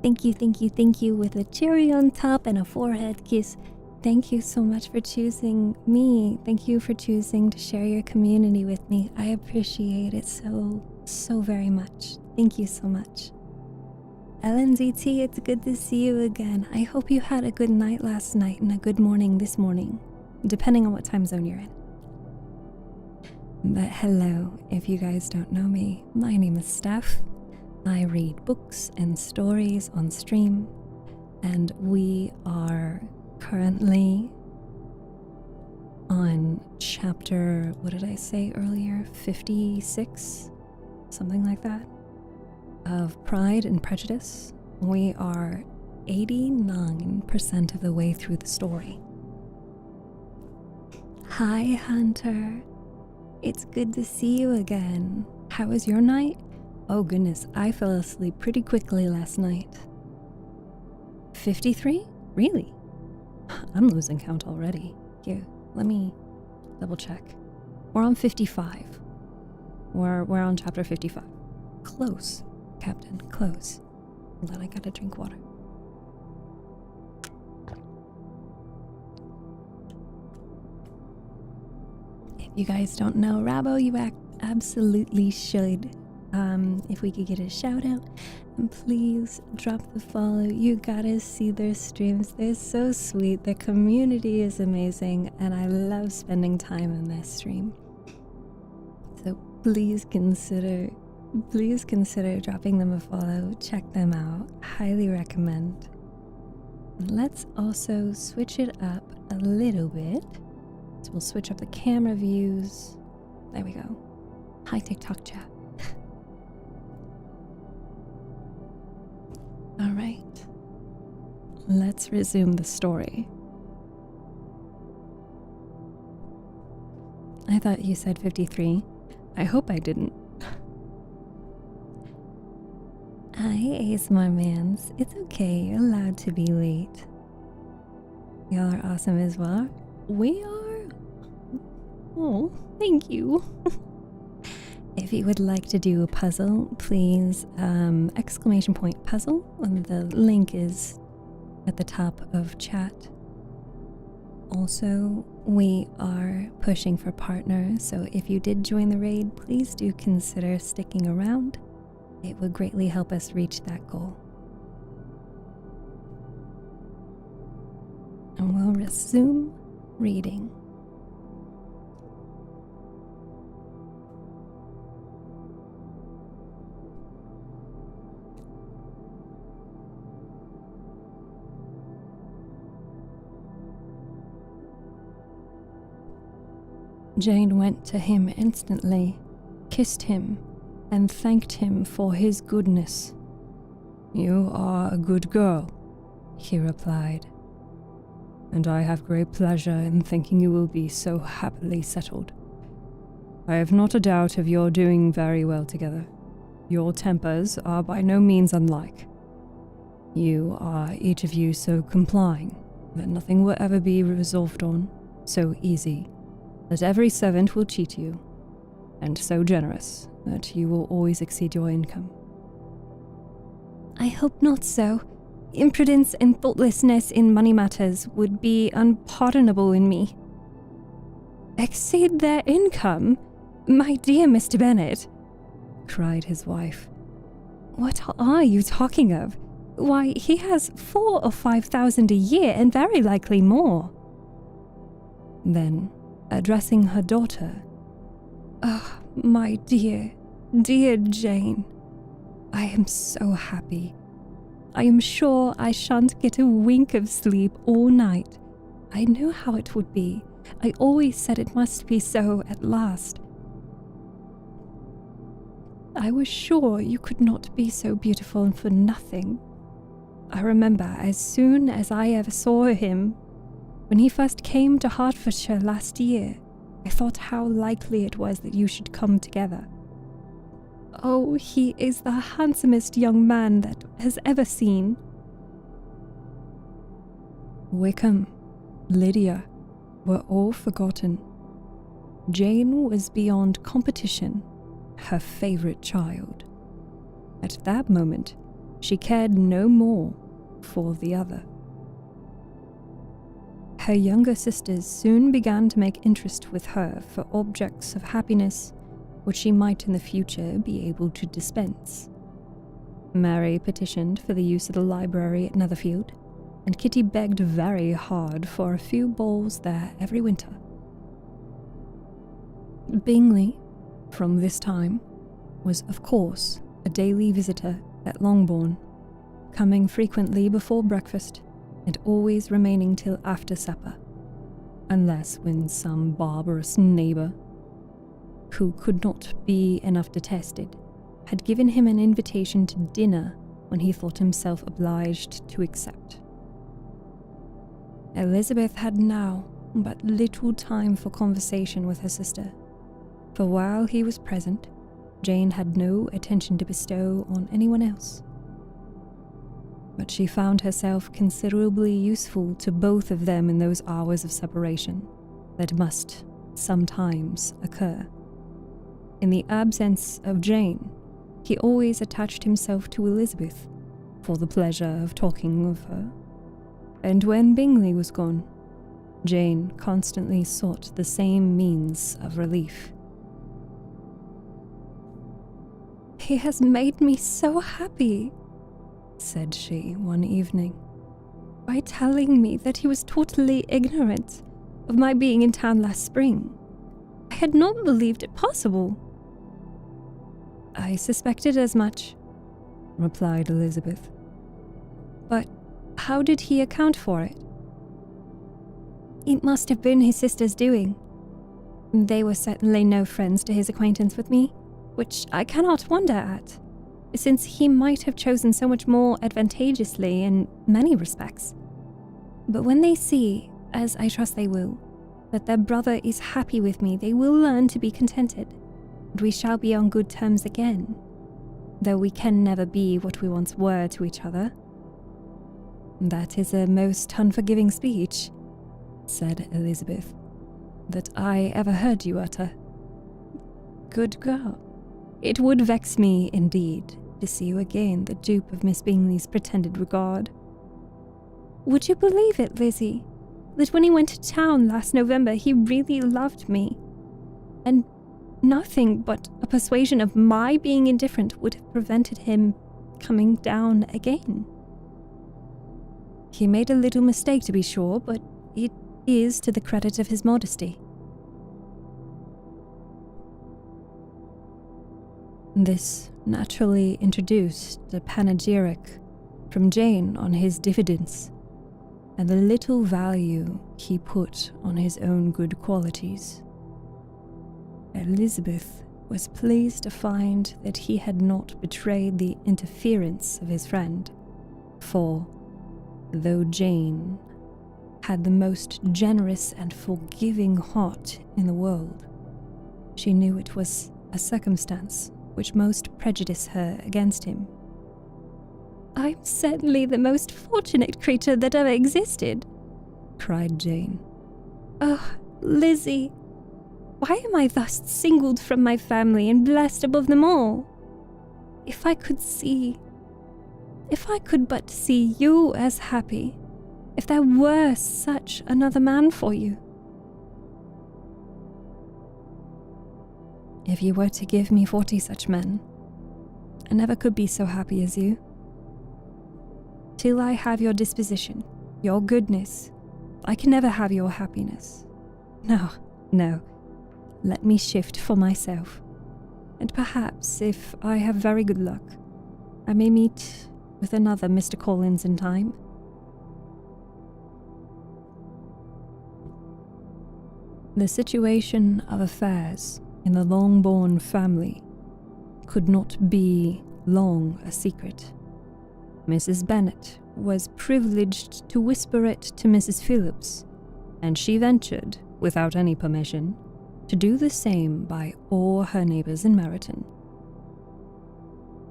thank you with a cherry on top and a forehead kiss. Thank you so much for choosing me. Thank you for choosing to share your community with me. I appreciate it so very much. Thank you so much. LNZT, it's good to see you again. I hope you had a good night last night and a good morning this morning, depending on what time zone you're in. But hello, if you guys don't know me, my name is Steph. I read books and stories on stream, and we are currently on chapter, what did I say earlier, 56? Something like that, of Pride and Prejudice. We are 89% of the way through the story. Hi, Hunter. It's good to see you again. How was your night? Oh goodness, I fell asleep pretty quickly last night. 53? Really? I'm losing count already. Here, let me double check. We're on 55. We're on chapter 55. Close, Captain, close. Hold on, I gotta drink water. If you guys don't know Rabo, you absolutely should. If we could get a shout out, and please drop the follow. You gotta see their streams. They're so sweet. Their community is amazing, and I love spending time in their stream. So please consider dropping them a follow. Check them out. Highly recommend. Let's also switch it up a little bit. So we'll switch up the camera views. There we go. Hi, TikTok chat. All right. Let's resume the story. I thought you said 53. I hope I didn't. Hi, Ace Marmans. It's okay. You're allowed to be late. Y'all are awesome as well. We are. Oh, thank you. If you would like to do a puzzle, please exclamation point puzzle. And the link is at the top of chat. Also, we are pushing for partners, so if you did join the raid, please do consider sticking around. It would greatly help us reach that goal. And we'll resume reading. Jane went to him instantly, kissed him, and thanked him for his goodness. "You are a good girl," he replied, "and I have great pleasure in thinking you will be so happily settled. I have not a doubt of your doing very well together. Your tempers are by no means unlike. You are each of you so complying that nothing will ever be resolved on, so easy that every servant will cheat you, and so generous that you will always exceed your income." I hope not so. Imprudence and thoughtlessness in money matters would be unpardonable in me. "Exceed their income? My dear Mr. Bennet," cried his wife. "What are you talking of? Why, he has 4,000 or 5,000 a year, and very likely more." Then, addressing her daughter, "Oh, my dear, dear Jane, I am so happy. I am sure I shan't get a wink of sleep all night. I knew how it would be. I always said it must be so at last. I was sure you could not be so beautiful for nothing. I remember as soon as I ever saw him, when he first came to Hertfordshire last year, I thought how likely it was that you should come together. Oh, he is the handsomest young man that has ever seen." Wickham, Lydia, were all forgotten. Jane was beyond competition, her favourite child. At that moment, she cared no more for the other. Her younger sisters soon began to make interest with her for objects of happiness which she might in the future be able to dispense. Mary petitioned for the use of the library at Netherfield, and Kitty begged very hard for a few balls there every winter. Bingley, from this time, was of course a daily visitor at Longbourn, coming frequently before breakfast and always remaining till after supper, unless when some barbarous neighbour, who could not be enough detested, had given him an invitation to dinner when he thought himself obliged to accept. Elizabeth had now but little time for conversation with her sister, for while he was present, Jane had no attention to bestow on anyone else. But she found herself considerably useful to both of them in those hours of separation that must sometimes occur. In the absence of Jane, he always attached himself to Elizabeth for the pleasure of talking of her, and when Bingley was gone, Jane constantly sought the same means of relief. "He has made me so happy," said she one evening, "by telling me that he was totally ignorant of my being in town last spring. I had not believed it possible." "I suspected as much," replied Elizabeth. "But how did he account for it?" "It must have been his sister's doing. They were certainly no friends to his acquaintance with me, which I cannot wonder at, since he might have chosen so much more advantageously in many respects. But when they see, as I trust they will, that their brother is happy with me, they will learn to be contented, and we shall be on good terms again, though we can never be what we once were to each other." "That is a most unforgiving speech," said Elizabeth, "that I ever heard you utter. Good girl, It would vex me, indeed, to see you again the dupe of Miss Bingley's pretended regard. Would you believe it, Lizzie, that when he went to town last November he really loved me, and nothing but a persuasion of my being indifferent would have prevented him coming down again? He made a little mistake, to be sure, but it is to the credit of his modesty. This naturally introduced a panegyric from Jane on his diffidence, and the little value he put on his own good qualities. Elizabeth was pleased to find that he had not betrayed the interference of his friend, for, though Jane had the most generous and forgiving heart in the world, she knew it was a circumstance which most prejudiced her against him. I'm certainly the most fortunate creature that ever existed, cried Jane. Oh, Lizzie, why am I thus singled from my family and blessed above them all? If I could but see you as happy, if there were such another man for you. If you were to give me 40 such men, I never could be so happy as you. Till I have your disposition, your goodness, I can never have your happiness. No, let me shift for myself, and perhaps, if I have very good luck, I may meet with another Mr. Collins in time. The situation of affairs in the Longbourn family could not be long a secret. Mrs. Bennet was privileged to whisper it to Mrs. Phillips, and she ventured, without any permission, to do the same by all her neighbours in Meryton.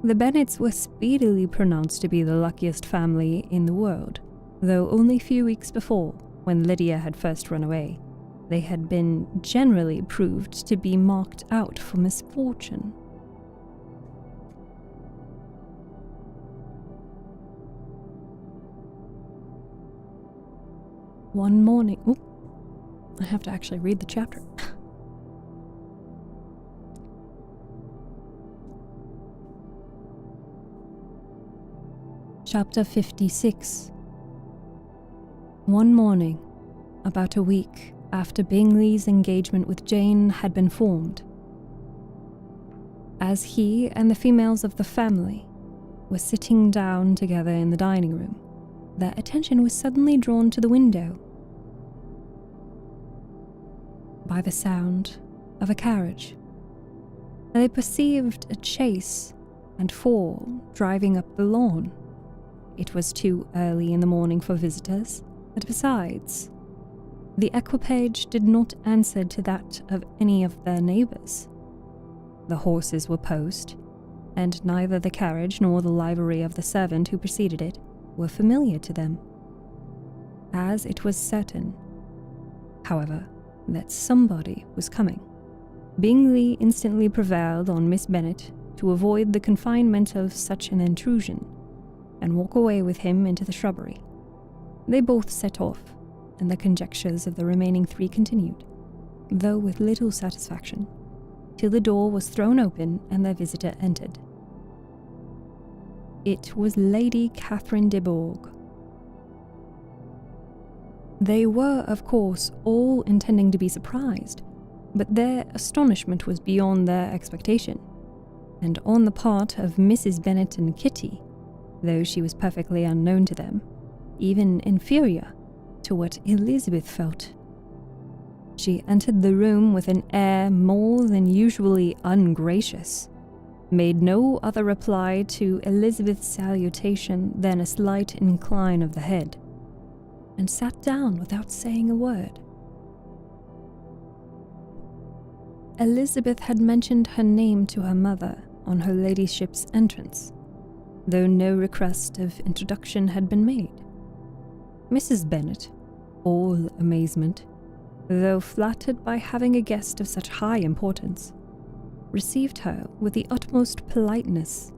The Bennets were speedily pronounced to be the luckiest family in the world, though only a few weeks before, when Lydia had first run away, they had been generally proved to be marked out for misfortune. One morning... I have to actually read the chapter. Chapter 56. One morning, about a week after Bingley's engagement with Jane had been formed, as he and the females of the family were sitting down together in the dining room, their attention was suddenly drawn to the window by the sound of a carriage. They perceived a chaise and four driving up the lawn. It was too early in the morning for visitors, but besides, the equipage did not answer to that of any of their neighbours. The horses were post, and neither the carriage nor the livery of the servant who preceded it were familiar to them. As it was certain, however, that somebody was coming, Bingley instantly prevailed on Miss Bennet to avoid the confinement of such an intrusion, and walk away with him into the shrubbery. They both set off, and the conjectures of the remaining three continued, though with little satisfaction, till the door was thrown open and their visitor entered. It was Lady Catherine de Bourgh. They were, of course, all intending to be surprised, but their astonishment was beyond their expectation, and on the part of Mrs. Bennet and Kitty, though she was perfectly unknown to them, even inferior to what Elizabeth felt. She entered the room with an air more than usually ungracious, made no other reply to Elizabeth's salutation than a slight incline of the head, and sat down without saying a word. Elizabeth had mentioned her name to her mother on her ladyship's entrance, though no request of introduction had been made. Mrs. Bennet, all amazement, though flattered by having a guest of such high importance, received her with the utmost politeness.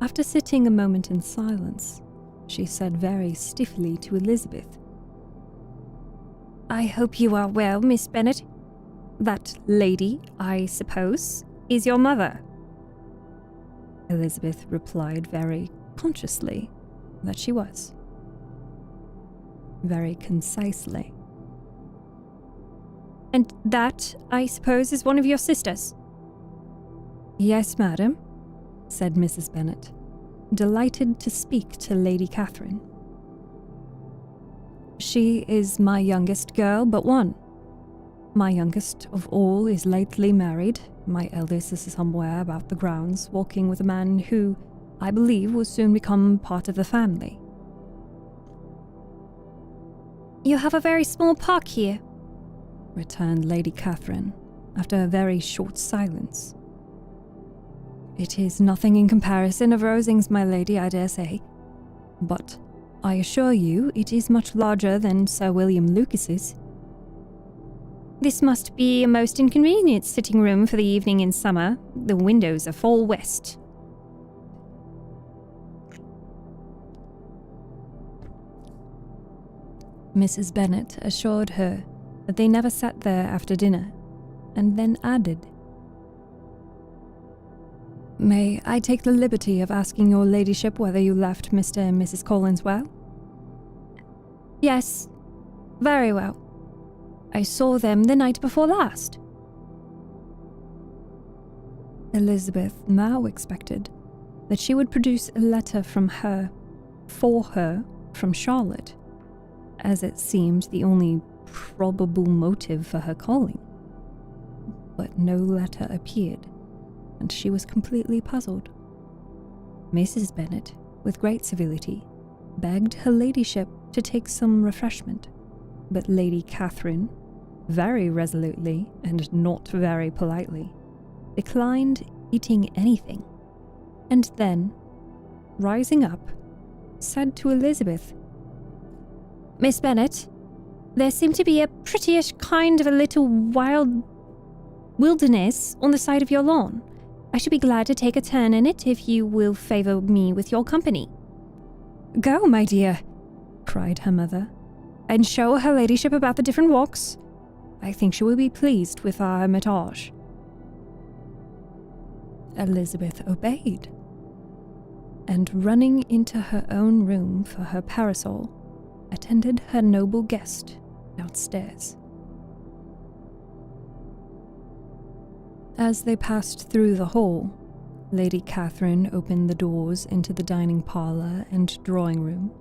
After sitting a moment in silence, she said very stiffly to Elizabeth, I hope you are well, Miss Bennet. That lady, I suppose, is your mother. Elizabeth replied very consciously that she was. Very concisely. And that, I suppose, is one of your sisters? Yes, madam, said Mrs. Bennet, delighted to speak to Lady Catherine. She is my youngest girl but one. My youngest of all is lately married. My eldest is somewhere about the grounds, walking with a man who, I believe, will soon become part of the family. You have a very small park here, returned Lady Catherine, after a very short silence. It is nothing in comparison of Rosings, my lady, I dare say, but I assure you it is much larger than Sir William Lucas's. This must be a most inconvenient sitting room for the evening in summer. The windows are full west. Mrs. Bennet assured her that they never sat there after dinner, and then added, May I take the liberty of asking your ladyship whether you left Mr. and Mrs. Collins well? Yes, very well. I saw them the night before last. Elizabeth now expected that she would produce a letter from her, for her, from Charlotte, as it seemed the only probable motive for her calling. But no letter appeared, and she was completely puzzled. Mrs. Bennet, with great civility, begged her ladyship to take some refreshment, but Lady Catherine, very resolutely and not very politely, declined eating anything, and then, rising up, said to Elizabeth, Miss Bennet, there seemed to be a prettyish kind of a little wild wilderness on the side of your lawn. I should be glad to take a turn in it if you will favour me with your company. Go, my dear, cried her mother, and show her ladyship about the different walks. I think she will be pleased with our hermitage. Elizabeth obeyed, and running into her own room for her parasol, attended her noble guest downstairs. As they passed through the hall, Lady Catherine opened the doors into the dining parlour and drawing room,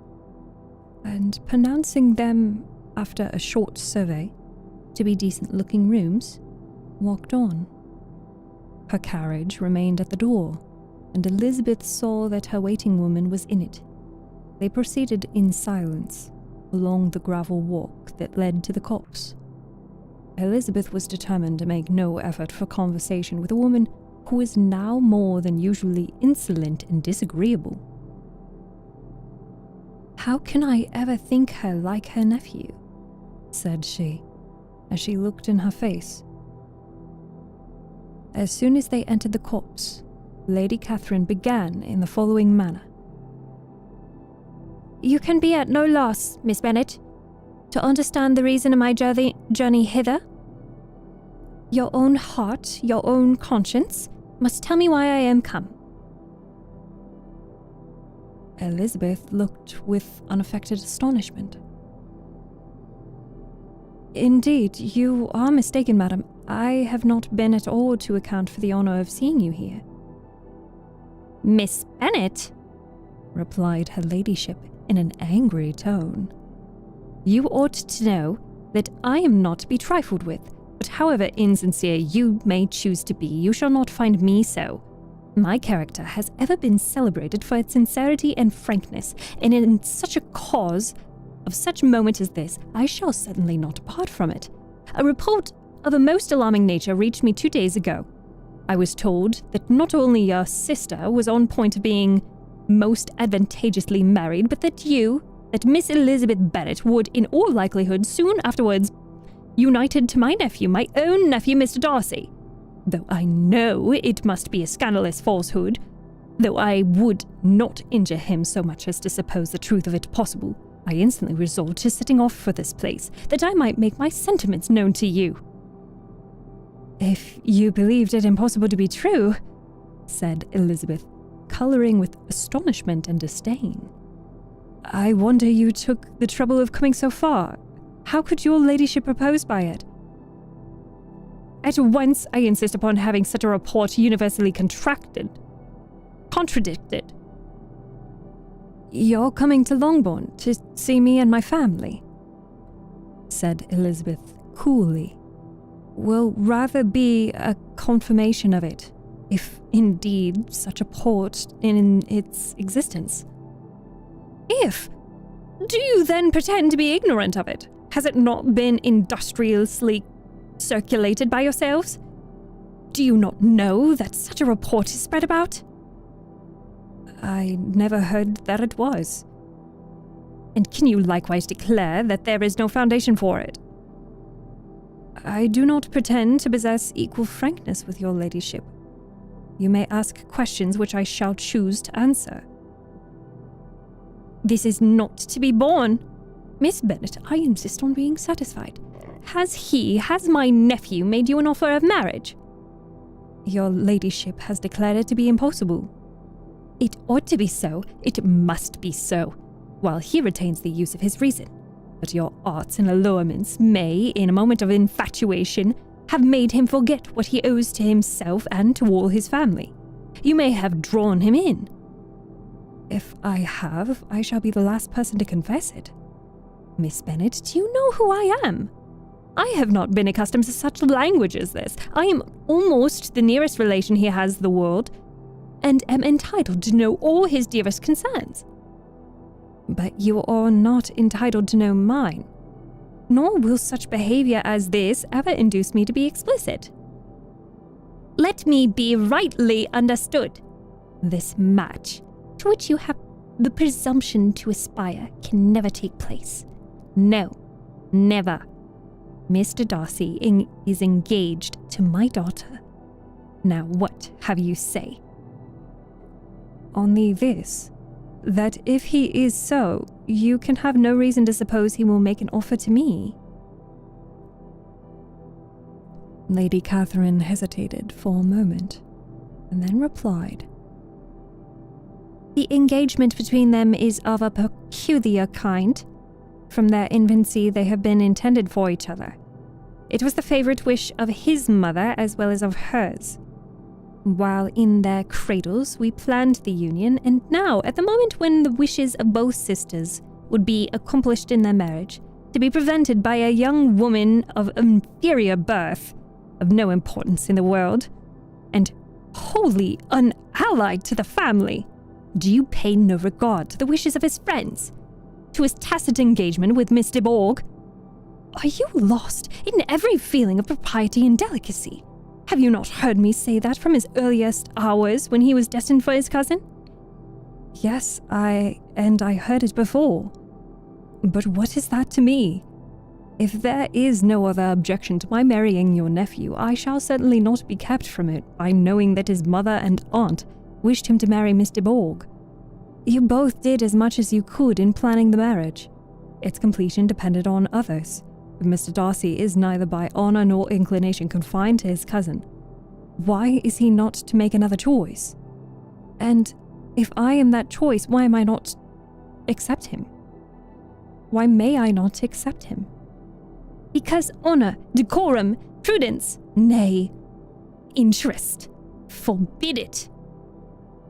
and pronouncing them, after a short survey, to be decent-looking rooms, walked on. Her carriage remained at the door, and Elizabeth saw that her waiting woman was in it. They proceeded in silence along the gravel walk that led to the copse. Elizabeth was determined to make no effort for conversation with a woman who was now more than usually insolent and disagreeable. How can I ever think her like her nephew? Said she, as she looked in her face. As soon as they entered the copse, Lady Catherine began in the following manner. You can be at no loss, Miss Bennet, to understand the reason of my journey hither. Your own heart, your own conscience, must tell me why I am come. Elizabeth looked with unaffected astonishment. Indeed, you are mistaken, madam. I have not been at all to account for the honour of seeing you here. Miss Bennet, replied her ladyship in an angry tone. You ought to know that I am not to be trifled with, but however insincere you may choose to be, you shall not find me so. My character has ever been celebrated for its sincerity and frankness, and in such a cause of such moment as this, I shall certainly not depart from it. A report of a most alarming nature reached me 2 days ago. I was told that not only your sister was on point of being most advantageously married, but that Miss Elizabeth Bennet would, in all likelihood, soon afterwards united to my nephew, my own nephew, Mr. Darcy. Though I know it must be a scandalous falsehood, though I would not injure him so much as to suppose the truth of it possible, I instantly resolved to setting off for this place, that I might make my sentiments known to you." "If you believed it impossible to be true," said Elizabeth, colouring with astonishment and disdain, "I wonder you took the trouble of coming so far. How could your ladyship propose by it?" "At once I insist upon having such a report universally contradicted. "You're coming to Longbourn to see me and my family," said Elizabeth coolly. "Will rather be a confirmation of it, if indeed such a port in its existence." If? Do you then pretend to be ignorant of it? Has it not been industriously circulated by yourselves? Do you not know that such a report is spread about?" "I never heard that it was." "And can you likewise declare that there is no foundation for it?" "I do not pretend to possess equal frankness with your ladyship. You may ask questions which I shall choose to answer." "This is not to be borne. Miss Bennet, I insist on being satisfied. Has my nephew made you an offer of marriage?" "Your ladyship has declared it to be impossible." "It ought to be so. It must be so, while he retains the use of his reason. But your arts and allurements may, in a moment of infatuation, have made him forget what he owes to himself and to all his family. You may have drawn him in." "If I have, I shall be the last person to confess it." "Miss Bennet, do you know who I am? I have not been accustomed to such language as this. I am almost the nearest relation he has the world, and am entitled to know all his dearest concerns." "But you are not entitled to know mine." "Nor will such behavior as this ever induce me to be explicit. Let me be rightly understood. This match, to which you have the presumption to aspire, can never take place. No, never. Mr. Darcy is engaged to my daughter. Now what have you say?" "Only this, that if he is so, you can have no reason to suppose he will make an offer to me." Lady Catherine hesitated for a moment, and then replied, "The engagement between them is of a peculiar kind. From their infancy they have been intended for each other. It was the favourite wish of his mother as well as of hers. While in their cradles we planned the union, and now, at the moment when the wishes of both sisters would be accomplished in their marriage, to be prevented by a young woman of inferior birth, of no importance in the world, and wholly unallied to the family, do you pay no regard to the wishes of his friends? To his tacit engagement with Miss de Bourgh? Are you lost in every feeling of propriety and delicacy? Have you not heard me say that from his earliest hours when he was destined for his cousin?" "Yes, I heard it before. But what is that to me? If there is no other objection to my marrying your nephew, I shall certainly not be kept from it by knowing that his mother and aunt wished him to marry Miss de Bourgh. You both did as much as you could in planning the marriage. Its completion depended on others. But Mr. Darcy is neither by honour nor inclination confined to his cousin. Why is he not to make another choice? And if I am that choice, why am I not accept him? Why may I not accept him?" "Because honour, decorum, prudence, nay, interest forbid it.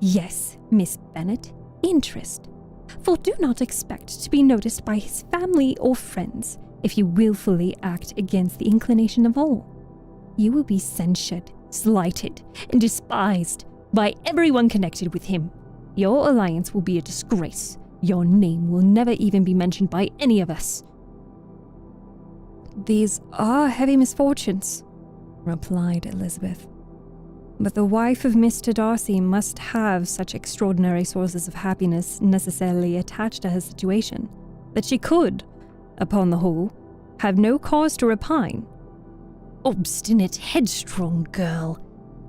Yes, Miss Bennet, interest. For do not expect to be noticed by his family or friends if you wilfully act against the inclination of all. You will be censured, slighted, and despised by everyone connected with him. Your alliance will be a disgrace. Your name will never even be mentioned by any of us." "These are heavy misfortunes," replied Elizabeth. "But the wife of Mr. Darcy must have such extraordinary sources of happiness necessarily attached to her situation, that she could, upon the whole, have no cause to repine." "Obstinate, headstrong girl.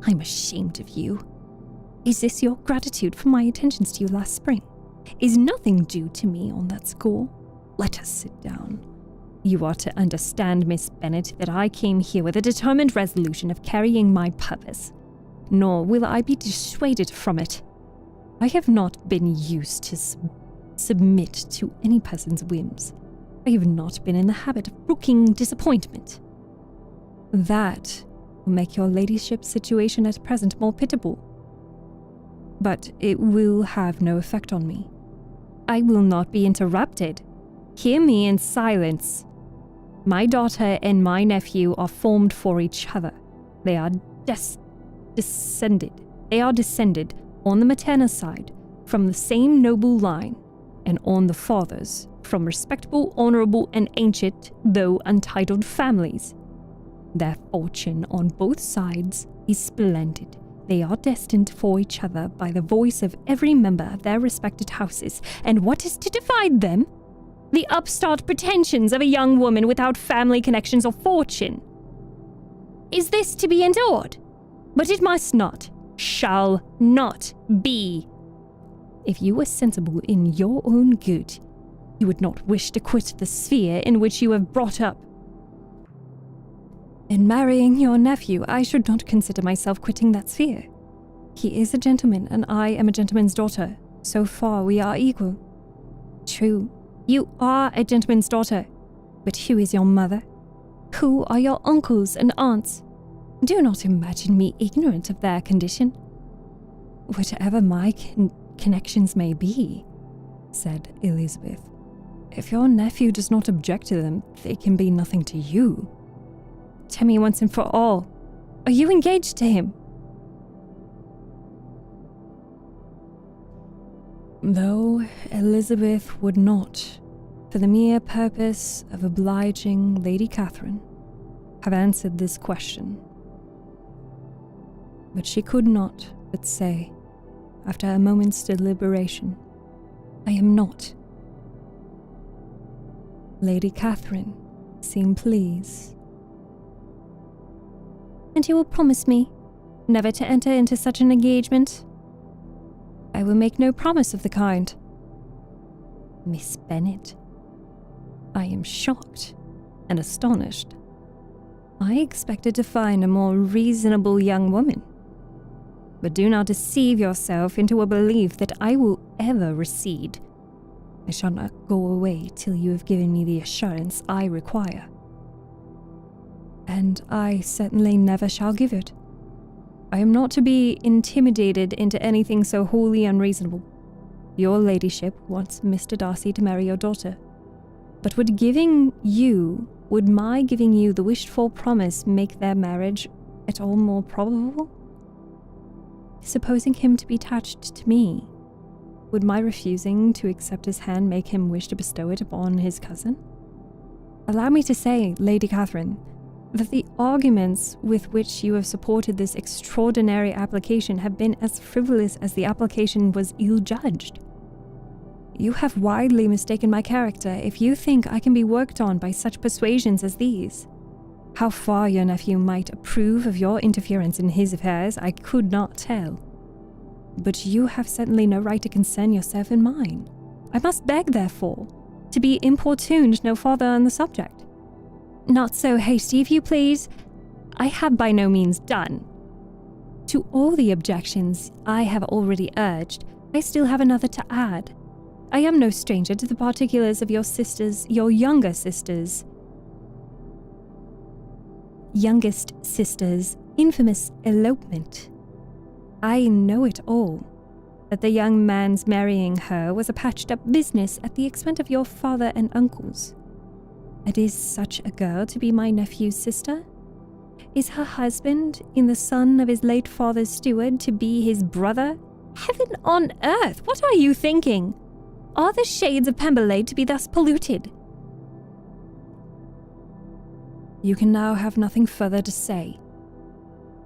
I'm ashamed of you. Is this your gratitude for my attentions to you last spring? Is nothing due to me on that score? Let us sit down. You are to understand, Miss Bennet, that I came here with a determined resolution of carrying my purpose, nor will I be dissuaded from it. I have not been used to submit to any person's whims. I have not been in the habit of brooking disappointment. That will make your ladyship's situation at present more pitiable. But it will have no effect on me. I will not be interrupted. Hear me in silence. My daughter and my nephew are formed for each other. They are descended on the maternal side from the same noble line, and on the father's from respectable, honorable, and ancient, though untitled families. Their fortune on both sides is splendid. They are destined for each other by the voice of every member of their respected houses, and what is to divide them? The upstart pretensions of a young woman without family connections or fortune. Is this to be endured? But it must not, shall not be. If you were sensible in your own good, you would not wish to quit the sphere in which you have brought up. In marrying your nephew, I should not consider myself quitting that sphere. He is a gentleman, and I am a gentleman's daughter. So far, we are equal. True, you are a gentleman's daughter, but who is your mother? Who are your uncles and aunts? Do not imagine me ignorant of their condition. Whatever my connections may be, said Elizabeth, if your nephew does not object to them, they can be nothing to you. Tell me once and for all, are you engaged to him? Though Elizabeth would not, for the mere purpose of obliging Lady Catherine, have answered this question. But she could not but say, after a moment's deliberation, I am not. Lady Catherine seemed pleased. And you will promise me never to enter into such an engagement? I will make no promise of the kind. Miss Bennet, I am shocked and astonished. I expected to find a more reasonable young woman. But do not deceive yourself into a belief that I will ever recede. I shall not go away till you have given me the assurance I require. And I certainly never shall give it. I am not to be intimidated into anything so wholly unreasonable. Your ladyship wants Mr. Darcy to marry your daughter. But would my giving you the wished-for promise make their marriage at all more probable? Supposing him to be attached to me, would my refusing to accept his hand make him wish to bestow it upon his cousin? Allow me to say, Lady Catherine, that the arguments with which you have supported this extraordinary application have been as frivolous as the application was ill-judged. You have widely mistaken my character if you think I can be worked on by such persuasions as these. How far your nephew might approve of your interference in his affairs, I could not tell. But you have certainly no right to concern yourself in mine. I must beg, therefore, to be importuned no farther on the subject. Not so hasty, if you please. I have by no means done. To all the objections I have already urged, I still have another to add. I am no stranger to the particulars of your youngest sister's infamous elopement. I know it all, that the young man's marrying her was a patched-up business at the expense of your father and uncles. And is such a girl to be my nephew's sister? Is her husband, in the son of his late father's steward, to be his brother? Heaven on earth, what are you thinking? Are the shades of Pemberley to be thus polluted? You can now have nothing further to say,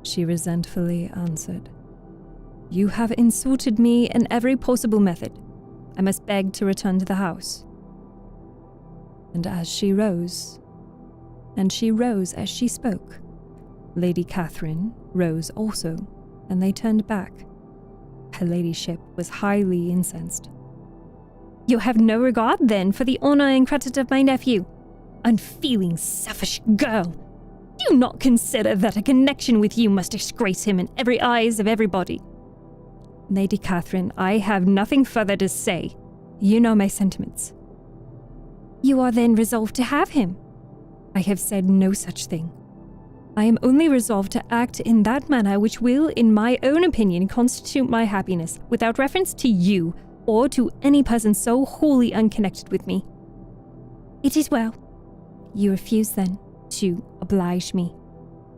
she resentfully answered. You have insulted me in every possible method. I must beg to return to the house. And she rose as she spoke, Lady Catherine rose also, and they turned back. Her ladyship was highly incensed. You have no regard, then, for the honor and credit of my nephew. Unfeeling, selfish girl. Do you not consider that a connection with you must disgrace him in every eyes of everybody? Lady Catherine, I have nothing further to say. You know my sentiments. You are then resolved to have him? I have said no such thing. I am only resolved to act in that manner which will, in my own opinion, constitute my happiness, without reference to you, or to any person so wholly unconnected with me. It is well. You refuse, then, to oblige me.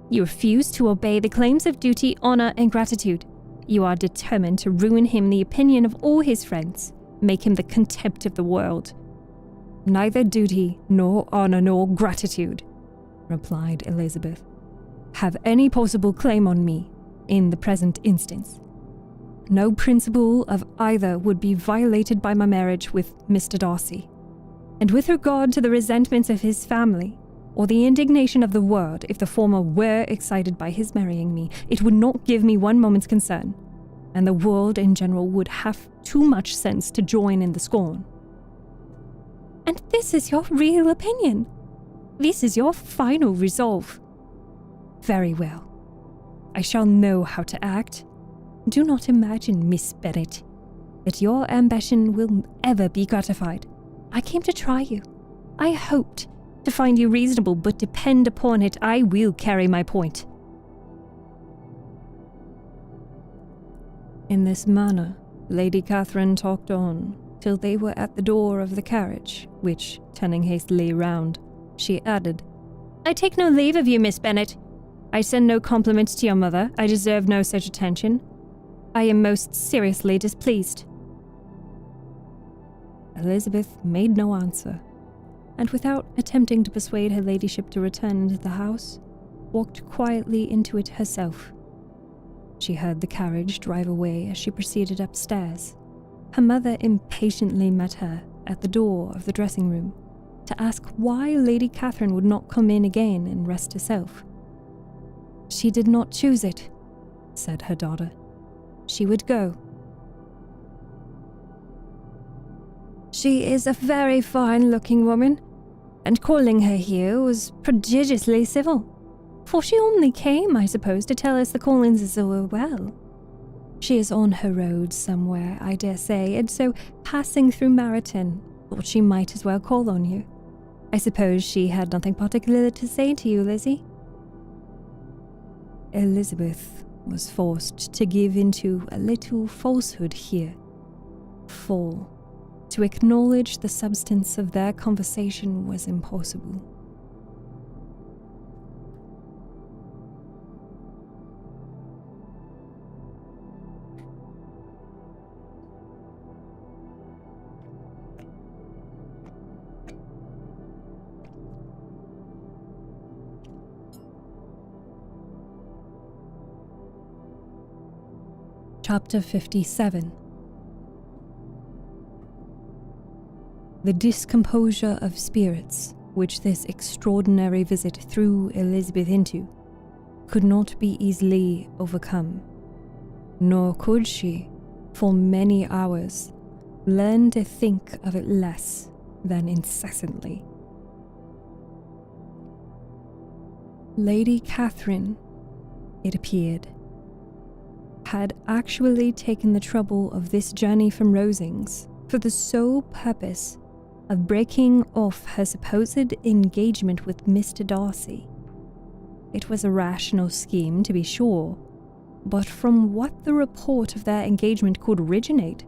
You refuse to obey the claims of duty, honor, and gratitude. You are determined to ruin him in the opinion of all his friends, make him the contempt of the world. Neither duty, nor honor, nor gratitude, replied Elizabeth, have any possible claim on me in the present instance. No principle of either would be violated by my marriage with Mr. Darcy. And with regard to the resentments of his family, or the indignation of the world, if the former were excited by his marrying me, it would not give me one moment's concern, and the world in general would have too much sense to join in the scorn. And this is your real opinion? This is your final resolve? Very well. I shall know how to act. Do not imagine, Miss Bennet, that your ambition will ever be gratified. I came to try you. I hoped to find you reasonable, but depend upon it, I will carry my point. In this manner, Lady Catherine talked on, till they were at the door of the carriage, which, turning hastily round, she added, I take no leave of you, Miss Bennet. I send no compliments to your mother. I deserve no such attention. I am most seriously displeased. Elizabeth made no answer, and without attempting to persuade her ladyship to return into the house, walked quietly into it herself. She heard the carriage drive away as she proceeded upstairs. Her mother impatiently met her at the door of the dressing room to ask why Lady Catherine would not come in again and rest herself. She did not choose it, said her daughter. She would go. She is a very fine-looking woman, and calling her here was prodigiously civil, for she only came, I suppose, to tell us the Collinses were well. She is on her road somewhere, I dare say, and so, passing through Meryton, thought she might as well call on you. I suppose she had nothing particular to say to you, Lizzie? Elizabeth was forced to give into a little falsehood here, for to acknowledge the substance of their conversation was impossible. Chapter 57. The discomposure of spirits which this extraordinary visit threw Elizabeth into could not be easily overcome, nor could she, for many hours, learn to think of it less than incessantly. Lady Catherine, it appeared, had actually taken the trouble of this journey from Rosings for the sole purpose of breaking off her supposed engagement with Mr. Darcy. It was a rational scheme, to be sure, but from what the report of their engagement could originate,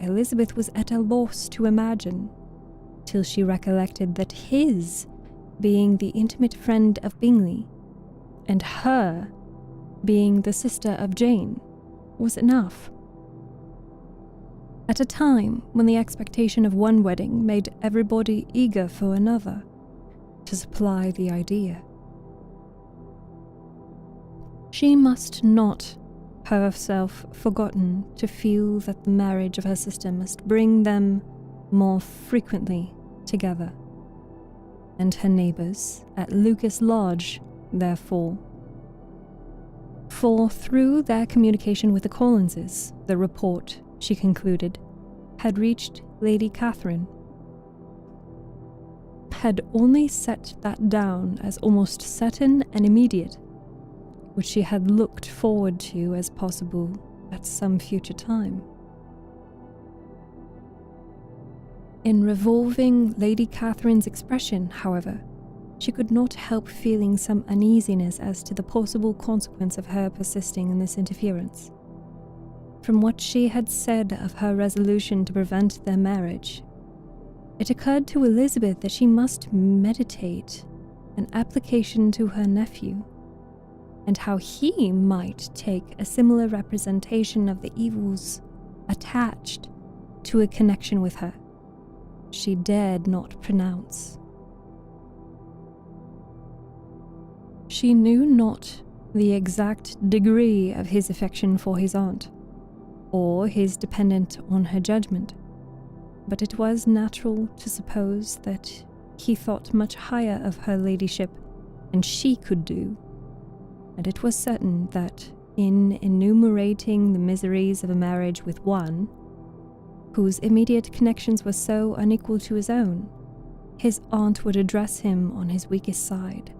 Elizabeth was at a loss to imagine, till she recollected that his being the intimate friend of Bingley, and her being the sister of Jane, was enough. At a time when the expectation of one wedding made everybody eager for another, to supply the idea. She must not have herself forgotten to feel that the marriage of her sister must bring them more frequently together, and her neighbours at Lucas Lodge, therefore, For through their communication with the Collinses, the report, she concluded, had reached Lady Catherine. Had only set that down as almost certain and immediate, which she had looked forward to as possible at some future time. In revolving Lady Catherine's expression, however, she could not help feeling some uneasiness as to the possible consequence of her persisting in this interference. From what she had said of her resolution to prevent their marriage, it occurred to Elizabeth that she must meditate an application to her nephew, and how he might take a similar representation of the evils attached to a connection with her. She dared not pronounce. She knew not the exact degree of his affection for his aunt, or his dependence on her judgment, but it was natural to suppose that he thought much higher of her ladyship than she could do, and it was certain that in enumerating the miseries of a marriage with one, whose immediate connections were so unequal to his own, his aunt would address him on his weakest side.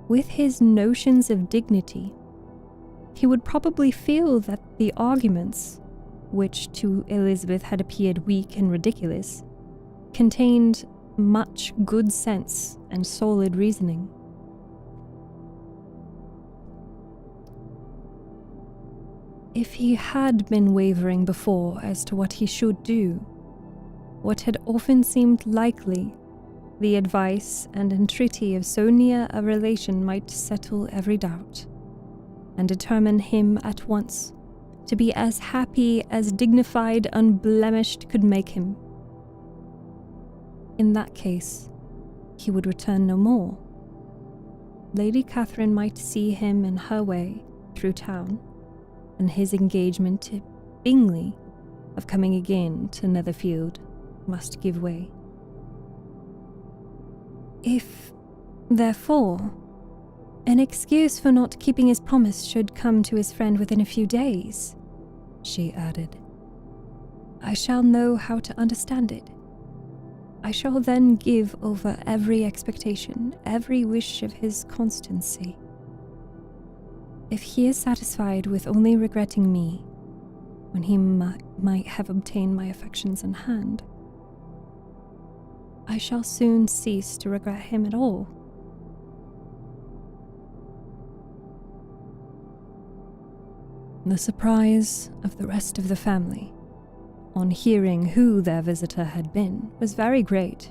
With his notions of dignity, he would probably feel that the arguments, which to Elizabeth had appeared weak and ridiculous, contained much good sense and solid reasoning. If he had been wavering before as to what he should do, what had often seemed likely, the advice and entreaty of so near a relation might settle every doubt, and determine him at once to be as happy as dignified, unblemished could make him. In that case, he would return no more. Lady Catherine might see him in her way through town, and his engagement to Bingley of coming again to Netherfield must give way. If, therefore, an excuse for not keeping his promise should come to his friend within a few days, she added, I shall know how to understand it. I shall then give over every expectation, every wish of his constancy. If he is satisfied with only regretting me, when he might have obtained my affections in hand, I shall soon cease to regret him at all. The surprise of the rest of the family, on hearing who their visitor had been, was very great,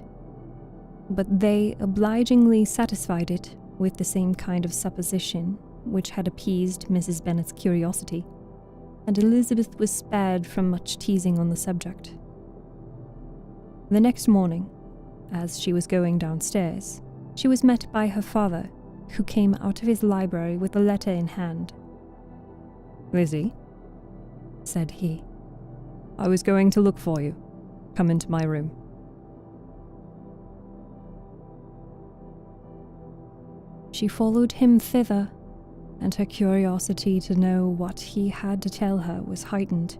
but they obligingly satisfied it with the same kind of supposition which had appeased Mrs. Bennet's curiosity, and Elizabeth was spared from much teasing on the subject. The next morning, as she was going downstairs, she was met by her father, who came out of his library with a letter in hand. Lizzie, said he, I was going to look for you. Come into my room. She followed him thither, and her curiosity to know what he had to tell her was heightened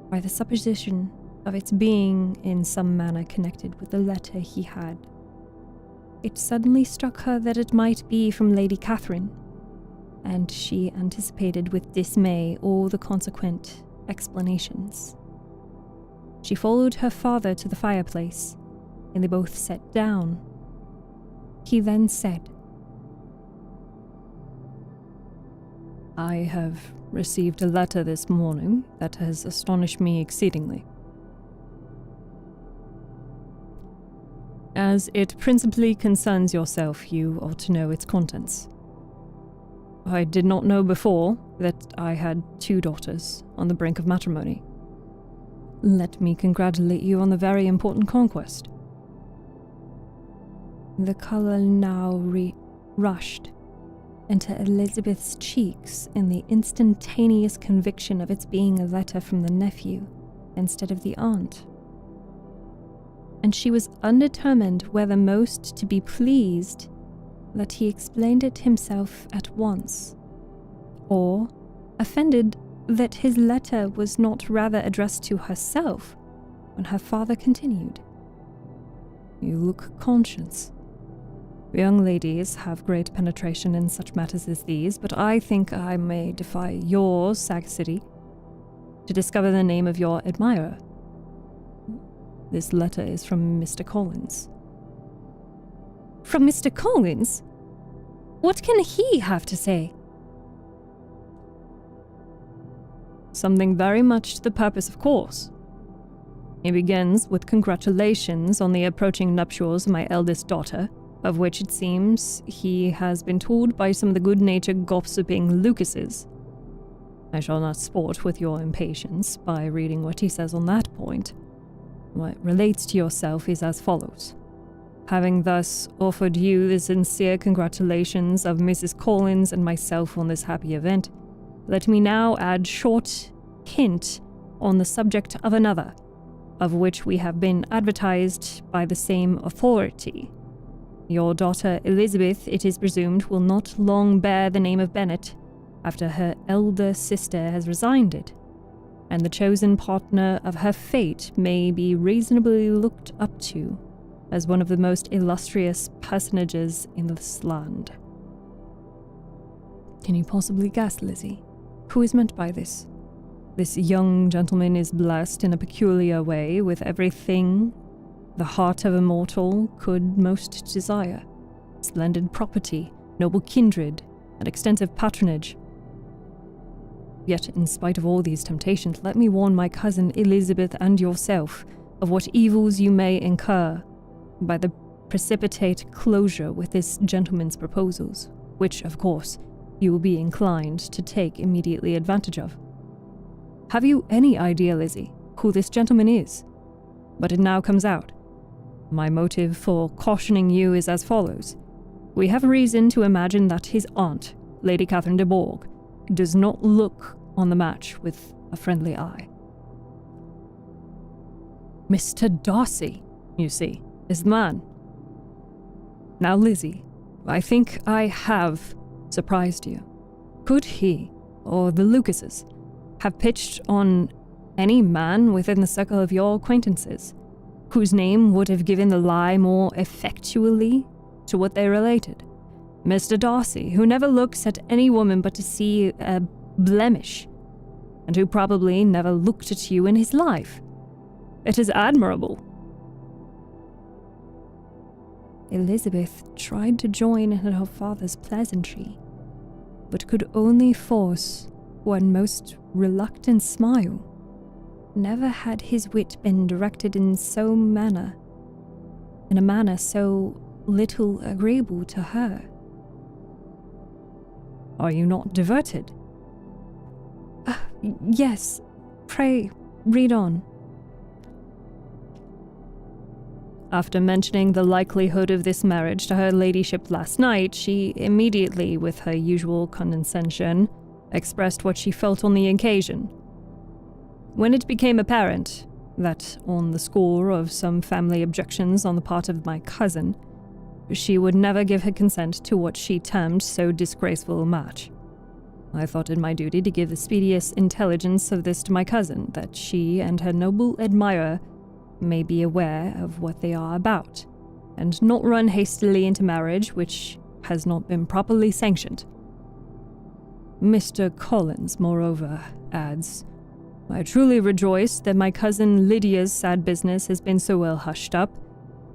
by the supposition of its being in some manner connected with the letter he had. It suddenly struck her that it might be from Lady Catherine, and she anticipated with dismay all the consequent explanations. She followed her father to the fireplace, and they both sat down. He then said, I have received a letter this morning that has astonished me exceedingly. As it principally concerns yourself, you ought to know its contents. I did not know before that I had 2 daughters on the brink of matrimony. Let me congratulate you on the very important conquest. The colour now rushed into Elizabeth's cheeks in the instantaneous conviction of its being a letter from the nephew instead of the aunt, and she was undetermined whether most to be pleased that he explained it himself at once, or offended that his letter was not rather addressed to herself when her father continued. You look conscious. Young ladies have great penetration in such matters as these, but I think I may defy your sagacity to discover the name of your admirer. This letter is from Mr. Collins. From Mr. Collins? What can he have to say? Something very much to the purpose, of course. He begins with congratulations on the approaching nuptials of my eldest daughter, of which it seems he has been told by some of the good-natured gossiping Lucases. I shall not sport with your impatience by reading what he says on that point. What relates to yourself is as follows. Having thus offered you the sincere congratulations of Mrs. Collins and myself on this happy event, let me now add short hint on the subject of another, of which we have been advertised by the same authority. Your daughter Elizabeth, it is presumed, will not long bear the name of Bennet, after her elder sister has resigned it, and the chosen partner of her fate may be reasonably looked up to as one of the most illustrious personages in this land. Can you possibly guess, Lizzie, who is meant by this? This young gentleman is blessed in a peculiar way with everything the heart of a mortal could most desire. Splendid property, noble kindred, and extensive patronage. Yet, in spite of all these temptations, let me warn my cousin Elizabeth and yourself of what evils you may incur by the precipitate closure with this gentleman's proposals, which, of course, you will be inclined to take immediately advantage of. Have you any idea, Lizzie, who this gentleman is? But it now comes out. My motive for cautioning you is as follows. We have reason to imagine that his aunt, Lady Catherine de Bourgh, does not look on the match with a friendly eye. Mr. Darcy, you see, is the man. Now, Lizzie, I think I have surprised you. Could he, or the Lucases, have pitched on any man within the circle of your acquaintances, whose name would have given the lie more effectually to what they related? Mr. Darcy, who never looks at any woman but to see a blemish, and who probably never looked at you in his life. It is admirable. Elizabeth tried to join in her father's pleasantry, but could only force one most reluctant smile. Never had his wit been directed in a manner so little agreeable to her. Are you not diverted? Yes. Pray, read on. After mentioning the likelihood of this marriage to her ladyship last night, she immediately, with her usual condescension, expressed what she felt on the occasion. When it became apparent that, on the score of some family objections on the part of my cousin, she would never give her consent to what she termed so disgraceful a match, I thought it my duty to give the speediest intelligence of this to my cousin, that she and her noble admirer may be aware of what they are about, and not run hastily into marriage which has not been properly sanctioned. Mr. Collins, moreover, adds, I truly rejoice that my cousin Lydia's sad business has been so well hushed up,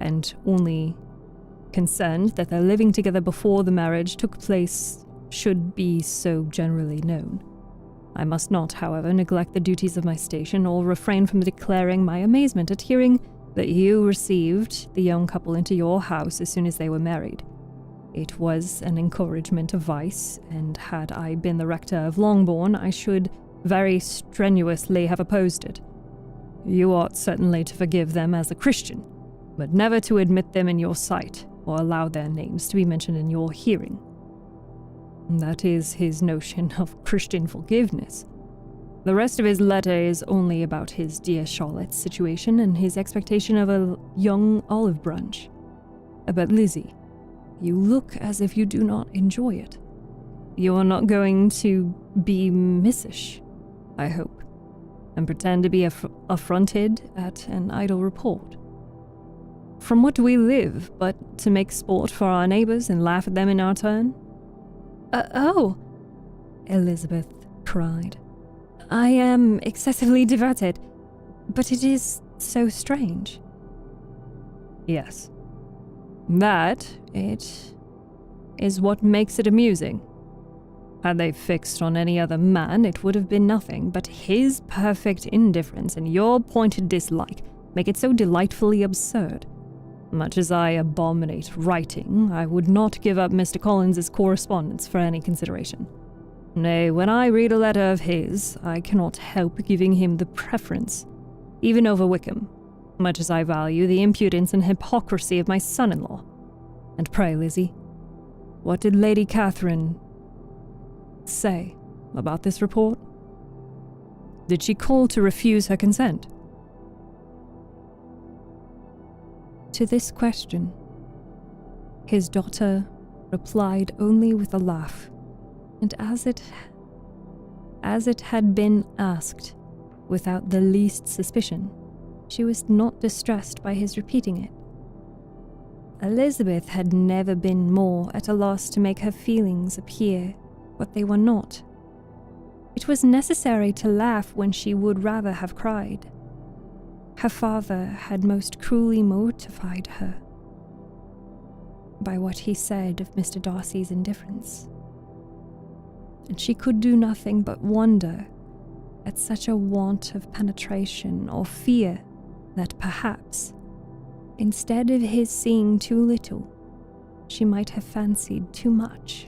and only concerned that their living together before the marriage took place should be so generally known. I must not, however, neglect the duties of my station or refrain from declaring my amazement at hearing that you received the young couple into your house as soon as they were married. It was an encouragement of vice, and had I been the rector of Longbourn, I should very strenuously have opposed it. You ought certainly to forgive them as a Christian, but never to admit them in your sight, or allow their names to be mentioned in your hearing. That is his notion of Christian forgiveness. The rest of his letter is only about his dear Charlotte's situation and his expectation of a young olive branch. But Lizzie, You look as if you do not enjoy it. You are not going to be missish, I hope, and pretend to be affronted at an idle report. From what do we live but to make sport for our neighbors and laugh at them in our turn? Oh, Elizabeth cried. I am excessively diverted, but it is so strange. Yes. That, it is what makes it amusing. Had they fixed on any other man, it would have been nothing, but his perfect indifference and your pointed dislike make it so delightfully absurd. Much as I abominate writing, I would not give up Mr. Collins's correspondence for any consideration. Nay, when I read a letter of his, I cannot help giving him the preference, even over Wickham, much as I value the impudence and hypocrisy of my son-in-law. And pray, Lizzie, what did Lady Catherine say about this report? Did she call to refuse her consent? To this question, his daughter replied only with a laugh, and as it had been asked, without the least suspicion, she was not distressed by his repeating it. Elizabeth had never been more at a loss to make her feelings appear what they were not. It was necessary to laugh when she would rather have cried. Her father had most cruelly mortified her by what he said of Mr. Darcy's indifference, and she could do nothing but wonder at such a want of penetration or fear that perhaps, instead of his seeing too little, she might have fancied too much.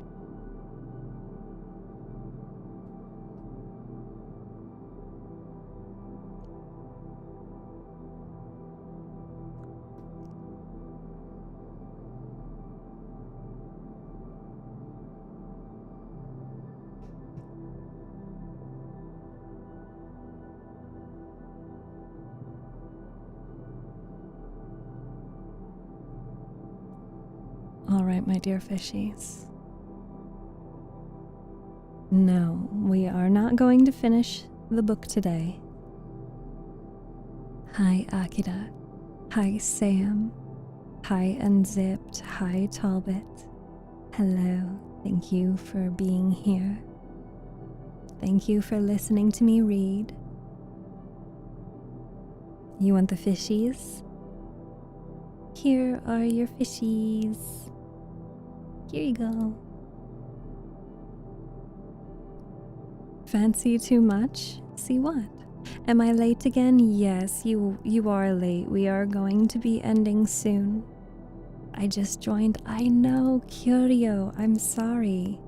All right, my dear fishies. No, we are not going to finish the book today. Hi, Akira. Hi, Sam. Hi, Unzipped. Hi, Talbot. Hello. Thank you for being here. Thank you for listening to me read. You want the fishies? Here are your fishies. Here you go. Fancy too much? See what? Am I late again? Yes, you are late. We are going to be ending soon. I just joined. I know, Curio. I'm sorry.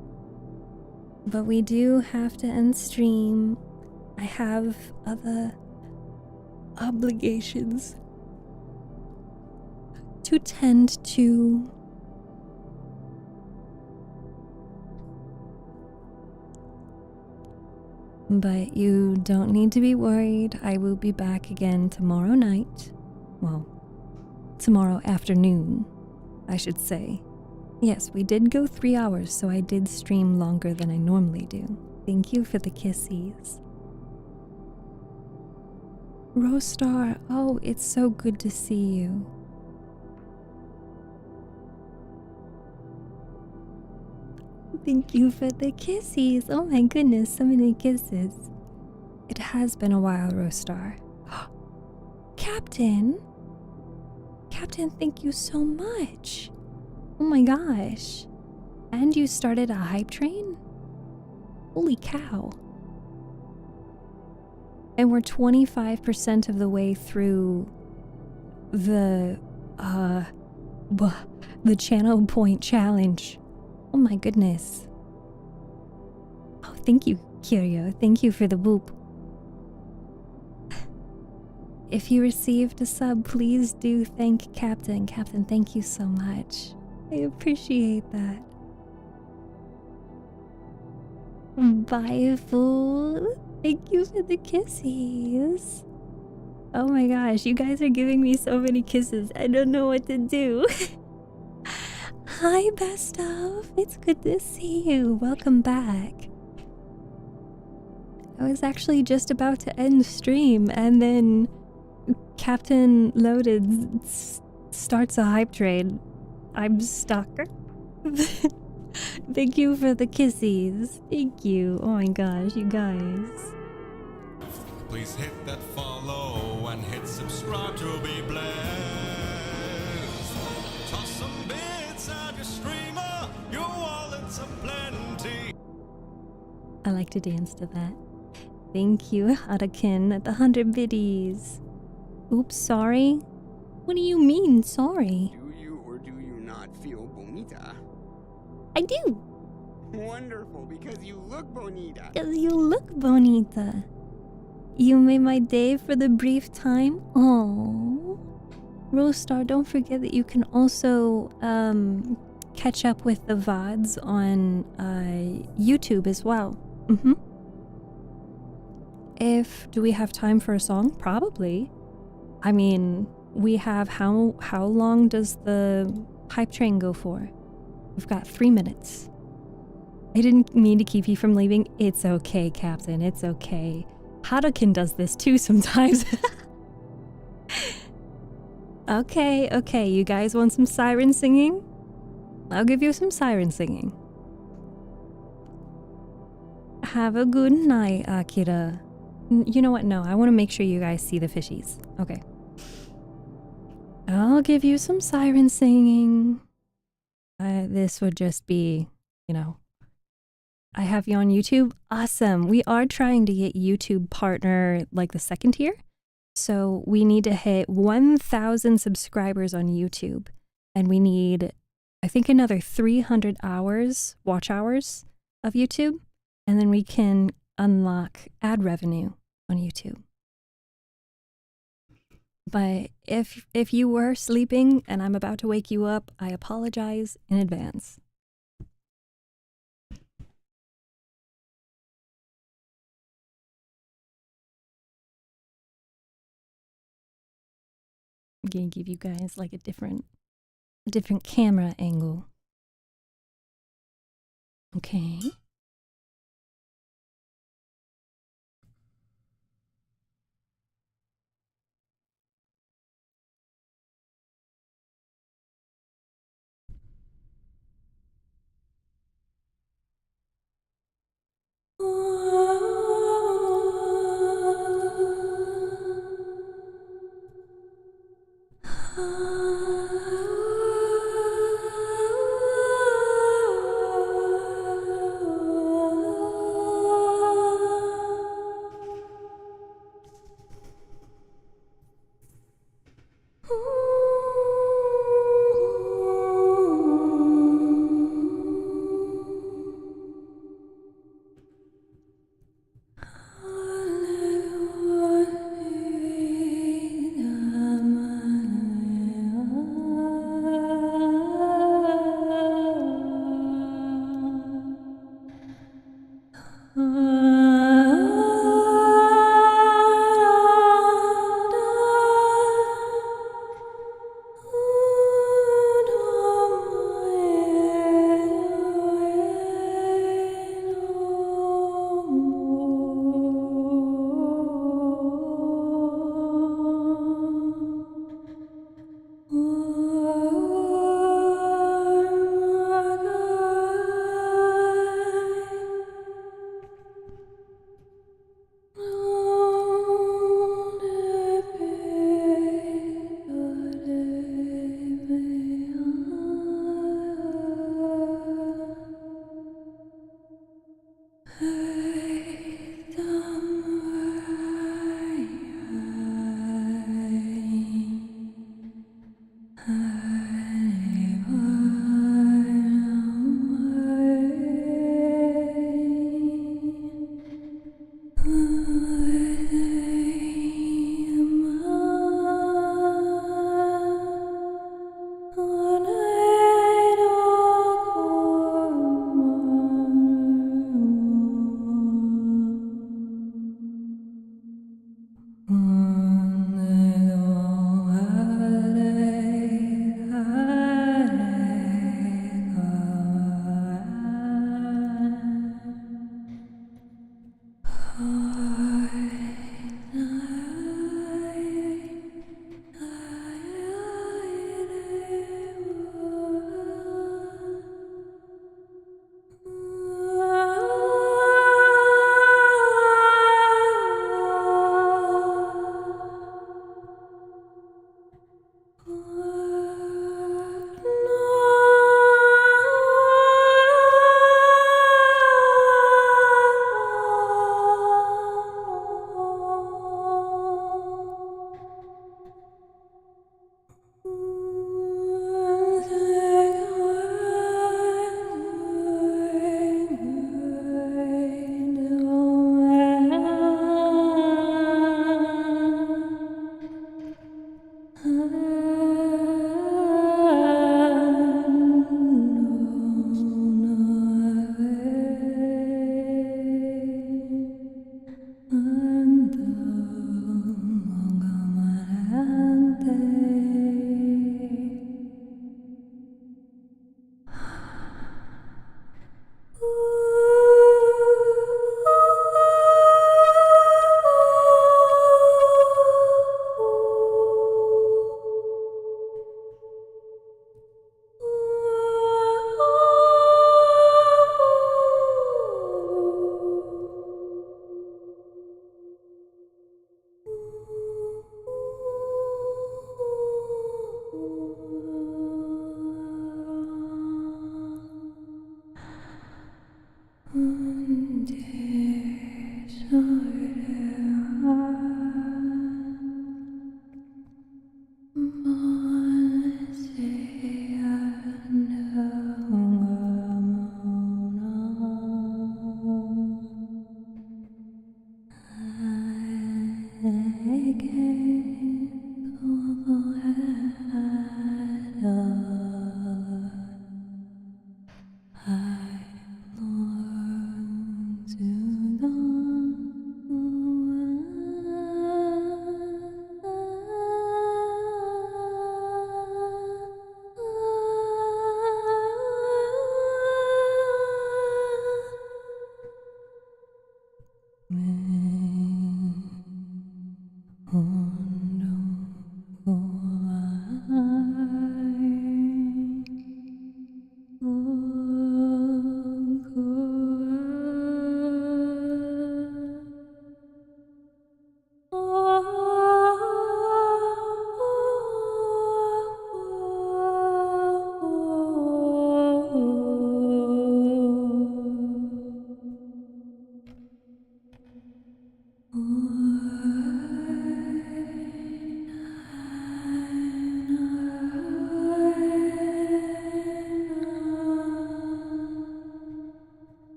But we do have to end stream. I have other obligations to tend to. But you don't need to be worried. I will be back again tomorrow night. Well, tomorrow afternoon, I should say. Yes, we did go 3 hours, so I did stream longer than I normally do. Thank you for the kissies. Rostar, oh, it's so good to see you. Thank you for the kisses. Oh my goodness, so many kisses. It has been a while, Rostar. Captain? Captain, thank you so much. Oh my gosh. And you started a hype train? Holy cow. And we're 25% of the way through the channel point challenge. Oh my goodness. Oh, thank you, Curio. Thank you for the boop. If you received a sub, please do thank Captain. Captain, thank you so much. I appreciate that. Bye, fool. Thank you for the kisses. Oh my gosh, you guys are giving me so many kisses. I don't know what to do. Hi, best of. It's good to see you. Welcome back. I was actually just about to end stream, and then Captain Loaded starts a hype trade. I'm stuck. Thank you for the kissies. Thank you. Oh my gosh, you guys. Please hit that follow and hit subscribe to be blessed. Toss some bits at your streamer, your wallet's aplenty. I like to dance to that. Thank you, Harakin, at the 100 biddies. Oops, sorry? What do you mean, sorry? Do you or do you not feel bonita? I do. Wonderful, because you look bonita. You look bonita. You made my day for the brief time. Oh, Rosestar, don't forget that you can also catch up with the VODs on YouTube as well. Do we have time for a song? Probably. I mean, we have how long does the hype train go for? We've got 3 minutes. I didn't mean to keep you from leaving. It's okay, Captain. It's okay. Harukin does this too sometimes. Okay. You guys want some siren singing? I'll give you some siren singing. Have a good night, Akira. You know what? No, I want to make sure you guys see the fishies. Okay. I'll give you some siren singing. This would just be, I have you on YouTube. Awesome. We are trying to get YouTube partner like the second tier. So we need to hit 1,000 subscribers on YouTube. And we need, I think, another 300 watch hours of YouTube. And then we can unlock ad revenue on YouTube. But if you were sleeping and I'm about to wake you up, I apologize in advance. I'm gonna give you guys like a different camera angle. Okay.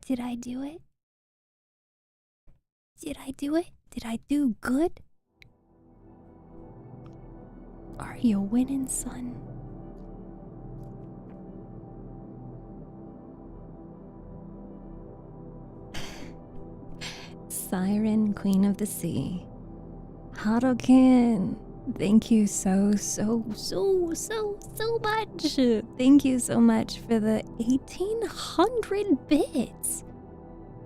Did I do it? Did I do it? Did I do good? Are you winning, son? Siren, Queen of the Sea. Harukin, thank you so much. Thank you so much for the 1800 bits.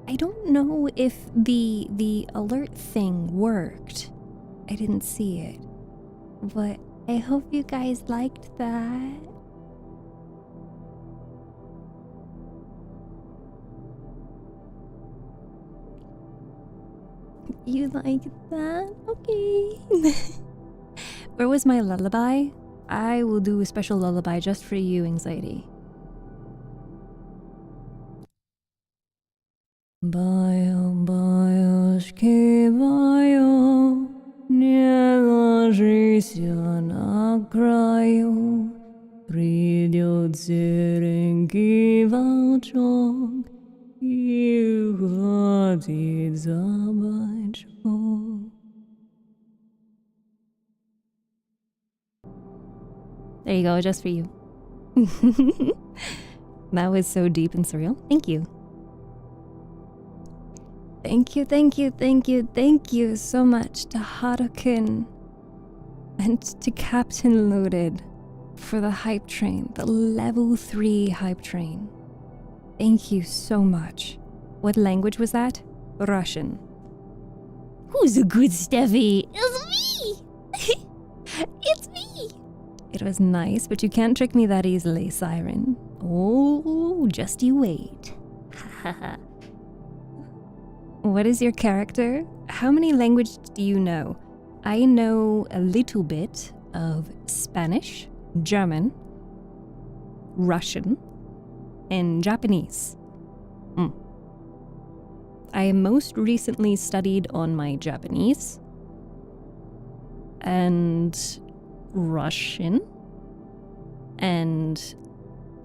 I don't know if the alert thing worked. I didn't see it. But I hope you guys liked that. You like that? Okay. Where was my lullaby? I will do a special lullaby just for you, Anxiety. Шкиваю, не ложися на краю, придет серенький волчок и ухватит за бочок. There you go, just for you. That was so deep and surreal. Thank you. Thank you so much to Harukin and to Captain Loaded for the hype train, the level 3 hype train. Thank you so much. What language was that? Russian. Who's a good Steffi? It's me! It's me! It was nice, but you can't trick me that easily, Siren. Oh, just you wait. Haha. What is your character? How many languages do you know? I know a little bit of Spanish, German, Russian, and Japanese. I most recently studied on my Japanese and Russian and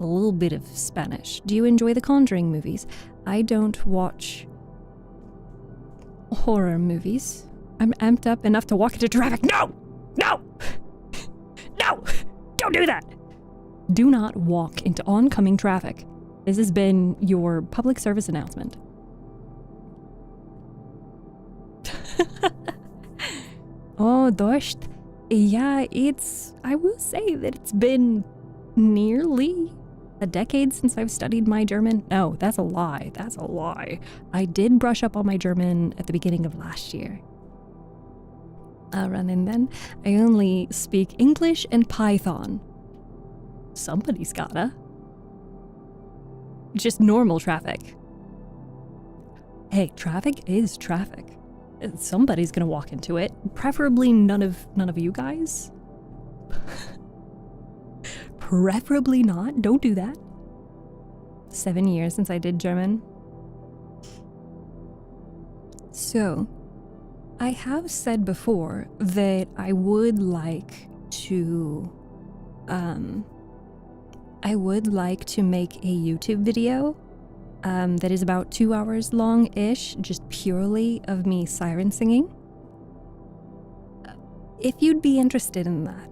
a little bit of Spanish. Do you enjoy the Conjuring movies? I don't watch horror movies. I'm amped up enough to walk into traffic. No! No! No! Don't do that! Do not walk into oncoming traffic. This has been your public service announcement. Oh, dosht. Yeah, I will say that it's been nearly a decade since I've studied my German. No, that's a lie. That's a lie. I did brush up on my German at the beginning of last year. And then I only speak English and Python. Somebody's gotta. Just normal traffic. Hey, traffic is traffic. Somebody's gonna walk into it. Preferably none of you guys. Preferably not. Don't do that. 7 years since I did German. So, I have said before that I would like to make a YouTube video that is about 2 hours long-ish, just purely of me siren singing. If you'd be interested in that,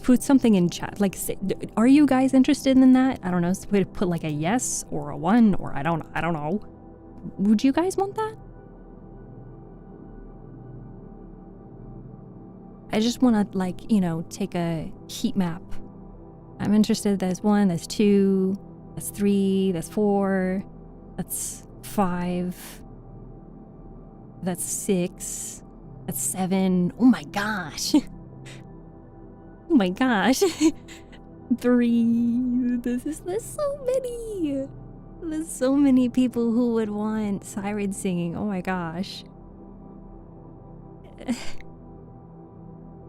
put something in chat. Like, say, are you guys interested in that? I don't know. So put like a yes or a 1 or I don't know. Would you guys want that? I just want to, take a heat map. I'm interested. That's 1, that's 2, that's 3, that's 4, that's 5, that's 6, that's 7. Oh my gosh. Oh my gosh. 3. There's so many. There's so many people who would want siren singing. Oh my gosh.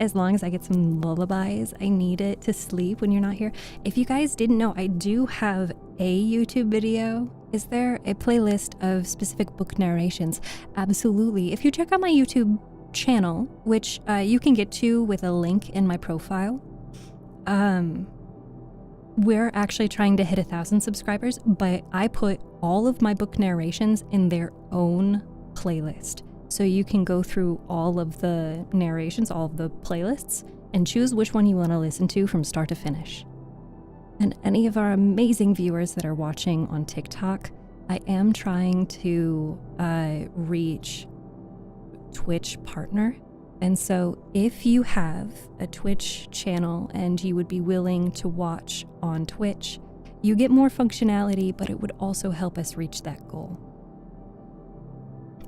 As long as I get some lullabies, I need it to sleep when you're not here. If you guys didn't know, I do have a YouTube video. Is there a playlist of specific book narrations? Absolutely. If you check out my YouTube channel, which you can get to with a link in my profile, we're actually trying to hit 1,000 subscribers, but I put all of my book narrations in their own playlist. So you can go through all of the narrations, all of the playlists, and choose which one you want to listen to from start to finish. And any of our amazing viewers that are watching on TikTok, I am trying to reach Twitch partner. And so if you have a Twitch channel and you would be willing to watch on Twitch, you get more functionality, but it would also help us reach that goal.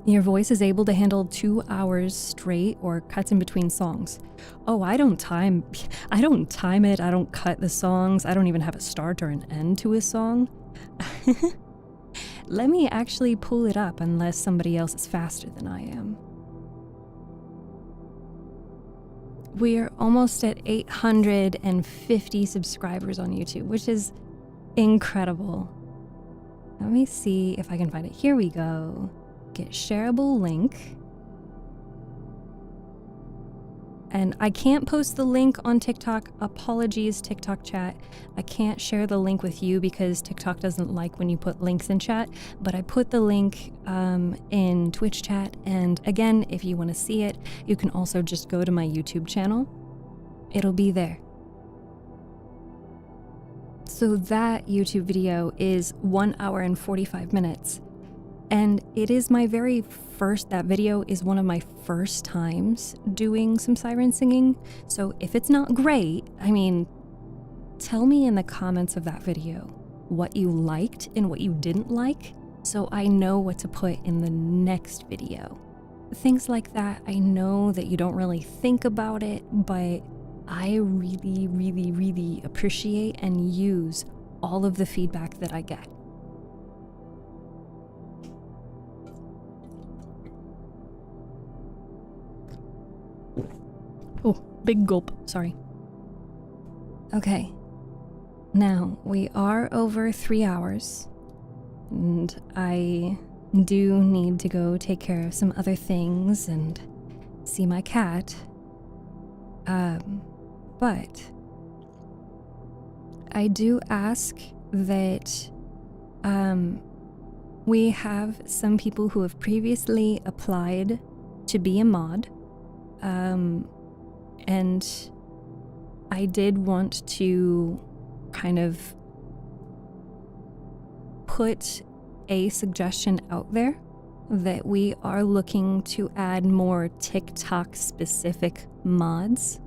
Your voice is able to handle 2 hours straight or cuts in between songs. Oh, I don't time it. I don't cut the songs. I don't even have a start or an end to a song. Let me actually pull it up unless somebody else is faster than I am. We're almost at 850 subscribers on YouTube, which is incredible. Let me see if I can find it. Here we go. Get shareable link. And I can't post the link on TikTok. Apologies, TikTok chat. I can't share the link with you because TikTok doesn't like when you put links in chat. But I put the link in Twitch chat. And again, if you want to see it, you can also just go to my YouTube channel. It'll be there. So that YouTube video is 1 hour and 45 minutes. And it is my very first, that video is one of my first times doing some siren singing. So if it's not great, I mean, tell me in the comments of that video what you liked and what you didn't like, so I know what to put in the next video. Things like that, I know that you don't really think about it, but I really, really, really appreciate and use all of the feedback that I get. Oh, big gulp, sorry. Okay, now we are over 3 hours, and I do need to go take care of some other things and see my cat. But I do ask that we have some people who have previously applied to be a mod, and I did want to kind of put a suggestion out there that we are looking to add more TikTok specific mods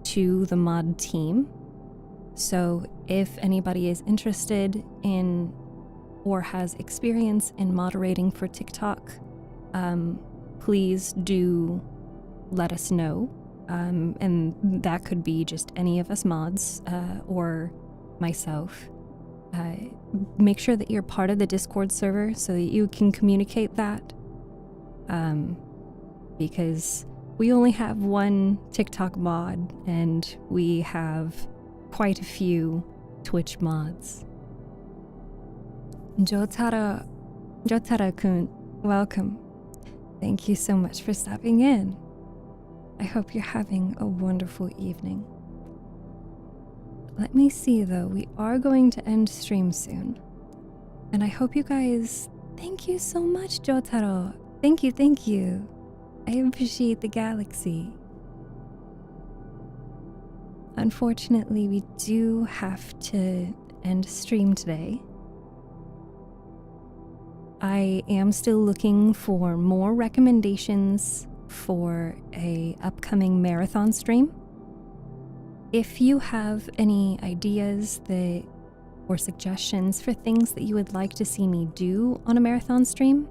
to the mod team. So if anybody is interested in or has experience in moderating for TikTok, please do let us know. And that could be just any of us mods or myself. Make sure that you're part of the Discord server so that you can communicate that. Because we only have one TikTok mod and we have quite a few Twitch mods. Jotaro-kun, welcome. Thank you so much for stopping in. I hope you're having a wonderful evening. Let me see though, we are going to end stream soon. And I hope you guys, thank you so much, Jotaro. Thank you. I appreciate the galaxy. Unfortunately, we do have to end stream today. I am still looking for more recommendations for a upcoming marathon stream. If you have any ideas or suggestions for things that you would like to see me do on a marathon stream,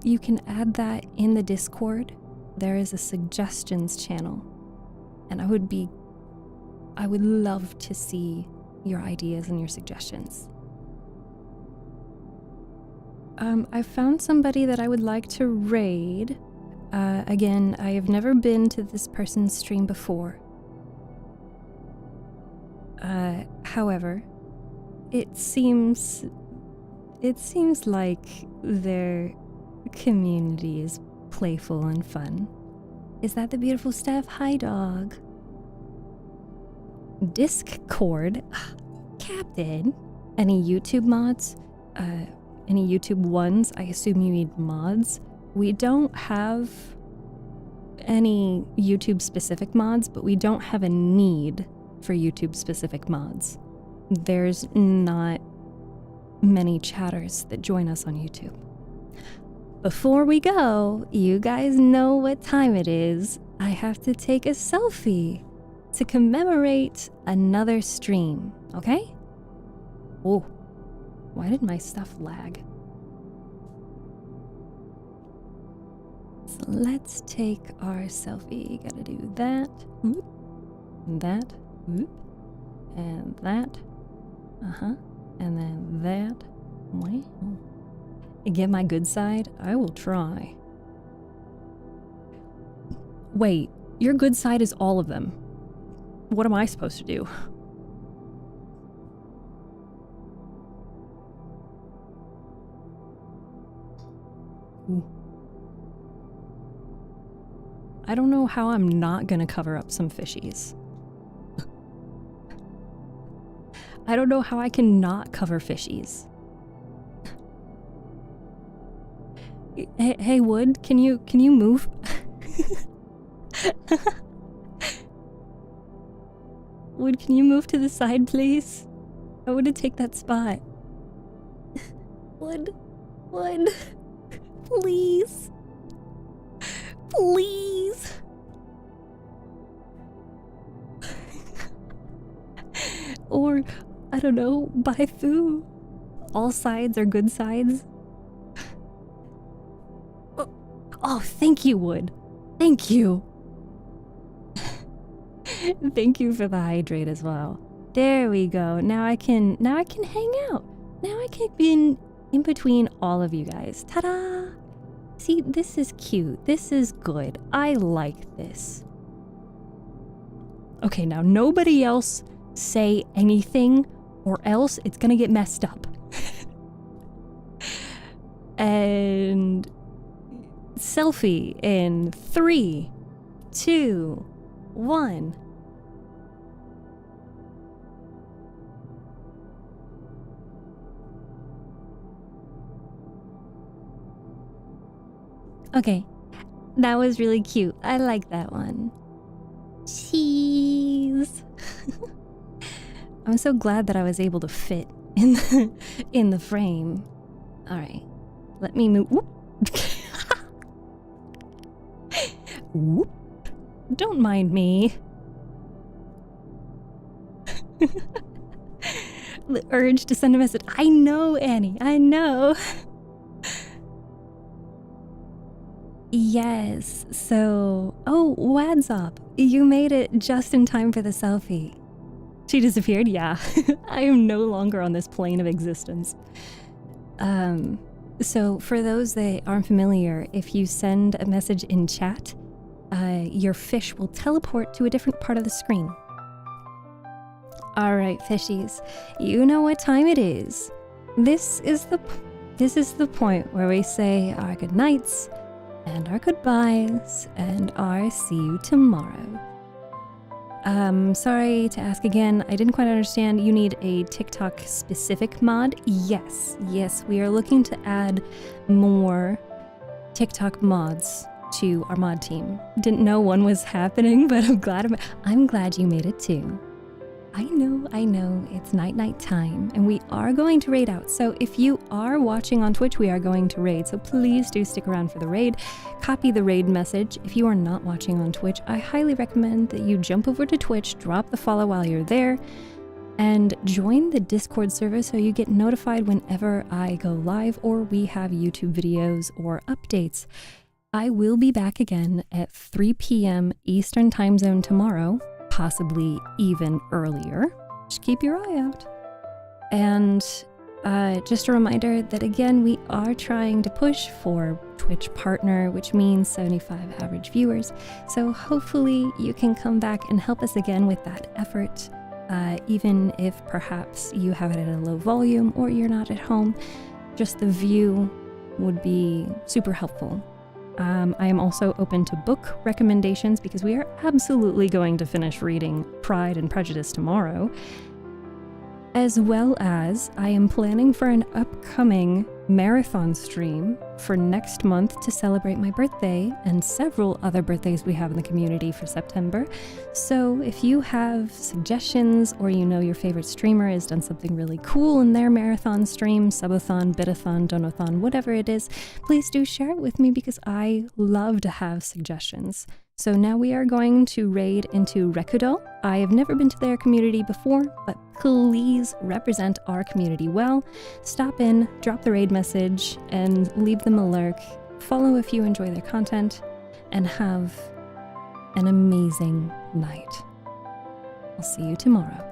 you can add that in the Discord. There is a suggestions channel, and I would love to see your ideas and your suggestions. I found somebody that I would like to raid. Again, I have never been to this person's stream before. However, it seems like their community is playful and fun. Is that the beautiful Steph? Hi, dog. Discord, Captain. Any YouTube mods? Any YouTube ones? I assume you need mods. We don't have any YouTube specific mods, but we don't have a need for YouTube specific mods. There's not many chatters that join us on YouTube. Before we go, you guys know what time it is. I have to take a selfie to commemorate another stream, okay? Oh, why did my stuff lag? So let's take our selfie. Gotta do that, whoop, and that, whoop, and that, and then that. Wow. Get my good side? I will try. Wait, your good side is all of them. What am I supposed to do? Ooh. I don't know how I'm not gonna cover up some fishies. I don't know how I can not cover fishies. Hey, Wood, can you move? Wood, can you move to the side, please? I want to take that spot. Wood, please. Please. Or, I don't know, buy food. All sides are good sides. Oh, thank you, Wood. Thank you. Thank you for the hydrate as well. There we go. Now I can hang out. Now I can be in between all of you guys. Ta-da! See, this is cute. This is good. I like this. Okay, now nobody else say anything or else it's gonna get messed up. And selfie in 3, 2, 1. Okay, that was really cute. I like that one. Cheese. I'm so glad that I was able to fit in the frame. All right, let me move. Whoop. Whoop. Don't mind me. The urge to send a message. I know, Annie. I know. Yes, so... Oh, Wadzop, you made it just in time for the selfie. She disappeared? Yeah. I am no longer on this plane of existence. So for those that aren't familiar, if you send a message in chat, your fish will teleport to a different part of the screen. All right, fishies, you know what time it is. This is the point where we say our good nights, and our goodbyes, and our see you tomorrow. Sorry to ask again, I didn't quite understand. You need a TikTok specific mod? Yes, we are looking to add more TikTok mods to our mod team. Didn't know one was happening, but I'm glad you made it too. I know, it's night time, and we are going to raid out. So if you are watching on Twitch, we are going to raid. So please do stick around for the raid. Copy the raid message. If you are not watching on Twitch, I highly recommend that you jump over to Twitch, drop the follow while you're there, and join the Discord server so you get notified whenever I go live or we have YouTube videos or updates. I will be back again at 3 p.m. Eastern Time Zone tomorrow. Possibly even earlier. Just keep your eye out. And just a reminder that again, we are trying to push for Twitch partner, which means 75 average viewers. So hopefully you can come back and help us again with that effort. Even if perhaps you have it at a low volume or you're not at home, just the view would be super helpful. I am also open to book recommendations because we are absolutely going to finish reading Pride and Prejudice tomorrow. As well as I am planning for an upcoming marathon stream for next month to celebrate my birthday and several other birthdays we have in the community for September. So if you have suggestions or you know your favorite streamer has done something really cool in their marathon stream, subathon, bitathon, donathon, whatever it is, please do share it with me because I love to have suggestions. So now we are going to raid into Rekudo. I have never been to their community before, but please represent our community well. Stop in, drop the raid message, and leave them a lurk. Follow if you enjoy their content, and have an amazing night. I'll see you tomorrow.